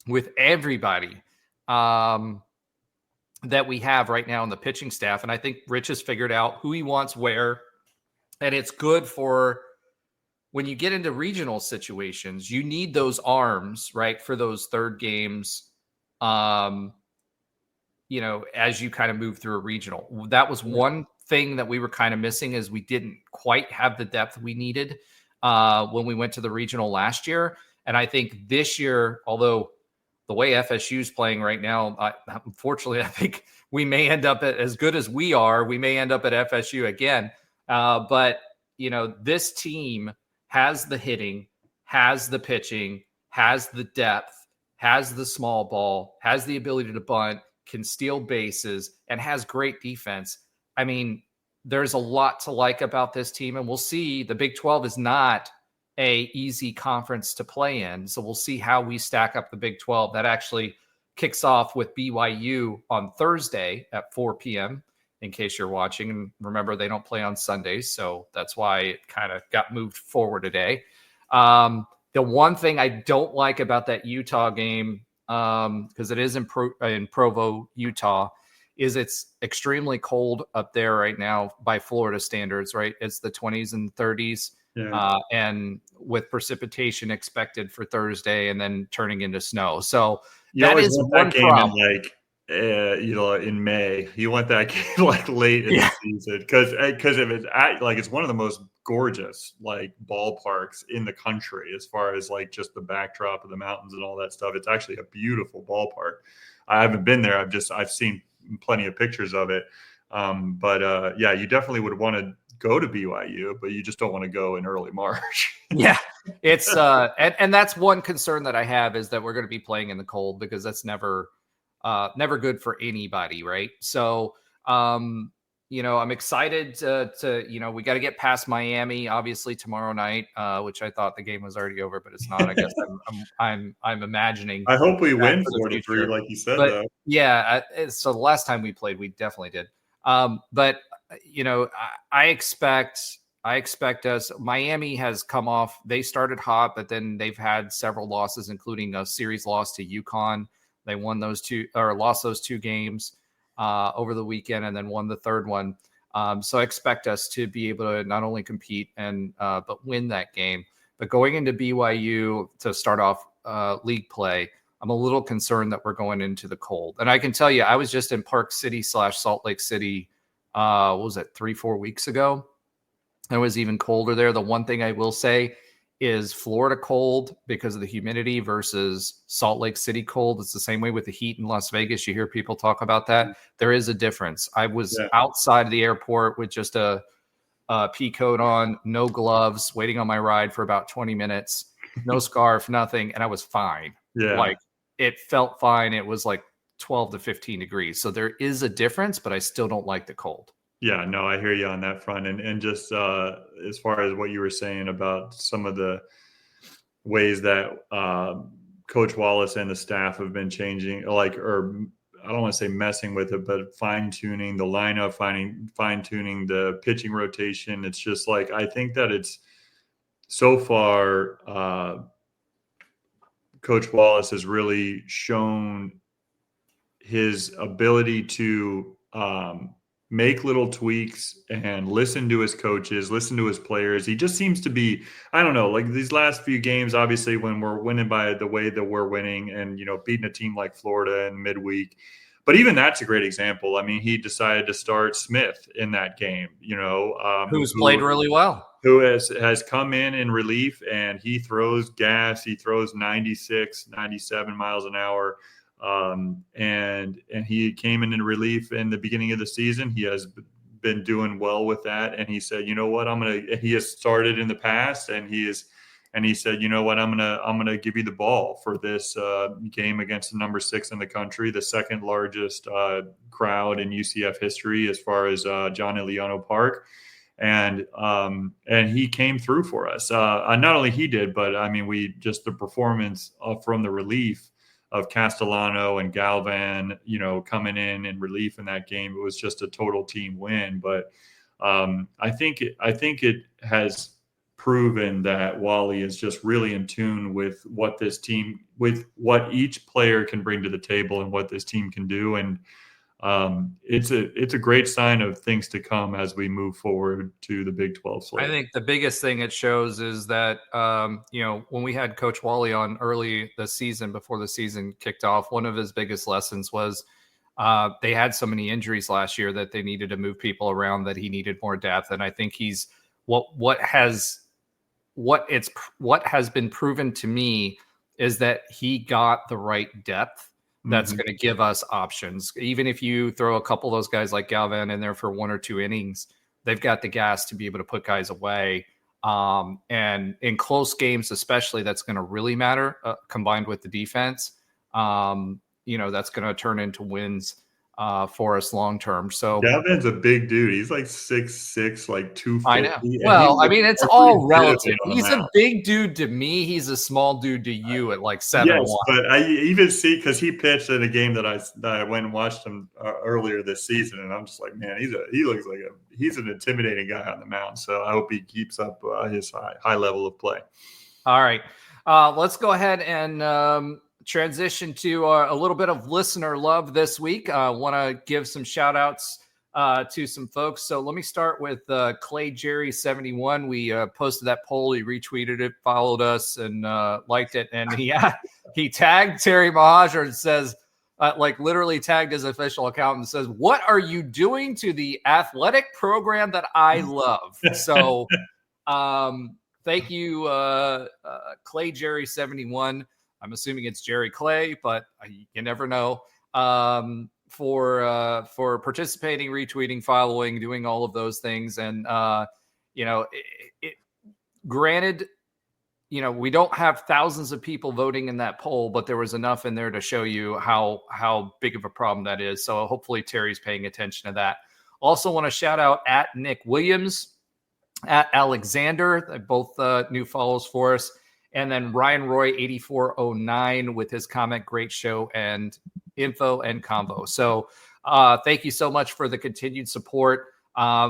[SPEAKER 2] with everybody that we have right now in the pitching staff. And I think Rich has figured out who he wants where. And it's good for when you get into regional situations, you need those arms, right, for those third games, as you kind of move through a regional. That was one thing that we were kind of missing, is we didn't quite have the depth we needed when we went to the regional last year. And I think this year, although the way FSU is playing right now, unfortunately, I think we may end up as good as we are. We may end up at FSU again. But this team has the hitting, has the pitching, has the depth, has the small ball, has the ability to bunt, can steal bases, and has great defense. I mean, there's a lot to like about this team, and we'll see. The Big 12 is not a easy conference to play in, so we'll see how we stack up the Big 12. That actually kicks off with BYU on Thursday at 4 p.m., in case you're watching. And remember, they don't play on Sundays, so that's why it kind of got moved forward today. The one thing I don't like about that Utah game, because it is in Provo, Utah, is it's extremely cold up there right now by Florida standards, right? It's the 20s and 30s, and with precipitation expected for Thursday and then turning into snow. So that is one problem.
[SPEAKER 4] In May, you want that game like late in the season because if it's it's one of the most gorgeous ballparks in the country as far as just the backdrop of the mountains and all that stuff. It's actually a beautiful ballpark. I haven't been there. I've seen plenty of pictures of it. But you definitely would want to go to BYU, but you just don't want to go in early March.
[SPEAKER 2] Yeah, it's and that's one concern that I have, is that we're going to be playing in the cold, because that's never good for anybody, right? So, I'm excited to we got to get past Miami, obviously, tomorrow night, which I thought the game was already over, but it's not. I guess I'm imagining.
[SPEAKER 4] I hope we win 43, like you said, though.
[SPEAKER 2] Yeah. So the last time we played, we definitely did. But I expect us. Miami has come off. They started hot, but then they've had several losses, including a series loss to UConn. They lost those 2 games over the weekend, and then won the third one. So I expect us to be able to not only compete but win that game. But going into BYU to start off league play, I'm a little concerned that we're going into the cold. And I can tell you, I was just in Park City / Salt Lake City. What was it, 3-4 weeks ago? It was even colder there. The one thing I will say is Florida cold because of the humidity versus Salt Lake City cold. It's the same way with the heat in Las Vegas. You hear people talk about that. There is a difference. I was outside of the airport with just a pea coat on, no gloves, waiting on my ride for about 20 minutes, no scarf, nothing. And I was fine.
[SPEAKER 4] Yeah.
[SPEAKER 2] It felt fine. It was 12 to 15 degrees. So there is a difference, but I still don't like the cold.
[SPEAKER 4] Yeah, no, I hear you on that front. And just as far as what you were saying about some of the ways that Coach Wallace and the staff have been changing, or I don't want to say messing with it, but fine-tuning the lineup, fine-tuning the pitching rotation. It's just I think that it's so far, Coach Wallace has really shown his ability to make little tweaks and listen to his coaches, listen to his players. He just seems to be, I don't know, like these last few games, obviously when we're winning by the way that we're winning and, beating a team like Florida in midweek. But even that's a great example. I mean, he decided to start Smith in that game,
[SPEAKER 2] who's played really well.
[SPEAKER 4] Who has come in relief, and he throws gas. He throws 96, 97 miles an hour. And he came in relief in the beginning of the season. He has been doing well with that. And he said, you know what, he has started in the past, and he said, you know what, I'm going to give you the ball for this game against the number 6 in the country, the second largest crowd in UCF history as far as John Iliano Park. And he came through for us. Not only he did, but I mean, the performance from the relief of Castellano and Galvan, coming in relief in that game. It was just a total team win. But I think it has proven that Wally is just really in tune with what this team, with what each player can bring to the table and what this team can do. And it's a great sign of things to come as we move forward to the Big 12 slate.
[SPEAKER 2] I think the biggest thing it shows is that, when we had Coach Wally on early this season, before the season kicked off, one of his biggest lessons was they had so many injuries last year that they needed to move people around, that he needed more depth. And I think he's what has been proven to me is that he got the right depth that's going to give us options. Even if you throw a couple of those guys like Galvan in there for 1 or 2 innings, they've got the gas to be able to put guys away. And in close games, especially, that's going to really matter, combined with the defense. That's going to turn into wins for us long term. So
[SPEAKER 4] Gavin's a big dude. He's like 6'6", like 250.
[SPEAKER 2] I know. Well, I mean, it's all relative. He's a big dude to me. He's a small dude to you at like 7'1".
[SPEAKER 4] Yes, but I even see, because he pitched in a game that I went and watched him earlier this season, and I'm just like, man, he looks like he's an intimidating guy on the mound. So I hope he keeps up his high level of play.
[SPEAKER 2] All right, let's go ahead and transition to a little bit of listener love this week. I want to give some shout outs to some folks. So let me start with Clay Jerry 71. We posted that poll. He retweeted it, followed us, and liked it. And he tagged Terry Mahajer and says, literally tagged his official account and says, "What are you doing to the athletic program that I love?" So thank you, Clay Jerry 71. I'm assuming it's Jerry Clay, but you never know. For participating, retweeting, following, doing all of those things. And, granted, we don't have thousands of people voting in that poll, but there was enough in there to show you how big of a problem that is. So hopefully Terry's paying attention to that. Also want to shout out at Nick Williams, at Alexander, both new follows for us. And then Ryan Roy 8409 with his comment, great show and info and convo. So thank you so much for the continued support.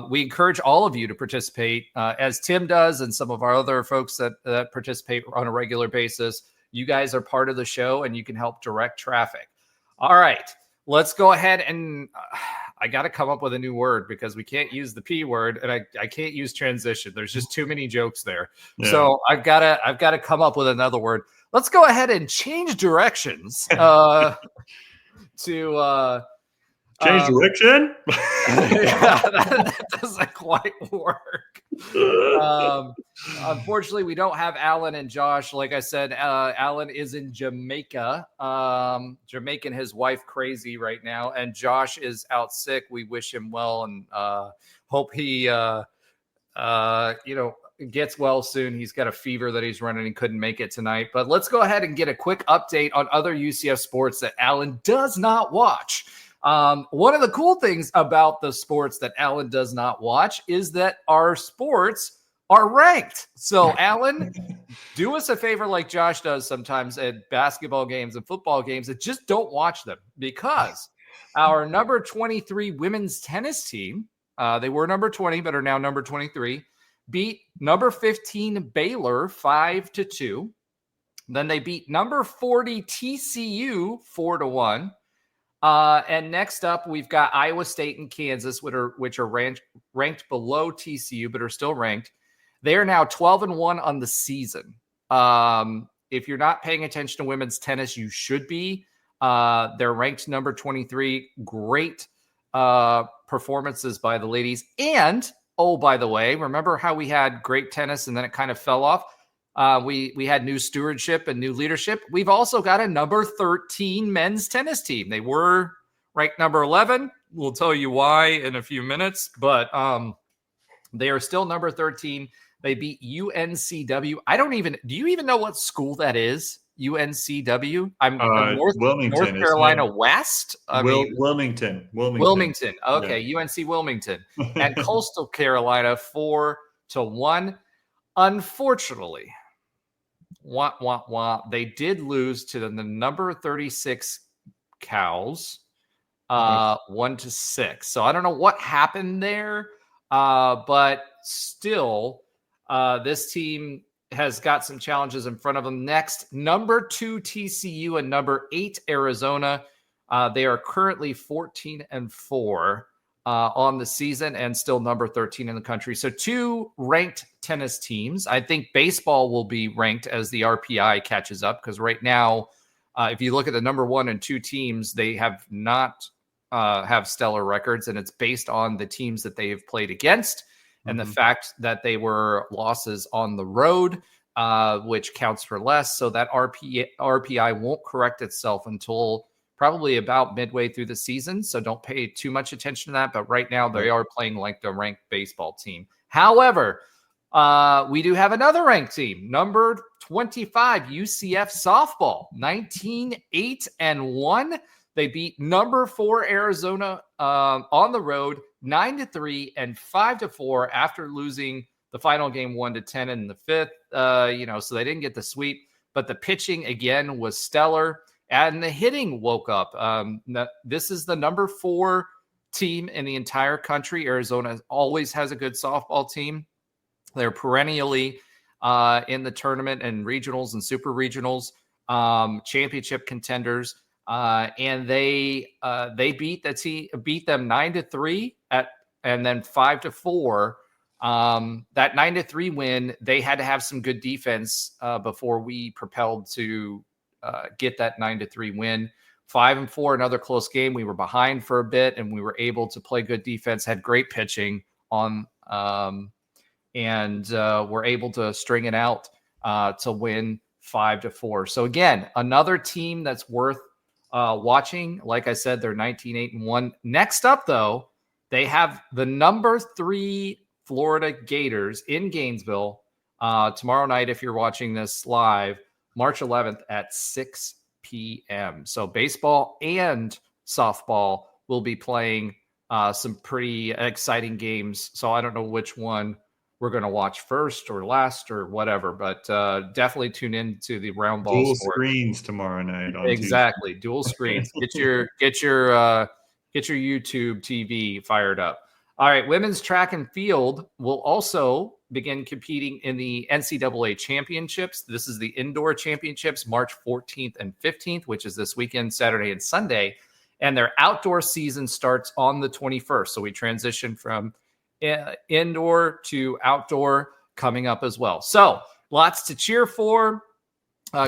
[SPEAKER 2] We encourage all of you to participate as Tim does, and some of our other folks that participate on a regular basis. You guys are part of the show and you can help direct traffic. All right, let's go ahead and I got to come up with a new word, because we can't use the P word, and I can't use transition. There's just too many jokes there. Yeah. So I've got to come up with another word. Let's go ahead and change directions to
[SPEAKER 4] change direction.
[SPEAKER 2] Yeah, that doesn't quite work. Unfortunately, we don't have Alan and Josh. Like I said, Alan is in Jamaica, making his wife crazy right now, and Josh is out sick. We wish him well and hope he, gets well soon. He's got a fever that he's running and couldn't make it tonight. But let's go ahead and get a quick update on other UCF sports that Alan does not watch. One of the cool things about the sports that Alan does not watch is that our sports are ranked. So Alan, do us a favor like Josh does sometimes at basketball games and football games, and just don't watch them, because our number 23 women's tennis team, they were number 20, but are now number 23. beat number 15 Baylor 5-2. Then they beat number 40 TCU 4-1. And next up, we've got Iowa State and Kansas, which are ranked below TCU, but are still ranked. They are now 12-1 on the season. If you're not paying attention to women's tennis, you should be. They're ranked number 23. Great performances by the ladies. And, oh, by the way, remember how we had great tennis and then it kind of fell off? We had new stewardship and new leadership. We've also got a number 13 men's tennis team. They were ranked number 11. We'll tell you why in a few minutes, but they are still number 13. They beat UNCW. Do you even know what school that is? UNCW? I'm North Carolina West.
[SPEAKER 4] Wilmington.
[SPEAKER 2] Wilmington. Okay, yeah. UNC Wilmington and Coastal Carolina 4-1. Unfortunately, they did lose to the number 36 Cows, 1-6. So I don't know what happened there, but still, this team has got some challenges in front of them. Next, number 2 TCU and number 8 Arizona. They are currently 14-4 on the season and still number 13 in the country. So 2 ranked tennis teams. I think baseball will be ranked as the RPI catches up, because right now, if you look at the number 1 and 2 teams, they have not have stellar records, and it's based on the teams that they have played against and the fact that they were losses on the road, which counts for less. So that RPI won't correct itself until probably about midway through the season. So don't pay too much attention to that. But right now they are playing like the ranked baseball team. However, we do have another ranked team, number 25 UCF softball, 19-8-1. They beat number 4 Arizona on the road 9-3 and 5-4 after losing the final game 1-10 in the 5th. So they didn't get the sweep, but the pitching again was stellar. And the hitting woke up. This is the number 4 team in the entire country. Arizona always has a good softball team. They're perennially in the tournament and regionals and super regionals, championship contenders. And they beat them 9-3 and then 5-4. That 9-3 win, they had to have some good defense before we propelled to get that 9-3 win. 5-4, another close game. We were behind for a bit, and we were able to play good defense. Had great pitching on, and were able to string it out to win 5-4. So again, another team that's worth watching. Like I said, they're 19-8-1. Next up, though, they have the number 3 Florida Gators in Gainesville tomorrow night. If you're watching this live, March 11th at 6 p.m. So baseball and softball will be playing some pretty exciting games. So I don't know which one we're going to watch first or last or whatever, but definitely tune in to the round ball
[SPEAKER 4] dual
[SPEAKER 2] sport.
[SPEAKER 4] Screens tomorrow night.
[SPEAKER 2] Exactly. Dual screens. Get your YouTube TV fired up. All right. Women's track and field will also begin competing in the NCAA championships. This is the indoor championships, March 14th and 15th, which is this weekend, Saturday and Sunday. And their outdoor season starts on the 21st. So we transition from indoor to outdoor coming up as well. So lots to cheer for.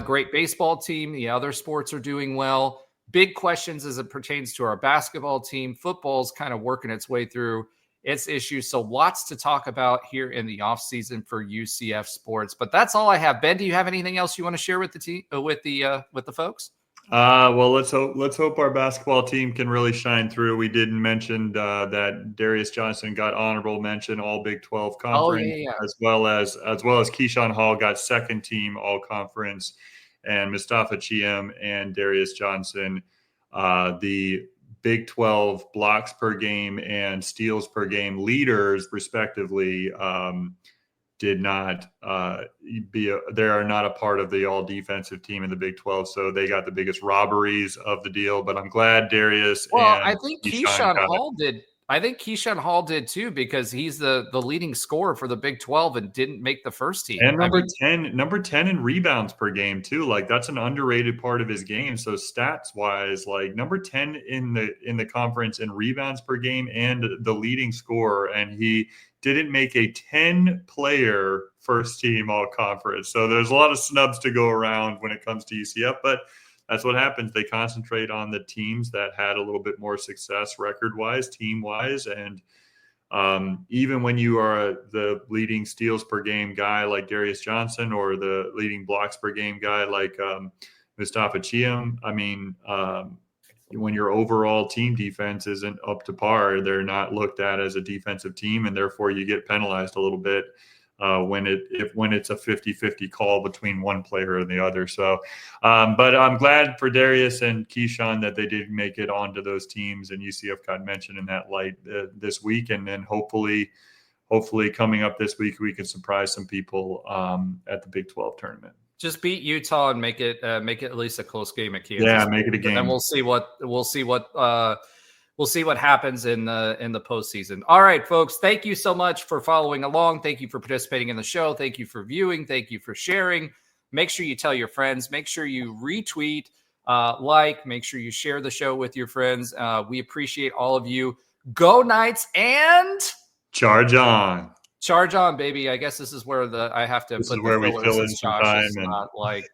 [SPEAKER 2] Great baseball team. The other sports are doing well. Big questions as it pertains to our basketball team. Football's kind of working its way through its issues. So lots to talk about here in the off season for UCF sports. But that's all I have. Ben, do you have anything else you want to share with the team, with the folks?
[SPEAKER 4] Well, let's hope our basketball team can really shine through. We didn't mention that Darius Johnson got honorable mention All Big 12 conference, as well as Keyshawn Hall got second team All Conference, and Mustafa Chiem and Darius Johnson, the Big 12 blocks per game and steals per game leaders, respectively, did not they are not a part of the all defensive team in the Big 12. So they got the biggest robberies of the deal, but I'm glad Darius.
[SPEAKER 2] Well, I think Keyshawn Hall did. I think Keyshawn Hall did too, because he's the leading scorer for the Big 12 and didn't make the first team.
[SPEAKER 4] And number 10 in rebounds per game too. Like that's an underrated part of his game. So stats wise, like number 10 in the conference in rebounds per game and the leading scorer. And he didn't make a 10-player first team all conference. So there's a lot of snubs to go around when it comes to UCF, but that's what happens. They concentrate on the teams that had a little bit more success record-wise, team-wise, and even when you are the leading steals per game guy like Darius Johnson or the leading blocks per game guy like Mustafa Chiam, I mean, when your overall team defense isn't up to par, they're not looked at as a defensive team, and therefore you get penalized a little bit when it's a 50-50 call between one player and the other. So, but I'm glad for Darius and Keyshawn that they did make it onto those teams, and UCF got mentioned in that light this week. And then hopefully coming up this week, we can surprise some people at the Big 12 tournament.
[SPEAKER 2] Just beat Utah and make it at least a close game at Kansas.
[SPEAKER 4] Yeah, make it a game.
[SPEAKER 2] And we'll see what happens in the postseason. All right, folks. Thank you so much for following along. Thank you for participating in the show. Thank you for viewing. Thank you for sharing. Make sure you tell your friends. Make sure you retweet, make sure you share the show with your friends. We appreciate all of you. Go Knights and
[SPEAKER 4] charge on.
[SPEAKER 2] Charge on, baby. I guess this is where I have to
[SPEAKER 4] this
[SPEAKER 2] put
[SPEAKER 4] is where we fill in some time.
[SPEAKER 2] It's not like